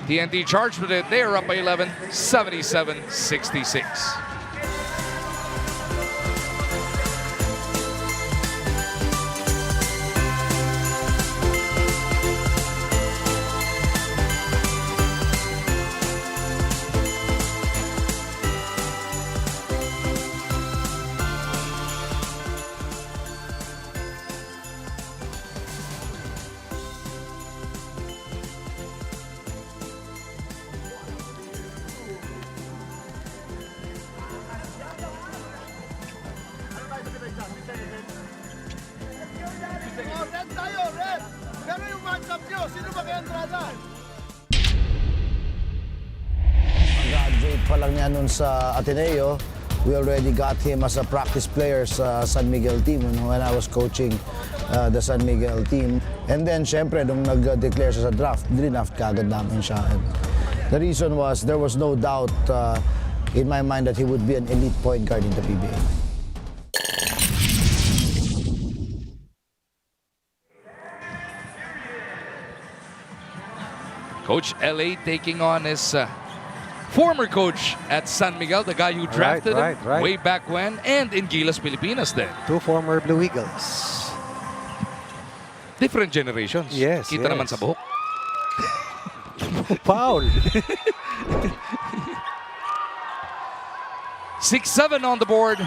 TNT charged with it. They are up by 11, 77-66. Oh, red tayo, red! Pero yung matchup nyo, sino ba kaya Andrada? Graduate pa lang niya nun sa Ateneo. We already got him as a practice player sa San Miguel team when I was coaching the San Miguel team. And then, syempre, nung nag-declare siya sa draft, drinaft kagad namin siya. And the reason was, there was no doubt in my mind that he would be an elite point guard in the PBA. Coach LA taking on his former coach at San Miguel, the guy who drafted him way back when, and in Gilas, Pilipinas then. 2 former Blue Eagles. Different generations. Yes, Kita yes. naman sa buhok. Foul. 6-7 on the board.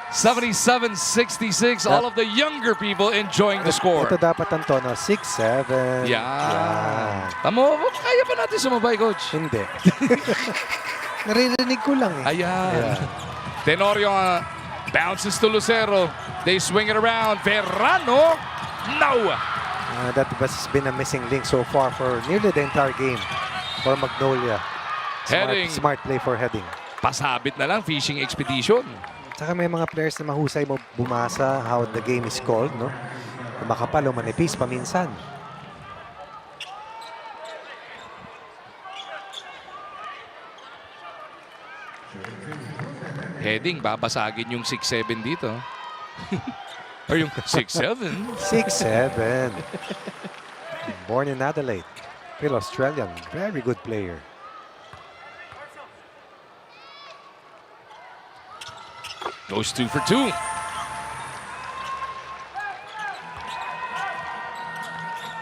77-66. All of the younger people enjoying the score. Ito dapat ang tono. 6-7. Yan. Tamo, kaya ba natin sumabay, Coach? Hindi. Naririnig ko lang eh. Ayan. Tenorio bounces to Lucero. They swing it around. Verano. No. That has been a missing link so far for nearly the entire game for Magnolia. Smart play for heading. Pasabit na lang, fishing expedition. Saka may mga players na mahusay mo bumasa how the game is called, no? Makapal o manipis paminsan. Heading, babasagin yung 6-7 dito. Or yung 6-7. 6-7. Born in Adelaide. Still Australian. Very good player. Goes 2 for 2.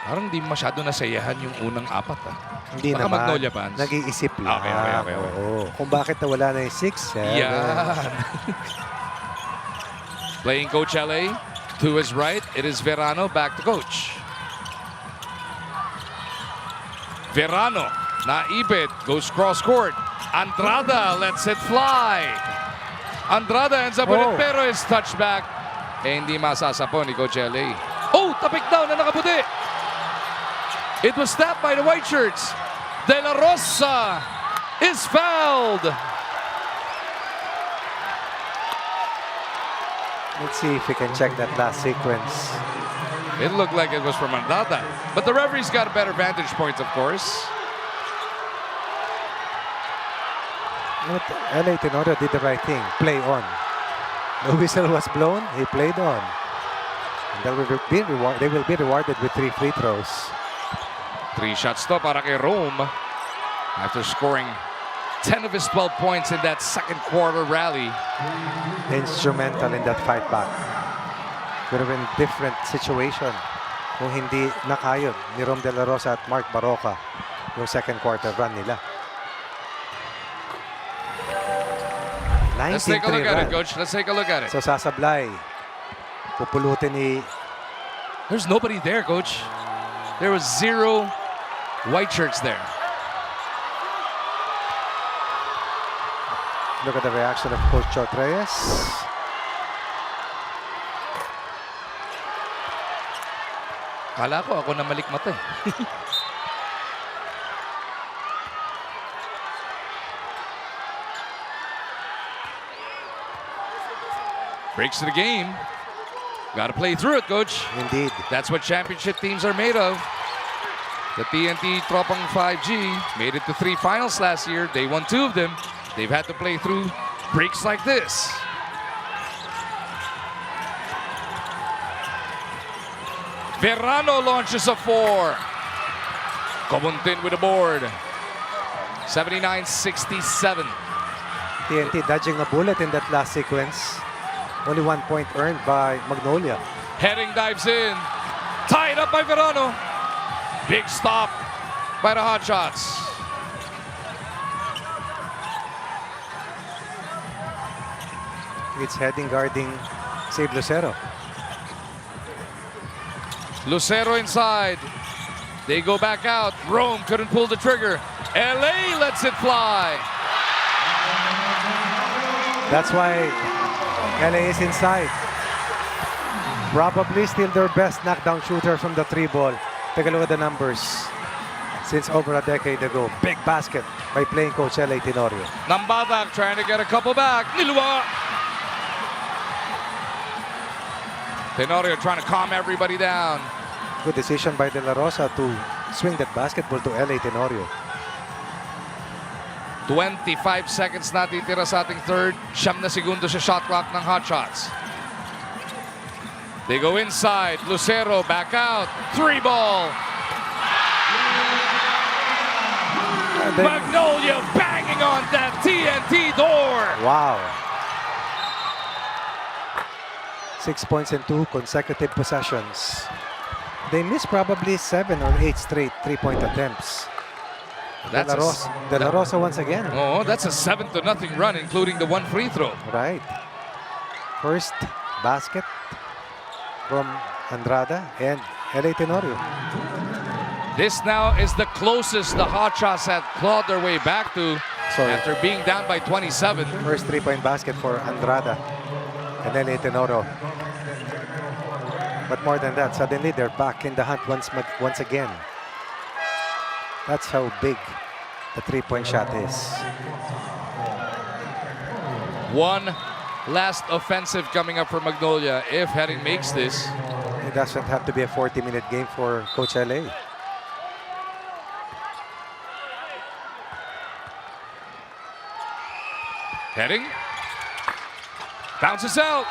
Parang di masyado nasayahan yung unang apat. Hindi Baka naman. Magnolia fans. Nag-iisip lang. Okay. Oo. Kung bakit nawala na yung 6-7. Yan. Playing Coach LA. To his right, it is Verano. Back to Coach. Verano. Naibit. Goes cross court. Andrada lets it fly. Andrada ends up with it, pero is touchback. Eh, hindi masasapon ni Coach LA. Oh, tapik down na nakaputi. It was tapped by the white shirts. De La Rosa is fouled. Let's see if we can check that last sequence. It looked like it was from Andrada. But the referee's got a better vantage point, of course. But LA Tenorio did the right thing. Play on. The whistle was blown. He played on. And they will be rewarded with 3 free throws. 3 shots to para kay Rome. After scoring 10 of his 12 points in that second quarter rally. Instrumental in that fight back. Could have been a different situation kung hindi nakayod ni Rom De La Rosa at Mark Baroka yung second quarter run nila. Let's take a look at it, Coach. Let's take a look at it. So sasablay. Pupulutin ni... There's nobody there, Coach. There was 0 white shirts there. Look at the reaction of Coach Chot Reyes. Kala ko ako na malikmata eh. Breaks to the game. Got to play through it, Coach. Indeed. That's what championship teams are made of. The TNT Tropang 5G made it to 3 finals last year. They won 2 of them. They've had to play through breaks like this. Verano launches a 4. Cobuntin with the board. 79-67. TNT dodging a bullet in that last sequence. Only 1 point earned by Magnolia. Heading dives in. Tied up by Verano. Big stop by the Hotshots. It's heading guarding Save Lucero. Lucero inside. They go back out. Rome couldn't pull the trigger. LA lets it fly. That's why LA is inside. Probably still their best knockdown shooter from the 3 ball. Take a look at the numbers. Since over a decade ago. Big basket by playing coach LA Tenorio. Nambatak trying to get a couple back. Nilua. Tenorio trying to calm everybody down. Good decision by De La Rosa to swing that basketball to LA Tenorio. 25 seconds natitira sa ating third. 7 na segundo sa shot clock ng Hotshots. They go inside. Lucero back out. 3 ball. Magnolia banging on that TNT door. Wow. 6 points in 2 consecutive possessions. They missed probably 7 or 8 straight 3-point attempts. De La Rosa once again. Oh, that's a 7-0 run, including the one free throw. Right. First basket from Andrada and LA Tenorio. This now is the closest the Hotshots had clawed their way back to after being down by 27. First three-point basket for Andrada and LA Tenorio. But more than that, suddenly they're back in the hunt once again. That's how big the three-point shot is. One last offensive coming up for Magnolia if Heading makes this. It doesn't have to be a 40-minute game for Coach LA. Heading. Bounces out.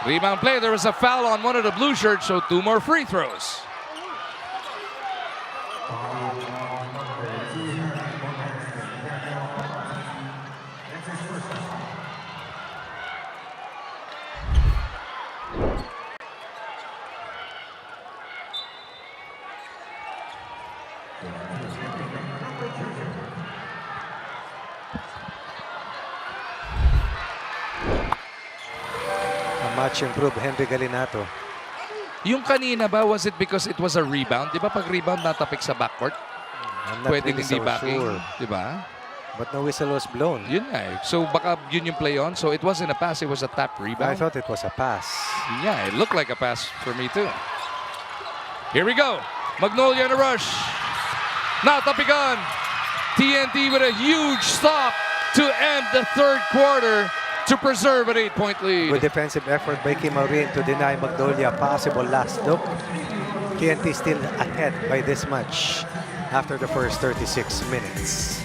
Rebound play. There was a foul on one of the blue shirts, so 2 more free throws. Much improved Henry Galinato. Yung kanina ba, was it because it was a rebound? Di ba pag rebound natapik sa backcourt? Pwedeng really hindi so backing. sure. Di ba? But no whistle was blown. Yun nga eh. So baka yun yung play on. So it wasn't a pass, it was a tap rebound. I thought it was a pass. Yeah, it looked like a pass for me too. Here we go. Magnolia in a rush. Natapigan. TNT with a huge stop to end the third quarter to preserve an 8-point lead. Good defensive effort by Kim Aurin to deny Magnolia a possible last look. TNT still ahead by this much after the first 36 minutes.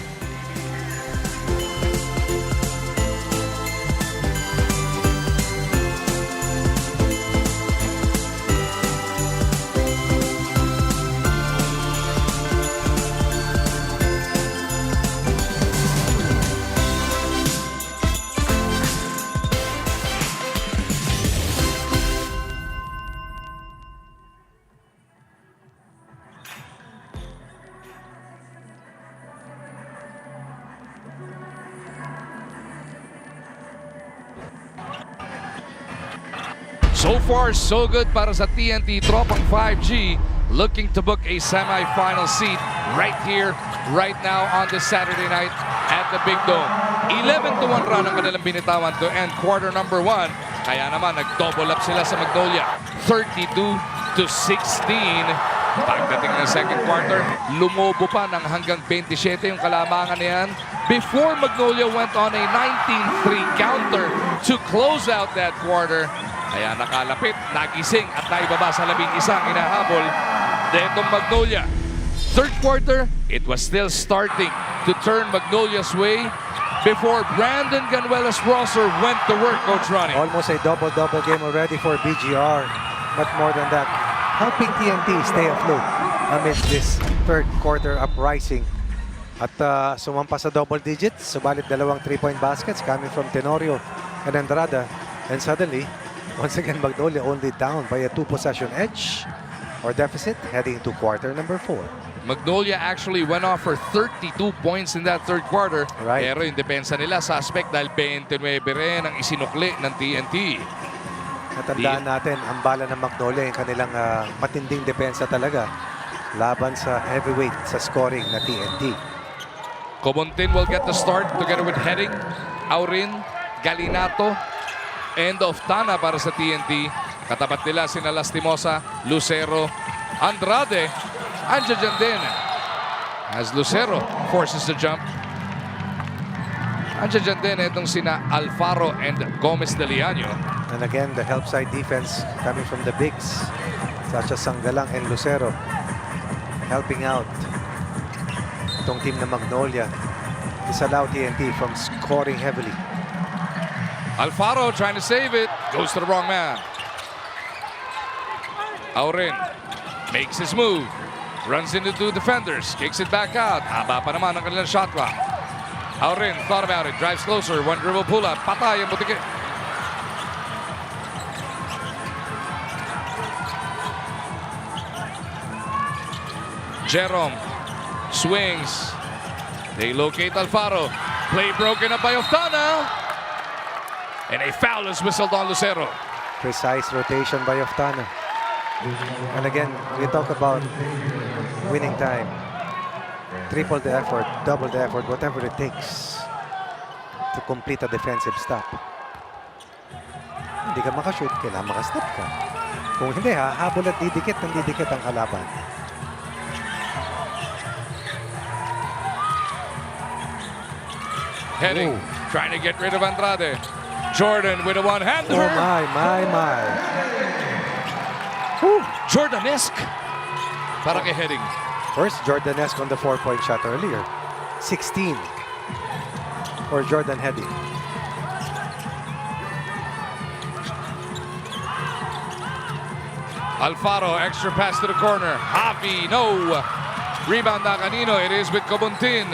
So far, so good para sa TNT Tropang 5G, looking to book a semi-final seat right here, right now on this Saturday night at the Big Dome. 11-1 run ang kanilang binitawan to end quarter number 1. Kaya naman, nag-double up sila sa Magnolia. 32-16. Pagdating ng second quarter, lumobo pa ng hanggang 27 yung kalamangan niyan before Magnolia went on a 19-3 counter to close out that quarter. Kaya nakalapit, nagising at naibaba sa 11-ang hinahabol detong Magnolia. Third quarter, it was still starting to turn Magnolia's way before Brandon Ganuelas-Rosser went to work, Coach Ronnie. Almost a double-double game already for BGR. But more than that, helping TNT stay afloat amidst this third quarter uprising. At sumampa sa double digits, subalit dalawang 3-point baskets coming from Tenorio and Andrada. And suddenly, once again, Magnolia only down by a 2-possession edge or deficit heading to quarter number 4. Magnolia actually went off for 32 points in that third quarter. Right. Pero yung depensa nila suspect dahil 29 rin ang isinukli ng TNT. Natandaan natin, ang bala ng Magnolia, yung kanilang matinding depensa talaga laban sa heavyweight sa scoring na TNT. Comontin will get the start together with Heading, Aurin, Galinato, and Oftana para sa TNT. Katapat nila sina Lastimosa, Lucero, Andrade, andyan dyan din as Lucero forces the jump. Andyan dyan din itong sina Alfaro and Gomez de Liaño. And again, the help side defense coming from the bigs such as Sanggalang and Lucero helping out itong team na Magnolia. Disallow TNT from scoring heavily. Alfaro trying to save it. Goes to the wrong man. Aurin makes his move. Runs into 2 defenders. Kicks it back out. Haba pa naman ang kanilang shot clock. Aurin thought about it. Drives closer. One dribble pull-up. Patay ang butiki. Jerome swings. They locate Alfaro. Play broken up by Oftana. And a foul is whistled on Lucero. Precise rotation by Oftana. And again, we talk about winning time. Triple the effort, double the effort, whatever it takes to complete a defensive stop. Hindi ka makashoot, kailangan makastop ka. Kung hindi, hahabol at didikit ang kalaban. Heading, trying to get rid of Andrade. Jordan with a one-hander. Oh my. Jordanesque. Para kay Heading. First, Jordanesque on the 4-point shot earlier. 16 for Jordan Heading. Alfaro, extra pass to the corner. Javi, no. Rebound na kanino. It is with Cobontin.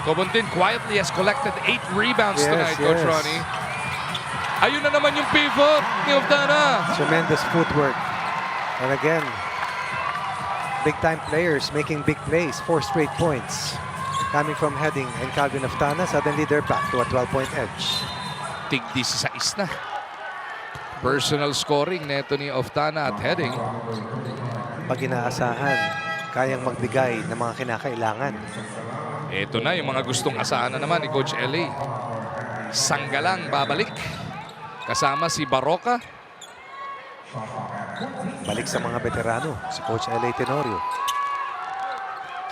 Cobontin quietly has collected 8 rebounds tonight, Coach Ronnie. Ayun na naman yung pivot ni Oftana. Tremendous footwork. And again, big-time players making big plays. 4 straight points coming from Heading and Calvin Oftana. Suddenly, they're back to a 12-point edge. Tig 16 na. Personal scoring neto ni Oftana at Heading. Pag inaasahan, kayang magbigay ng mga kinakailangan. Ito na yung mga gustong asahan na naman ni Coach LA. Sanggalang babalik. Kasama si Barroca. Balik sa mga veterano, si Coach LA Tenorio.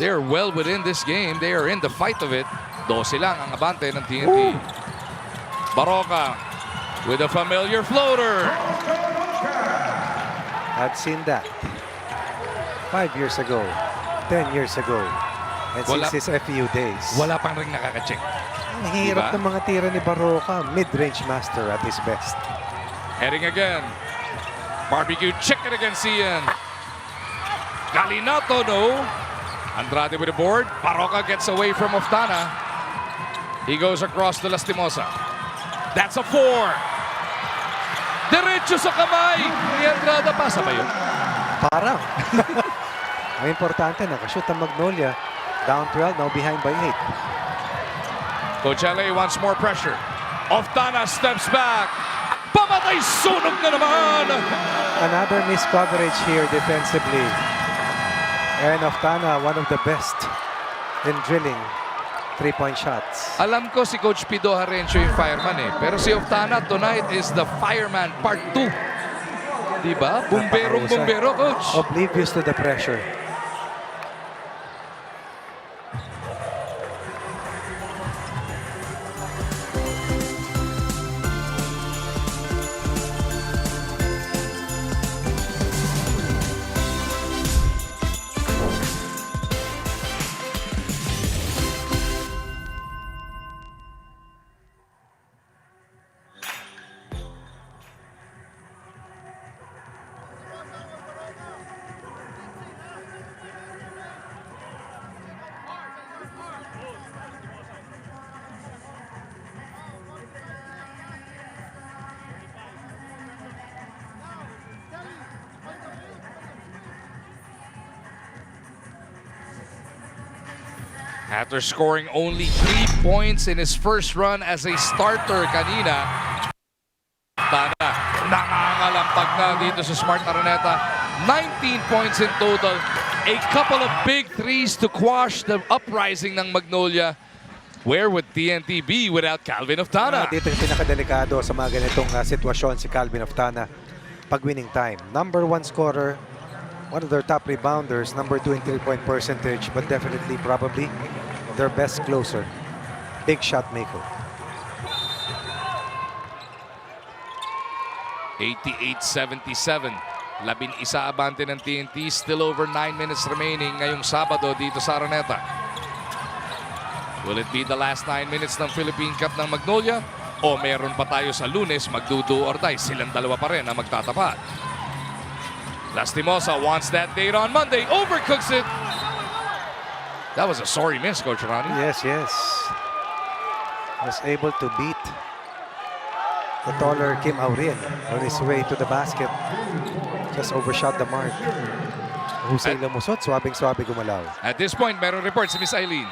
They're well within this game. They are in the fight of it. 12 lang ang abante ng TNT. Barroca with a familiar floater. I've seen that 5 years ago, 10 years ago, and since his FEU days. Wala pang ring nakaka-check. Ang hirap ng mga tira ni Barroca. Mid-range master at his best. Heading again. Barbecue chicken against Ian. Galinato, no. Andrade with the board. Barroca gets away from Oftana. He goes across to Lastimosa. That's a 4. Diretso sa kamay ni Andrade. Pasa ba yun? Parang. Ang importante, nakashoot ang Magnolia. Down 12, now behind by 8. Coach LA wants more pressure. Oftana steps back. Pamatay, sunog na naman! Another missed coverage here defensively. And Oftana, one of the best in drilling 3-point shots. Alam ko si Coach Pido Harencio yung fireman eh. Pero si Oftana tonight is the fireman part 2. Diba? Bumberong-bumbero, Coach. Oblivious to the pressure. After scoring only 3 points in his first run as a starter kanina, Tana nakangalampag na dito sa Smart Araneta. 19 points in total. A couple of big threes to quash the uprising ng Magnolia. Where would TNT be without Calvin Oftana? Dito yung pinakadelikado sa mga ganitong sitwasyon si Calvin Oftana pag winning time. Number 1 scorer, one of their top rebounders, number 2 in 3-point percentage, but definitely probably their best closer. Big shot maker. 88-77. 11 abante ng TNT. Still over 9 minutes remaining ngayong Sabado dito sa Araneta. Will it be the last 9 minutes ng Philippine Cup ng Magnolia? O meron pa tayo sa Lunes magdudu or die? Silang dalawa pa rin ang magtatapat. Lastimosa wants that date on Monday. Overcooks it. That was a sorry miss, Coach Ronnie. Yes. Was able to beat The taller Kim Aurin on his way to the basket. Just overshot the mark. Husay lumusot, swabing-swabe gumalaw. At this point, meron report si Miss Eileen.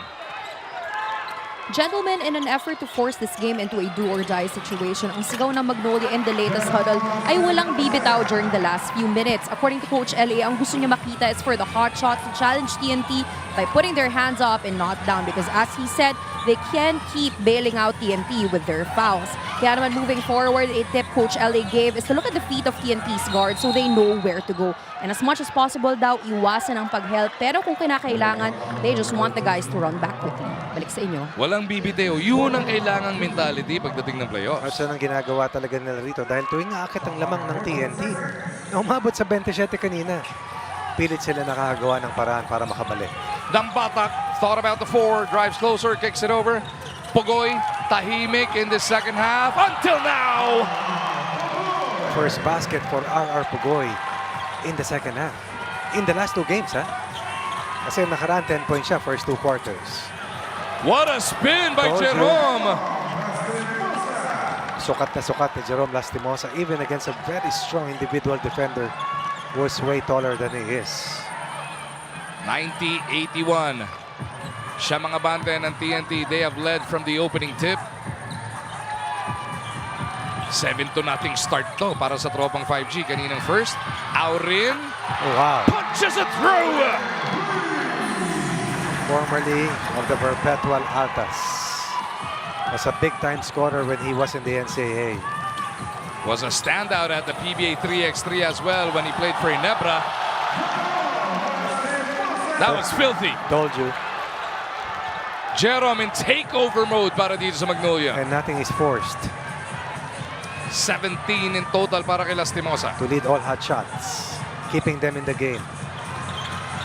Gentlemen, in an effort to force this game into a do-or-die situation, ang sigaw ng Magnolia in the latest huddle ay walang bibitaw during the last few minutes. According to Coach LA, ang gusto niya makita is for the Hotshots to challenge TNT by putting their hands up and not down because as he said, they can't keep bailing out TNT with their fouls. Kaya naman moving forward, a tip Coach LA gave is to look at the feet of TNT's guards so they know where to go. And as much as possible daw, iwasan ang pag-help. Pero kung kinakailangan, they just want the guys to run back quickly. Balik sa inyo. Walang bibiteo. Yun ang kailangang mentality pagdating ng playoffs. At yan ang ginagawa talaga nila rito dahil tuwing aakit ang lamang ng TNT na umabot sa 27 kanina. Pilit sila nakagawa ng paraan para makabalik. Dambatak thought about the 4, drives closer, kicks it over. Pugoy, tahimik in the second half until now. First basket for RR Pugoy in the second half. In the last 2 games, ha? Kasi nakaraan 10 points siya first 2 quarters. What a spin by Jerome! Sukat na sukat ni Jerome Lastimosa even against a very strong individual defender who was way taller than he is. 90-81. Siya mga bante ng TNT. They have led from the opening tip. 7-0 start to para sa Tropang 5G. Kaninang first. Aurin. Wow. Punches it through! Formerly of the Perpetual Altas. Was a big-time scorer when he was in the NCAA. Was a standout at the PBA 3x3 as well when he played for Ginebra. That was filthy. Told you. Jerome in takeover mode para dito sa Magnolia. And nothing is forced. 17 in total para kay Lastimosa. To lead all hot shots. Keeping them in the game.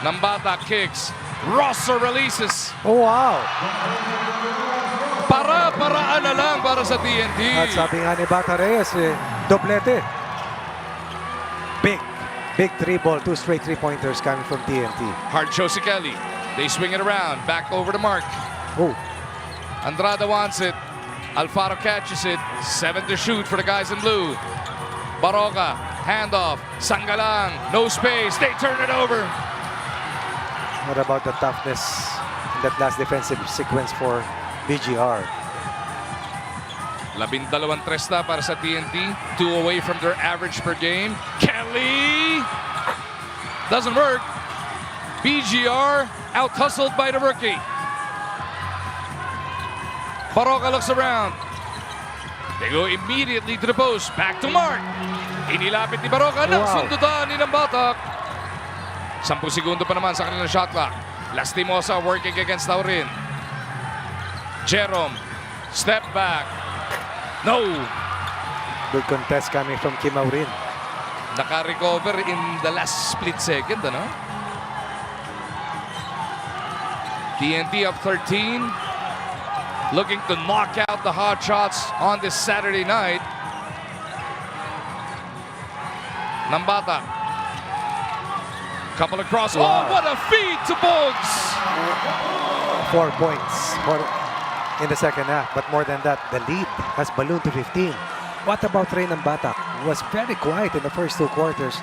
Nambata kicks. Rosser releases. Oh, wow. Para-paraan na lang para sa TNT. At sabi nga ni Bata Reyes, doblete. Big 3-ball, 2 straight 3-pointers coming from TNT. Hard show si Kelly. They swing it around. Back over to Mark. Oh. Andrada wants it. Alfaro catches it. 7 to shoot for the guys in blue. Baroka, handoff. Sangalang, no space. They turn it over. What about the toughness in that last defensive sequence for BGR? 12 tres na para sa TNT. 2 away from their average per game. Kelly! Doesn't work. BGR out-hustled by the rookie. Baroka looks around. They go immediately to the post. Back to Mark. Inilapit ni Baroka. Wow. Sundutan ni Nambatak. 10 segundo pa naman sa kanilang shot clock. Lastimosa working against Aurin. Jerome. Step back. No. Good contest coming from Kim Aurin. Naka-recover in the last split second, ano? TNT up 13. Looking to knock out the Hotshots on this Saturday night. Nambata. Couple of cross. Wow. Oh, what a feed to Bogues! 4 points in the second half. But more than that, the lead has ballooned to 15. What about Ray Nambata? Was very quiet in the first 2 quarters.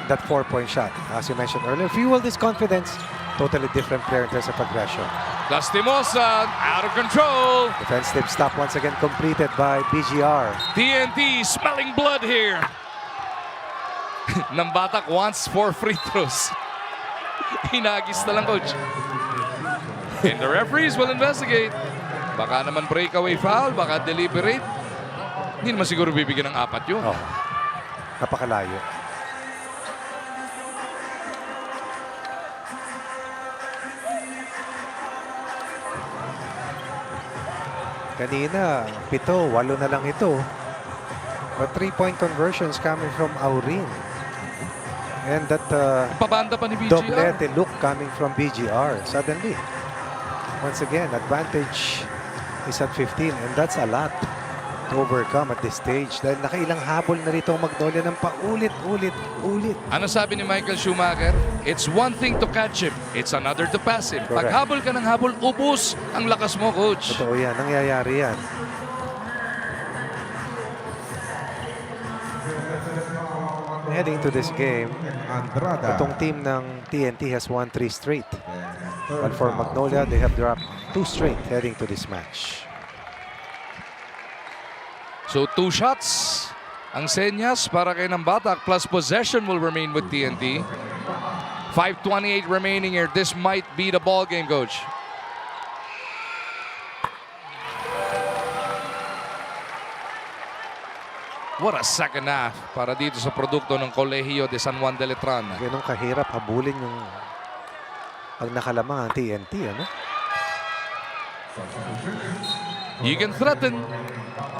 That 4-point shot, as you mentioned earlier, fueled his confidence. Totally different player in terms of aggression. Lastimosa out of control. Defensive stop once again completed by BGR. TNT smelling blood here. Nambatak wants 4 free throws. Hinagis na lang, coach. And the referees will investigate. Baka naman breakaway foul, baka deliberate. Hindi naman siguro bibigyan ng 4 yun. Oh, napakalayo. Kanina, 7, 8 na lang ito. But 3-point conversions coming from Aurin. And that pabanda pa ni BGR. Doblete look coming from BGR. Suddenly, once again, advantage is at 15. And that's a lot to overcome at this stage. Dahil nakailang habol na rito ang Magnolia ng paulit-ulit. Ano sabi ni Michael Schumacher? It's one thing to catch him. It's another to pass him. Pag habol ka ng habol, ubos ang lakas mo, coach. Totoo yan. Nangyayari yan. Heading to this game, Andrada. itong team ng TNT has won 3 straight. But for Magnolia, they have dropped 2 straight heading to this match. So 2 shots ang senyas para kay Nambatak plus possession will remain with TNT. 5:28 remaining here. This might be the ball game, coach. What a second half para dito sa produkto ng Colegio de San Juan de Letran. Ganun kahirap habulin yung pag nakalamang ang TNT, ano? You can threaten,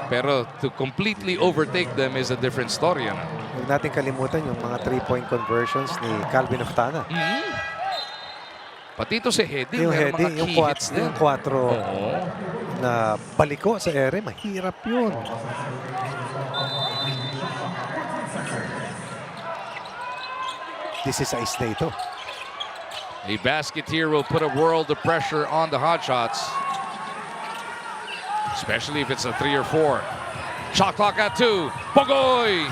pero to completely overtake them is a different story. Ano? Huwag natin kalimutan yung mga 3-point conversions ni Calvin Oftana. Pati ito si heading, Yung meron heading, mga yung key hits din. 4 na baliko sa ere, mahirap yun. This is ice na ito. A basket here will put a world of pressure on the Hotshots. Especially if it's a 3 or 4. Shot clock at 2. Pogoy!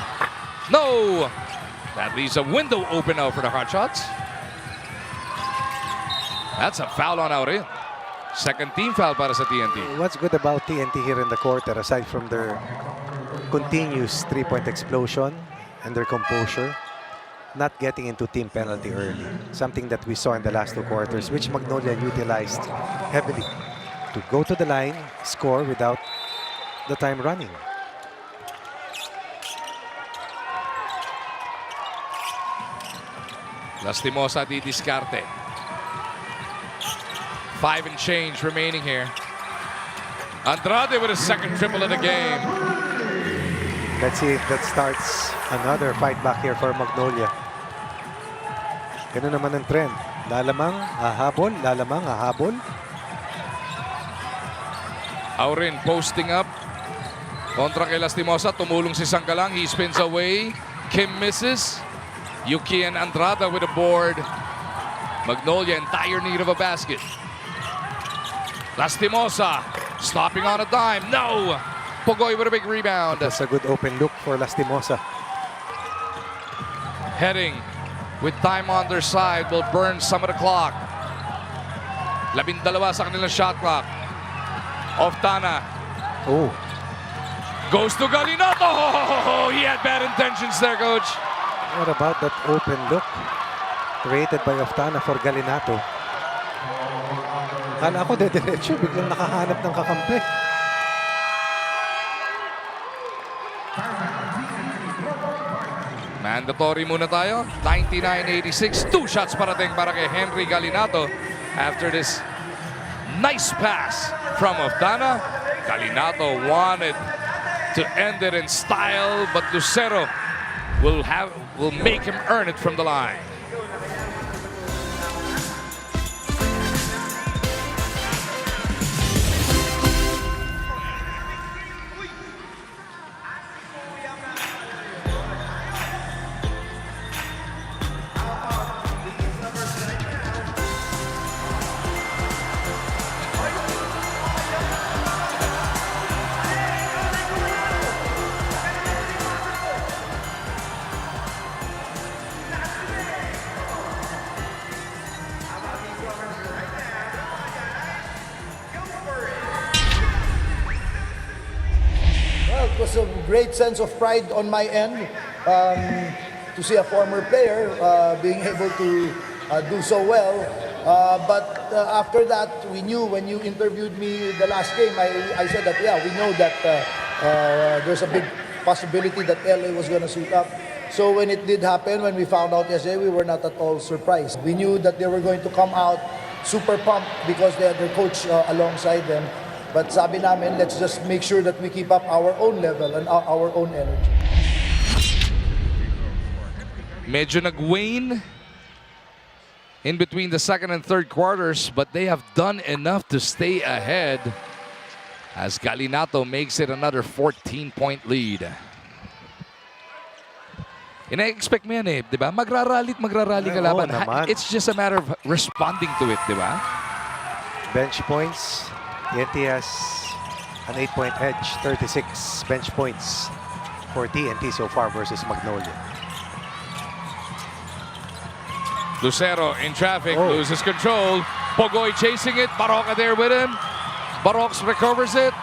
No! That leaves a window open now for the Hotshots. That's a foul on Aurel. Second team foul para sa TNT. What's good about TNT here in the quarter, aside from their continuous 3-point explosion and their composure, not getting into team penalty early. Something that we saw in the last 2 quarters, which Magnolia utilized heavily to go to the line, score without the time running. Lastimosa di discarte. 5 and change remaining here. Andrade with a second triple of the game. Let's see if that starts another fight back here for Magnolia. Ganun naman ang trend. Lalamang, hahabol, lalamang, hahabol. Aurin posting up. Kontra kay Lastimosa. Tumulong si Sanggalang. He spins away. Kim misses. Yuki and Andrada with a board. Magnolia in dire need of a basket. Lastimosa stopping on a dime. No! Pogoy with a big rebound. That's a good open look for Lastimosa. Heading with time on their side will burn some of the clock. 12 sa kanilang shot clock. Oftana. Oh. Goes to Galinato. He had bad intentions there, coach. What about that open look created by Oftana for Galinato? Kala ko dediretso, biglang nakahanap ng kakampi. Mandatory muna tayo. 99-86. 2 shots parating para kay Henry Galinato after this nice pass from Oftana. Galinato wanted to end it in style, but Lucero will make him earn it from the line. It was a great sense of pride on my end to see a former player being able to do so well. But after that, we knew when you interviewed me the last game, I said that, yeah, we know that there's a big possibility that LA was going to suit up. So when it did happen, when we found out yesterday, we were not at all surprised. We knew that they were going to come out super pumped because they had their coach alongside them. But sabi namin, let's just make sure that we keep up our own level and our own energy. Medyo nag-wane in between the second and third quarters, but they have done enough to stay ahead as Galinato makes it another 14-point lead. Ina-expect mo yan eh, di ba? Magrarally ka laban. It's just a matter of responding to it, di ba? Bench points. TNT has an 8-point edge, 36 bench points for TNT so far versus Magnolia. Lucero in traffic, loses control. Pogoy chasing it. Baroka there with him. Barox recovers it.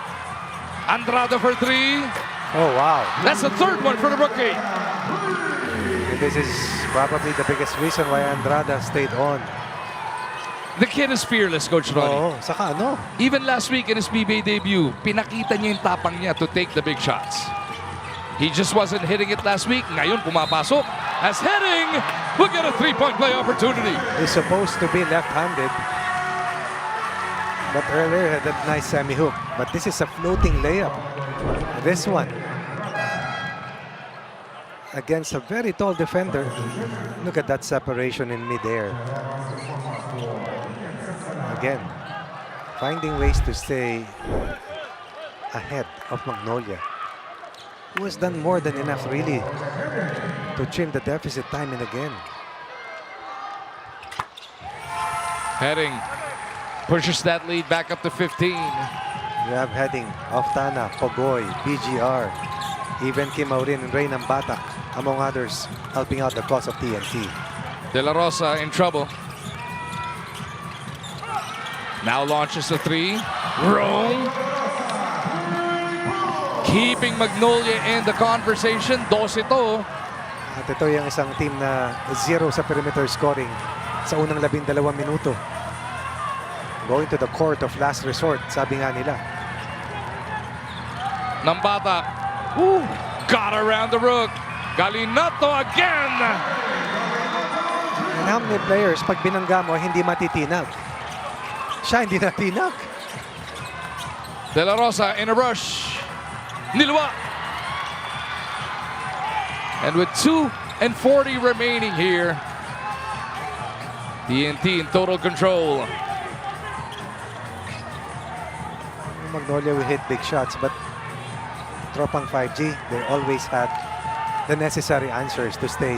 Andrada for 3. Oh, wow. That's the third one for the rookie. This is probably the biggest reason why Andrada stayed on. The kid is fearless, Coach Ronnie. Oo, saka ano? Even last week in his PBA debut, pinakita niya yung tapang niya to take the big shots. He just wasn't hitting it last week. Ngayon, pumapasok. As heading, we'll get a 3-point play opportunity. He's supposed to be left-handed. But earlier had that nice semi-hook. But this is a floating layup. This one. Against a very tall defender. Look at that separation in midair. Again, finding ways to stay ahead of Magnolia, who has done more than enough really to trim the deficit time and again. Heading pushes that lead back up to 15. You have Heading, Oftana, Pogoy, BGR, even Kim Aurin and Raynam Batak, among others, helping out the cause of TNT. De La Rosa in trouble. Now launches the 3. Rome. Keeping Magnolia in the conversation. 12 ito. At ito yung isang team na 0 sa perimeter scoring sa unang 12 minuto. Going to the court of last resort, sabi nga nila. Nambata. Got around the rook. Galinato again. And how many players, pag binangga mo, hindi matitinag? Siya hindi natinag. De La Rosa in a rush. Nilwa. And with 2:40 remaining here, TNT in total control. Magnolia will hit big shots, but Tropang 5G, they always had the necessary answers to stay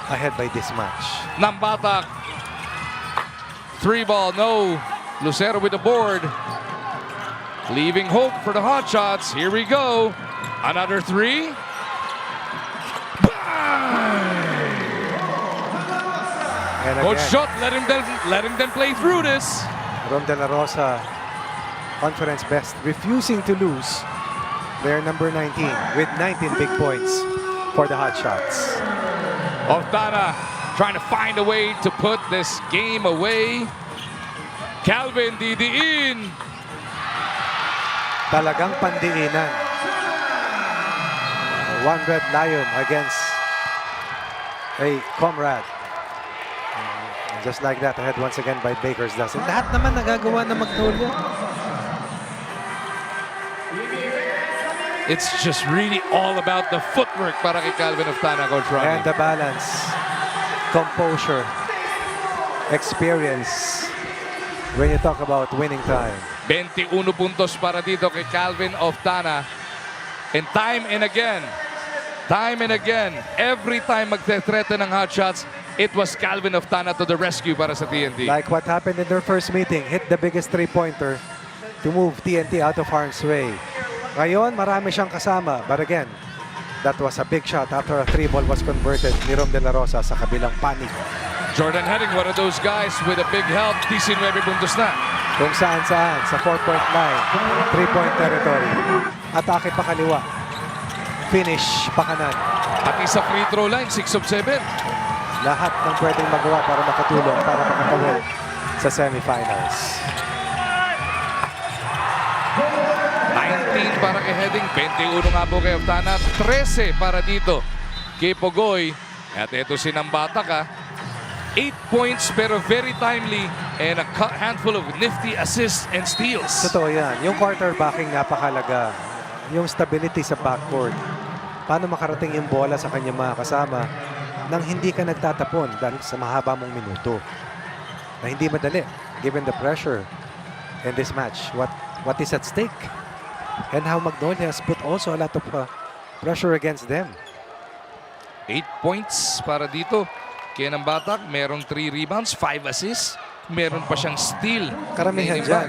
ahead by this match. Nambatak. 3 ball, no. Lucero with the board. Leaving hope for the Hotshots. Here we go. Another 3. And Coach again, Shot letting them play through this. Rom De La Rosa, conference best, refusing to lose. They're number 19 with 19 big points for the Hotshots. Oftana trying to find a way to put this game away. Calvin didiin. Talagang pandiinan. One Red Lion against a comrade. Just like that, ahead once again by Baker's Dozen. Lahat naman nagagawa ng Magnolia. It's just really all about the footwork para kay Calvin Oftana, Coach Ronnie. And the balance, composure, experience. When you talk about winning time. 21 puntos para dito kay Calvin Oftana. And time and again, every time magte-threaten ng Hotshots, it was Calvin Oftana to the rescue para sa TNT. Like what happened in their first meeting, hit the biggest three-pointer to move TNT out of harm's way. Ngayon, marami siyang kasama. But again, that was a big shot after a 3-ball was converted ni Rom De La Rosa sa kabilang panig. Jordan Heading, one of those guys with a big help. 19 puntos na. Kung saan-saan, sa 4-point line, 3-point territory. Atake pa kaliwa. Finish pa kanan. Pati sa free throw line, 6 of 7. Lahat ng pwedeng magawa para makatulong, para makatawid sa semifinals. 19 para kay Heading, 21 nga po kay Oftana, 13 para dito kay Pogoy. At ito si Nambatak 8 points pero very timely and a handful of nifty assists and steals. Totoo yan. Yung quarterbacking napakalaga. Yung stability sa backcourt. Paano makarating yung bola sa kanyang mga kasama nang hindi ka nagtatapon dahil sa mahaba mong minuto. Na hindi madali given the pressure in this match. What is at stake? And how Magnolia has put also a lot of pressure against them. 8 points para dito. Kaya ng Batak, merong 3 rebounds, 5 assists. Meron pa siyang steal. Karamihan dyan.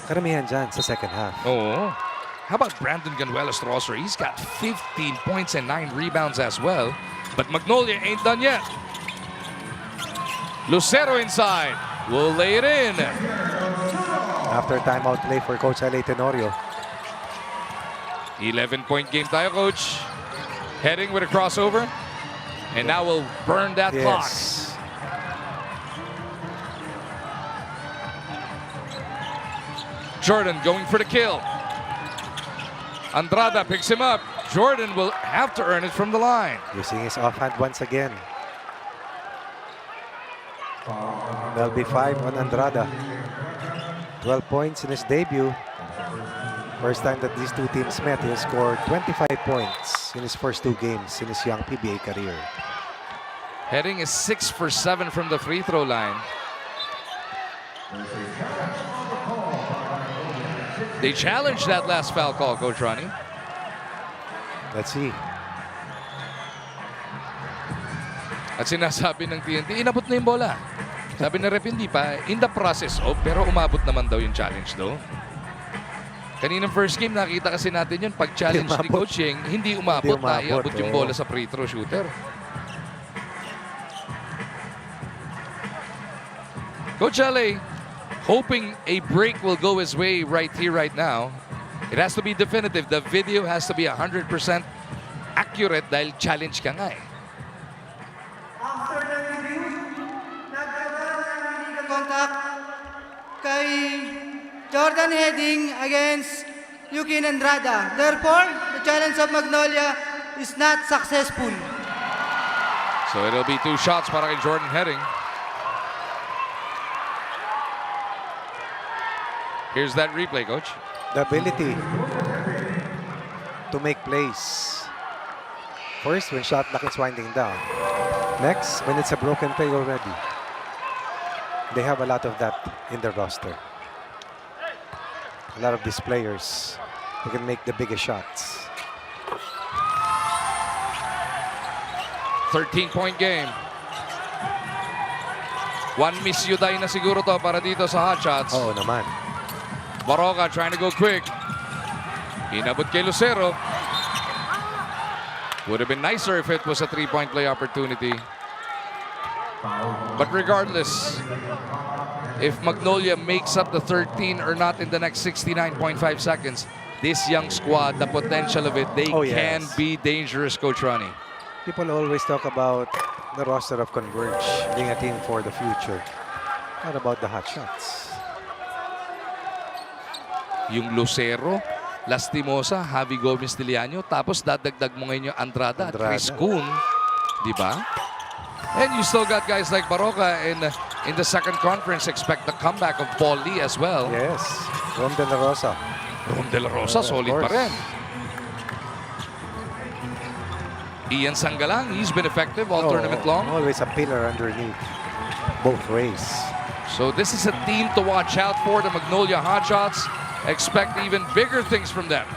Karamihan dyan sa second half. Oo. How about Brandon Ganuelas-Rosser? He's got 15 points and 9 rebounds as well. But Magnolia ain't done yet. Lucero inside. Will lay it in. After timeout play for Coach LA Tenorio. 11-point game tayo, Coach. Heading with a crossover. And now we'll burn that clock. Jordan going for the kill. Andrada picks him up. Jordan will have to earn it from the line. Using his offhand once again. That'll be 5 on Andrada. 12 points in his debut. First time that these two teams met, he scored 25 points in his first 2 games in his young PBA career. Heading is 6 for 7 from the free throw line. They challenged that last foul call, Coach Ronnie. Let's see. At sinasabi ng TNT, inabot na yung bola. Sabi ng ref, hindi pa. In the process of, pero umabot naman daw yung challenge do. Kaninang first game, nakita kasi natin yun. Pag challenge ni Coach Yeng, hindi umabot na iabot yung bola sa free throw shooter. Coach LA, hoping a break will go his way right here, right now. It has to be definitive. The video has to be 100% accurate dahil challenge ka nga eh. Contact kay Jordan heading against Yukin Andrada. Therefore, the challenge of Magnolia is not successful. So it'll be 2 shots para kay Jordan heading. Here's that replay, Coach. The ability to make plays. First, when shot clock is winding down. Next, when it's a broken play already. They have a lot of that in their roster. A lot of these players who can make the biggest shots. 13-point game. 1 miss you die na siguro to para dito sa Hotshots. Oo naman. Baroka trying to go quick. Inabot kay Lucero. Would have been nicer if it was a 3-point play opportunity. But regardless, if Magnolia makes up the 13 or not in the next 69.5 seconds, this young squad, the potential of it, they can be dangerous, Coach Ronnie. People always talk about the roster of Converge being a team for the future. What about the Hotshots? Yung Lucero, Lastimosa, Javi Gomez Diliano, tapos dadagdag mo ngayon yung Andrada. At Chris Kuhn, di ba? And you still got guys like Baroka in the second conference. Expect the comeback of Paul Lee as well. Yes, Rom De La Rosa. Rom De La Rosa, solid pa rin. Ian Sangalang, he's been effective all tournament long. Always a pillar underneath, both ways. So this is a team to watch out for, the Magnolia Hotshots. Expect even bigger things from them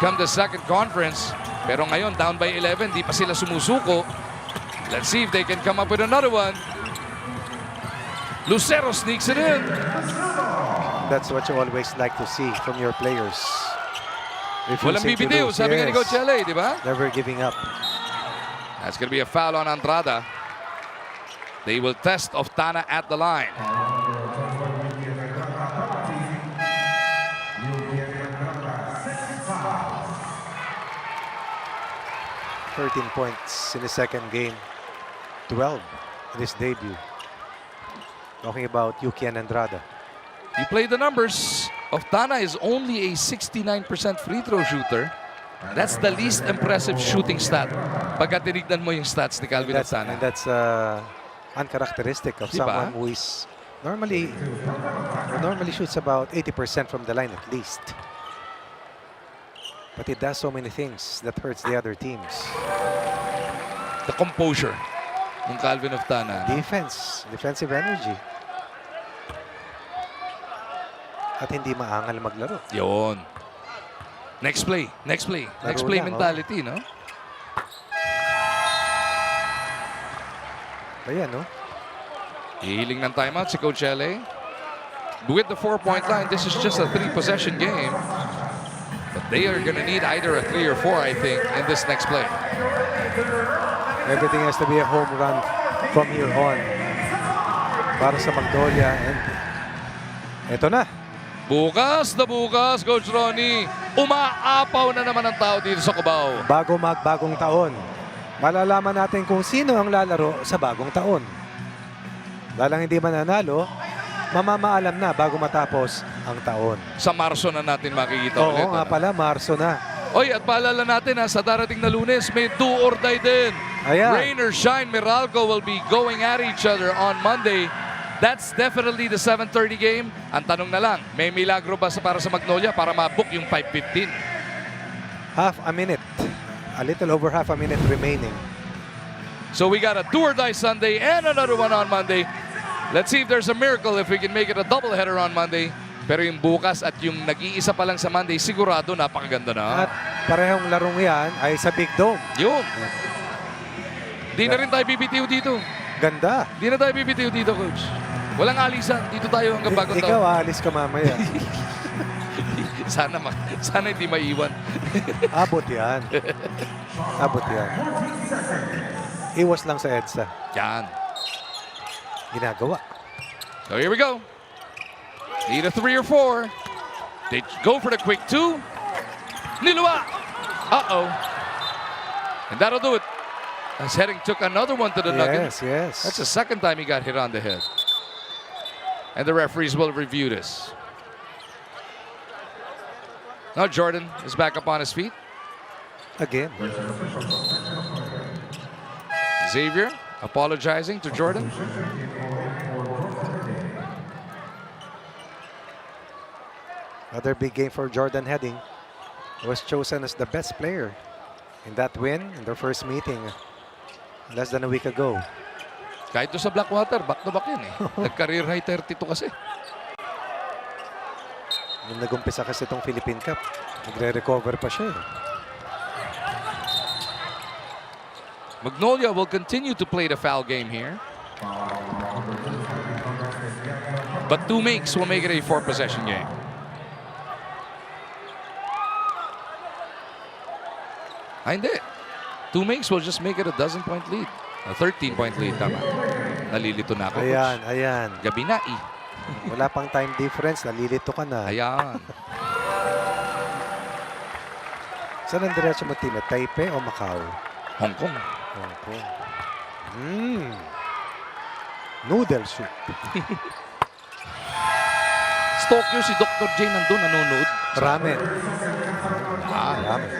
come the second conference. Pero ngayon, down by 11, di pa sila sumusuko. Let's see if they can come up with another one. Lucero sneaks it in. That's what you always like to see from your players. Walang bibitiw, sabi nga ni Coach LA, di ba? Never giving up. That's going to be a foul on Andrada. They will test Oftana at the line. $13 points in his second game. 12 in his debut. Talking about Yuki and Andrada. You play the numbers. Oftana is only a 69% free throw shooter. That's the least impressive shooting stat. Pagka tinignan mo yung stats ni Calvin Oftana. And that's uncharacteristic of someone who is normally shoots about 80% from the line at least. But it does so many things that hurts the other teams. The composure ng Calvin Oftana. Defense, defensive energy. At hindi maangal maglaro. Yun. Next play, next play. Next play mentality, no? Ayan, no? Hihiling ng timeout si Coach LA. With the 4-point line, this is just a 3-possession game. But they are going to need either a 3 or 4, I think, in this next play. Everything has to be a home run from here on. para sa Magnolia. And ito na. Bukas na bukas, Coach Ronnie. Umaapaw na naman ang tao dito sa Cubao. Bago magbagong taon, malalaman natin kung sino ang lalaro sa bagong taon. Lalang hindi mananalo, mamamaalam na bago matapos ang taon. Sa Marso na natin makikita ulit. Oo nga pala, Marso na. Oy, at paalala natin sa darating na Lunes, may do or die din. Ayan. Rain or shine, Meralco will be going at each other on Monday. That's definitely the 7:30 game. Ang tanong na lang, may milagro ba para sa Magnolia para ma-book yung 5:15? Half a minute. A little over half a minute remaining. So we got a do or die Sunday and another one on Monday. Let's see if there's a miracle if we can make it a doubleheader on Monday. Pero yung bukas at yung nag-iisa pa lang sa Monday, sigurado napakaganda na. At parehong larong yan ay sa Big Dome. Yun. Di na rin tayo bibitiw dito. Ganda. Di na tayo bibitiw dito, Coach. Walang alisan. Dito tayo hanggang bagong taon. Ikaw aalis ka mamaya. sana hindi maiwan. Abot yan. Abot yan. Iwas lang sa EDSA. Yan. Ginagawa. So here we go. Need a 3 or 4. They go for the quick 2. Nilua. Uh-oh. And that'll do it. As Heading took another one to the nugget. Yes, yes. That's the second time he got hit on the head. And the referees will review this. Now Jordan is back up on his feet. Again. Xavier apologizing to Jordan. Another big game for Jordan Heading. Was chosen as the best player in that win in their first meeting less than a week ago. Kahit doon sa Blackwater, back-to-back yun eh. Nag-career high 32 kasi. Nung nag-umpisa kasi itong Philippine Cup, nagre-recover pa siya. Magnolia will continue to play the foul game here. But 2 makes will make it a 4-possession game. Hindi. 2 makes will just make it a 12-point lead. A 13-point lead, tama. Nalilito na ako. Ayan, ayan. Gabi na eh. Wala pang time difference, nalilito ka na. Ayan. Saan ang diretso mo, team? Taipei o Macau? Hong Kong. Hong Kong. Noodle soup. Tokyo, si Dr. J nandun, nanonood. Ramen. Ramen.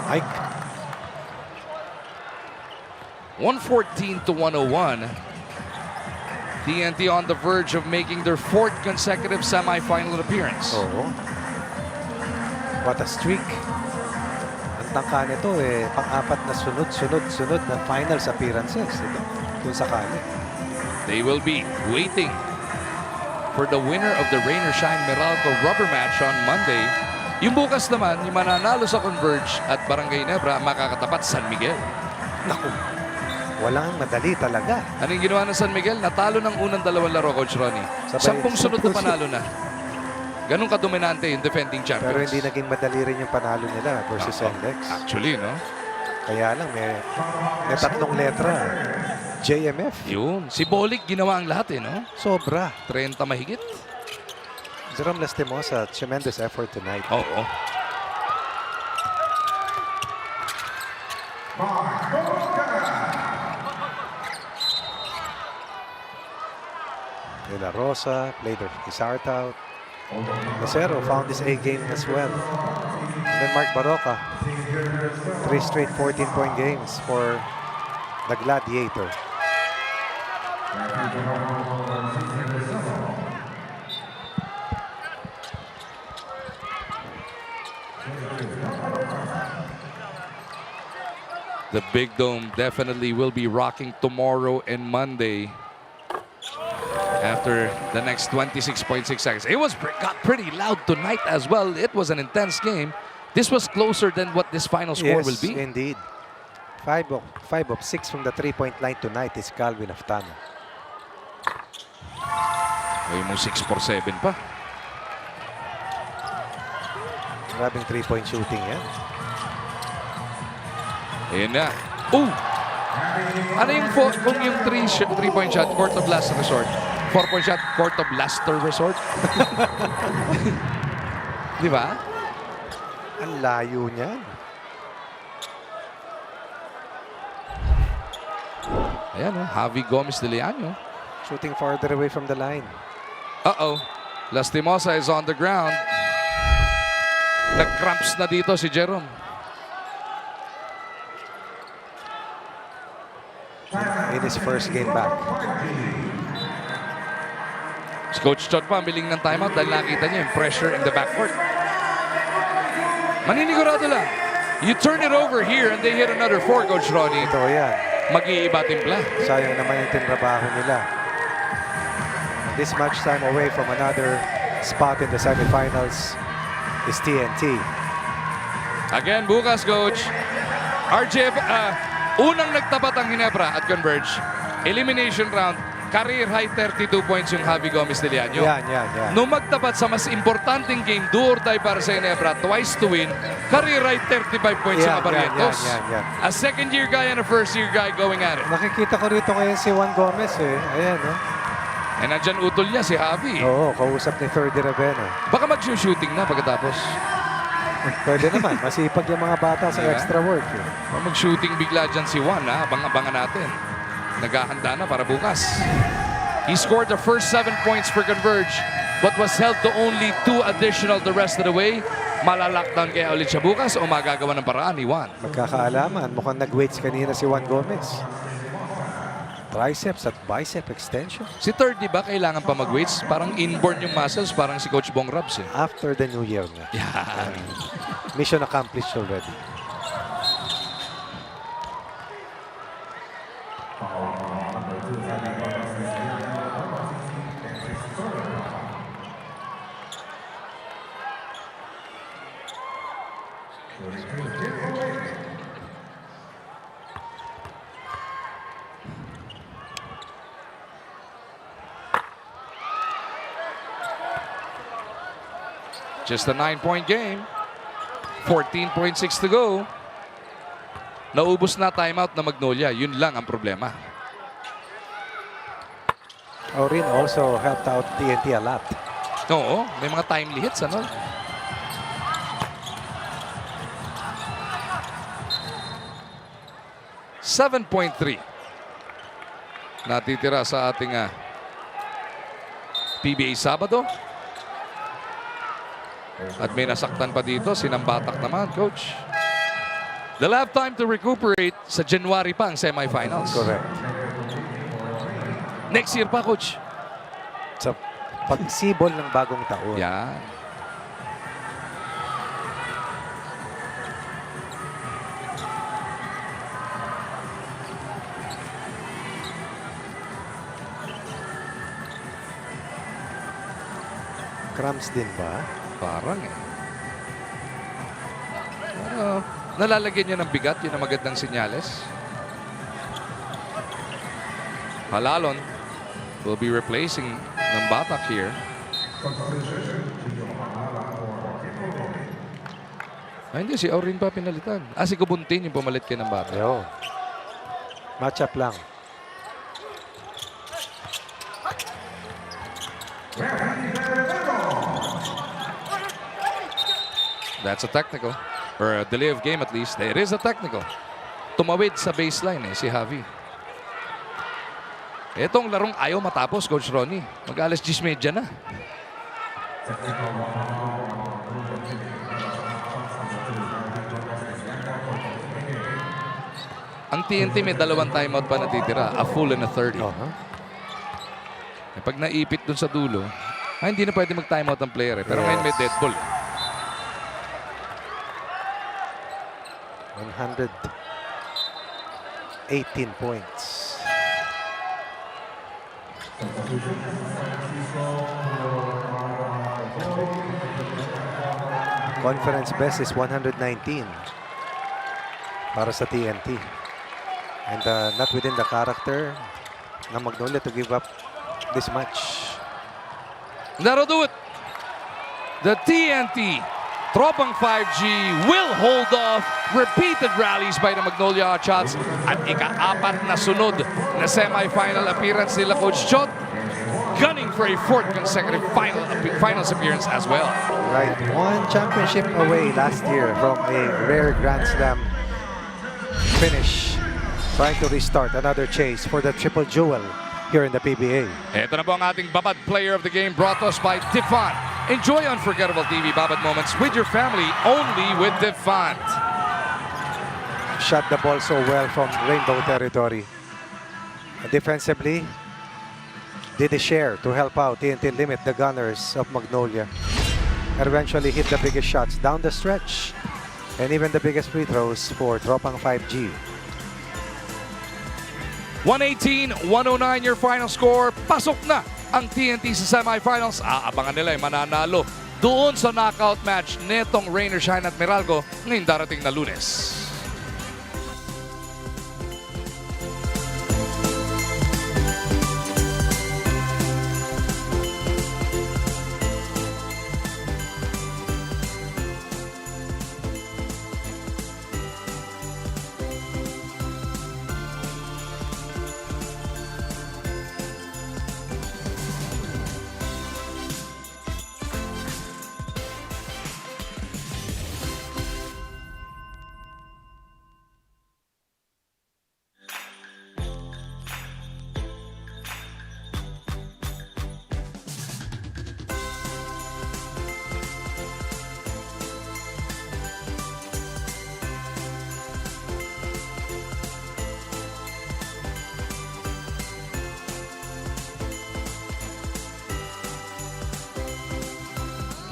Ay. 114 to 101. TNT on the verge of making their 4th consecutive semifinal appearance. Oo. What a streak. Ang tangka nito pang-apat na sunod-sunod na finals appearances. Ito, kung sakali. They will be waiting for the winner of the Rain or Shine Meralco rubber match on Monday. Yung bukas naman, yung mananalo sa Converge at Barangay Nebra, makakatapat San Miguel. Naku, walang madali talaga. Anong ginawa ng San Miguel? Natalo ng unang 2 laro, Coach Ronnie. 10 sunod na panalo na. Ganun ka-dominante yung defending champions. Pero hindi naging madali rin yung panalo nila versus Sendex. Actually, no? Kaya lang, may 3 letra. JMF. Yun. Si Bolik ginawa ang lahat no? Sobra. 30 mahigit. Jerome Lastimosa, tremendous effort tonight. Oo. De La Rosa played his heart out. Lucero found his A game as well. And then Mark Baroka. 3 straight 14-point games for the Gladiator. The Big Dome definitely will be rocking tomorrow and Monday after the next 26.6 seconds. It got pretty loud tonight as well. It was an intense game. This was closer than what this final score will be. Yes, indeed. 5 of 6 from the 3-point line tonight is Calvin Aftano. Ay mo 6-for-7 pa. Grabing 3-point shooting yan. Ayan na. Ano yung kung yung 3-point shot, court of last resort? 4-point shot, court of last resort. Di ba? Ang layo niyan. Ayan, Javi Gomez de Leaño. Shooting farther away from the line. Uh-oh. Lastimosa is on the ground. Nag-cramps na dito si Jerome. In his first game back. Si Coach Chot pa biling ng timeout dahil nakita niya yung pressure in the backcourt. Maninigurado lang. You turn it over here and they hit another 4, Coach Ronnie. Ito yan. Mag-iiba timpla. Sayang naman yung tinrabaho nila. This much time away from another spot in the semifinals is TNT. Again, bukas, Coach. RJ, unang nagtapat ang Ginebra at Converge. Elimination round. Career high 32 points yung Javi Gomez de Leaño. Yan. Nung magtapat sa mas importanteng game, do or die para sa Ginebra, twice to win, career high 35 points yung Abarrientos. Yan. A second-year guy and a first-year guy going at it. Nakikita ko rito ngayon si Juan Gomez eh. Ayan, no? Eh, nandyan utol niya si Javi. Oo, kausap ni Ferdy Ravena. Baka mag-shooting na pagkatapos. Pwede naman. Masipag yung mga bata sa extra work. Eh. Mag-shooting bigla dyan si Juan, ha? Abang-abangan natin. Naghahanda na para bukas. He scored the first 7 points for Converge, but was held to only 2 additional the rest of the way. Malalockdown kaya ulit siya bukas o magagawa ng paraan ni Juan? Magkakaalaman. Mukhang nag-weights kanina si Juan Gomez. Triceps at bicep extension. Si third, di ba, kailangan pa mag-weights? Parang inborn yung muscles, parang si Coach Bong Rabs. Eh. After the new year na. Yan. Mission accomplished already. Just a 9-point game. 14.6 to go. Naubos na timeout na Magnolia. Yun lang ang problema. Orin also helped out TNT a lot. Oo, may mga timely hits, ano? $7.3 natitira sa ating PBA Sabado. At may nasaktan pa dito, sinambatak naman, Coach. They'll have time to recuperate sa January pa ang semifinals. Correct. Next year pa, Coach. Sa pagsibol ng bagong taon. Yeah. Cramps din ba? Parang eh. Pero nalalagyan niya ng bigat. Yun ang magandang senyales. Halalon will be replacing ng Batak here. Ay, hindi. Si Aurin pa pinalitan. Si Kubuntin yung pumalit kay ng Batak. Yo. Match up lang. That's a technical. Or a delay of game at least. It is a technical. Tumawid sa baseline si Javi. Itong larong ayaw matapos, Coach Ronnie. Mag-alas 10:30 na. Ang TNT may 2 timeout pa natitira. A full and a 30. Pag naipit dun sa dulo, hindi na pwede mag-timeout ang player. Pero ngayon may dead ball. 118 points. Conference best is 119 para sa TNT. And not within the character ng Magnolia to give up this much. That'll do it. The TNT Tropang 5G will hold off repeated rallies by the Magnolia Hotshots at ika-4 na sunod na semifinal appearance nila Coach Chot gunning for a fourth consecutive finals appearance as well. Right, one championship away last year from a rare Grand Slam finish. Trying to restart another chase for the triple jewel here in the PBA. Ito na po ang ating Babad Player of the Game brought to us by Defant. Enjoy unforgettable TV Babad moments with your family only with Defant. Shot the ball so well from Rainbow territory. Defensively, did a share to help out TNT limit the gunners of Magnolia. And eventually hit the biggest shots down the stretch. And even the biggest free throws for Tropang 5G. 118-109 your final score. Pasok na ang TNT sa semifinals. Aabangan nila yung mananalo doon sa knockout match netong Rain or Shine at Meralco ngayong darating na Lunes.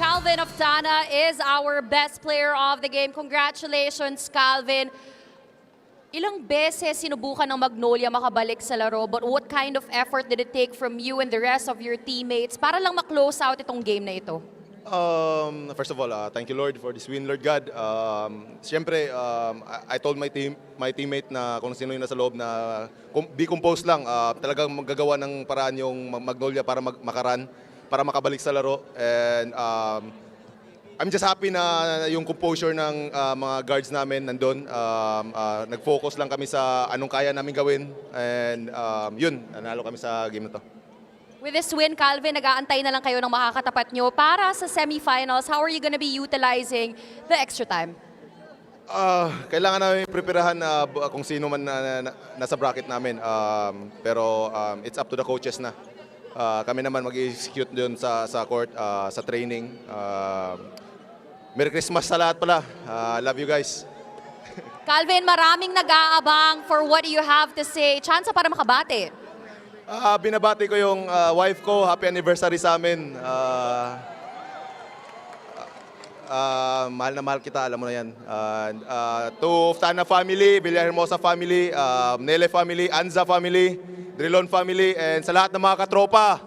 Calvin of Tana is our best player of the game. Congratulations, Calvin. Ilang beses sinubukan ng Magnolia makabalik sa laro, but what kind of effort did it take from you and the rest of your teammates para lang ma-close out itong game na ito? First of all, thank you Lord for this win, Lord God. Siyempre, I told my teammate na kung sino yung nasa loob na be composed lang. Talagang magagawa ng paraan yung Magnolia para makaran, para makabalik sa laro. And I'm just happy na yung composure ng mga guards namin nandun. Nag-focus lang kami sa anong kaya namin gawin. And yun, nanalo kami sa game na to. With this win, Calvin, nag-aantay na lang kayo ng makakatapat nyo para sa semifinals. How are you gonna be utilizing the extra time? Kailangan namin preparahan kung sino man nasa bracket namin. Pero it's up to the coaches na. Kami naman mag-execute dun sa court, sa training. Merry Christmas sa lahat pala. Love you guys. Calvin, maraming nag-aabang for what you have to say. Chance para makabate. Binabati ko yung wife ko. Happy anniversary sa amin. Mahal na mahal kita, alam mo na yan. To Tana family, Villahermosa family, Nele family, Anza family, Drilon family, and sa lahat ng mga katropa.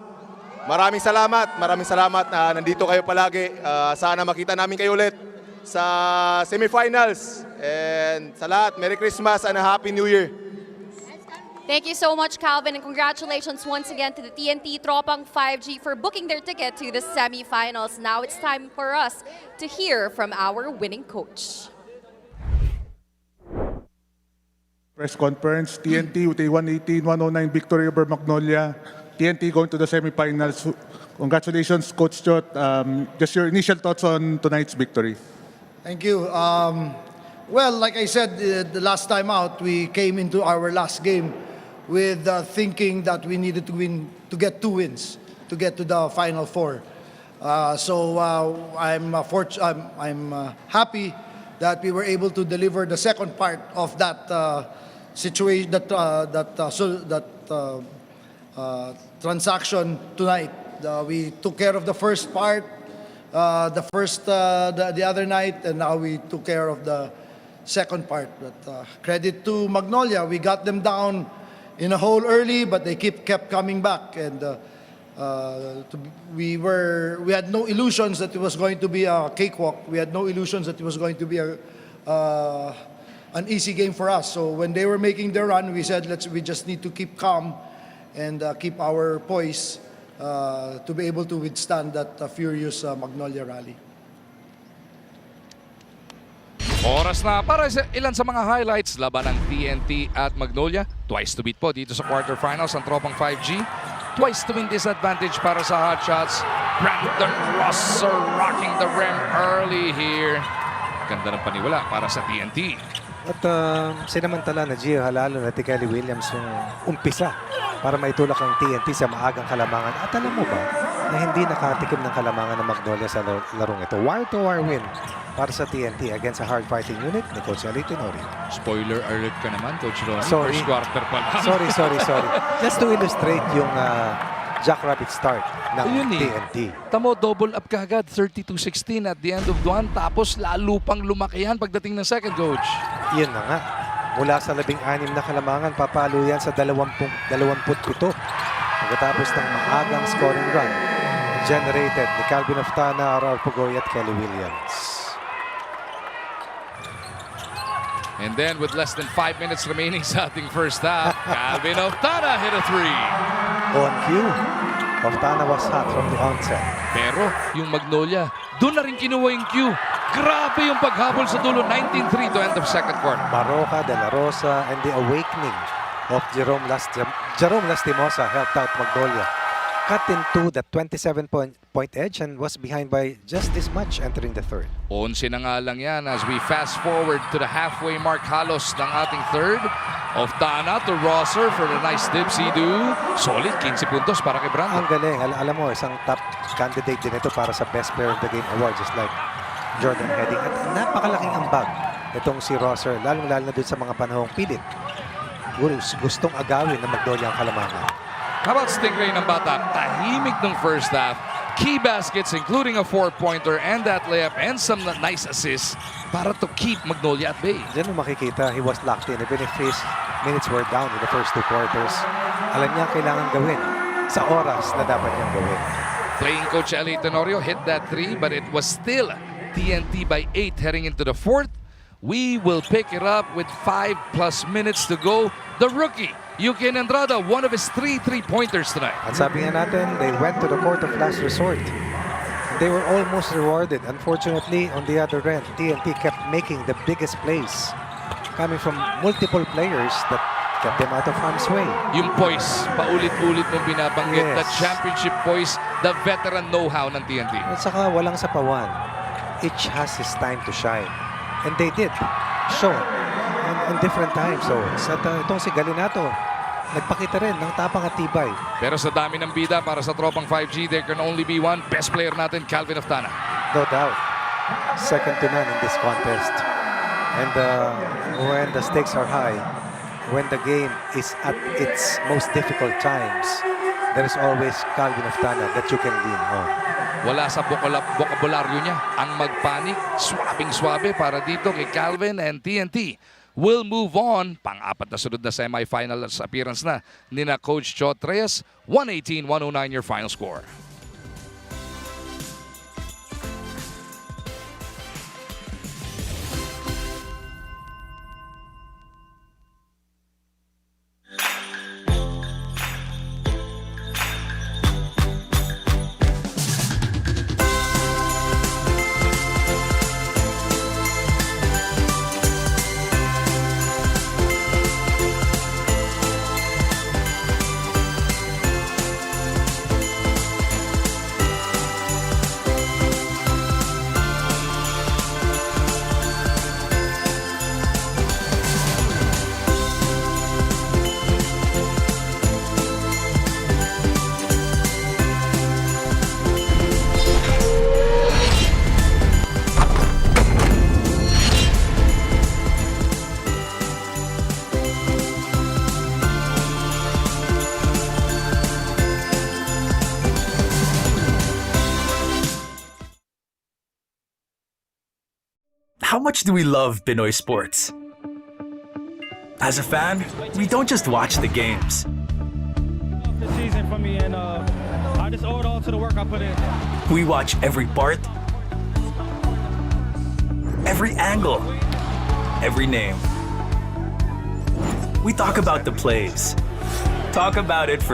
Maraming salamat na nandito kayo palagi. Sana makita namin kayo ulit sa semifinals. And sa lahat, Merry Christmas and a Happy New Year. Thank you so much, Calvin, and congratulations once again to the TNT Tropang 5G for booking their ticket to the semifinals. Now it's time for us to hear from our winning coach. Press conference, TNT with a 118-109 victory over Magnolia. TNT going to the semifinals. Congratulations, Coach Chot. Just your initial thoughts on tonight's victory. Thank you. Well, like I said the last time out, we came into our last game with thinking that we needed to win to get 2 wins to get to the Final Four. So I'm happy that we were able to deliver the second part of that situation, transaction tonight. We took care of the first part, the other night, and now we took care of the second part. But credit to Magnolia, we got them down in a hole early, but they kept coming back, and we had no illusions that it was going to be a cakewalk. We had no illusions that it was going to be an easy game for us. So when they were making their run, we said we just need to keep calm and keep our poise to be able to withstand that furious Magnolia rally. Oras na para sa ilan sa mga highlights laban ng TNT at Magnolia. Twice to beat po dito sa quarterfinals ang Tropang 5G. Twice to win disadvantage para sa Hotshots. Brandon Rosser rocking the rim early here. Ganda ng paniwala para sa TNT. At sinamantala na Gio Halalo at Kelly Williams yung umpisa para maitulak ang TNT sa maagang kalamangan. At alam mo ba na hindi nakatikim ng kalamangan ng Magnolia sa larong ito? Wire-to-wire win para sa TNT against a hard-fighting unit ni Coach L.A. Tenorio. Spoiler alert ka naman, Coach Ronnie. Sorry. First quarter pa lang. Sorry. Just to illustrate yung jackrabbit start ng TNT. Tamo, double up ka agad, 32-16 at the end of one. Tapos lalo pang lumaki yan pagdating ng second, Coach. Yun na nga. Mula sa 16 na kalamangan, papalo yan sa 27. Pagkatapos ng maagang scoring run generated ni Calvin Oftana, Raul Pugoy at Kelly Williams. And then with less than 5 minutes remaining sa ating first half, Calvin Oftana hit a three. On cue, Oftana was hot from the onset. Pero yung Magnolia, doon na rin kinuha yung cue. Grabe yung paghabol sa dulo, 19-3 to end of second quarter. Baroka, De La Rosa, and the awakening of Jerome Lastimosa helped out Magnolia. Cut into the 27-point edge and was behind by just this much entering the third. 11 na nga lang yan as we fast forward to the halfway mark halos ng ating third. Oftana to Rosser for the nice dipsy-do. Solid, 15 puntos para kay Brandon. Ang galing. Alam mo, isang top candidate din ito para sa Best Player of the Game Award, just like Jordan Heading. At napakalaking ambag itong si Rosser, lalong-lalo na dun sa mga panahong pilit. Gustong agawin ng Magnolia ang kalamangan. How about Stingray ng bata? Tahimik ng first half. Key baskets including a 4-pointer and that layup and some nice assists para to keep Magnolia at bay. Diyan mo makikita, he was locked in even if his minutes were down in the first 2 quarters. Alam niya kailangan gawin sa oras na dapat niyang gawin. Playing coach L.A. Tenorio hit that 3 but it was still TNT by 8 heading into the fourth. We will pick it up with 5+ minutes to go. The rookie, Yukin Andrada, one of his 3 3-pointers tonight. At sabi nga natin, they went to the court of last resort. They were almost rewarded. Unfortunately, on the other end, TNT kept making the biggest plays coming from multiple players that kept them out of harm's way. Yung poise, paulit-ulit mong binabanggit. Yes. The championship poise, the veteran know-how ng TNT. At saka walang sapawan. Each has his time to shine. And they did show in different times. So, itong si Galinato, nagpakita rin ng tapang at tibay. Pero sa dami ng bida para sa Tropang 5G, there can only be one. Best player natin, Calvin Oftana. No doubt. Second to none in this contest. And when the stakes are high, when the game is at its most difficult times, there is always Calvin Oftana that you can lean on. Wala sa bokabularyo niya ang magpanik, swabing-swabe para dito kay Calvin, and TNT will move on. Pang-apat na sunod na semifinals appearance na ni na Coach Chot Reyes. 118-109 your final score. How much do we love Pinoy sports? As a fan, we don't just watch the games. This season for me, and I just owe it all to the work I put in. We watch every part, every angle, every name. We talk about the plays, talk about it for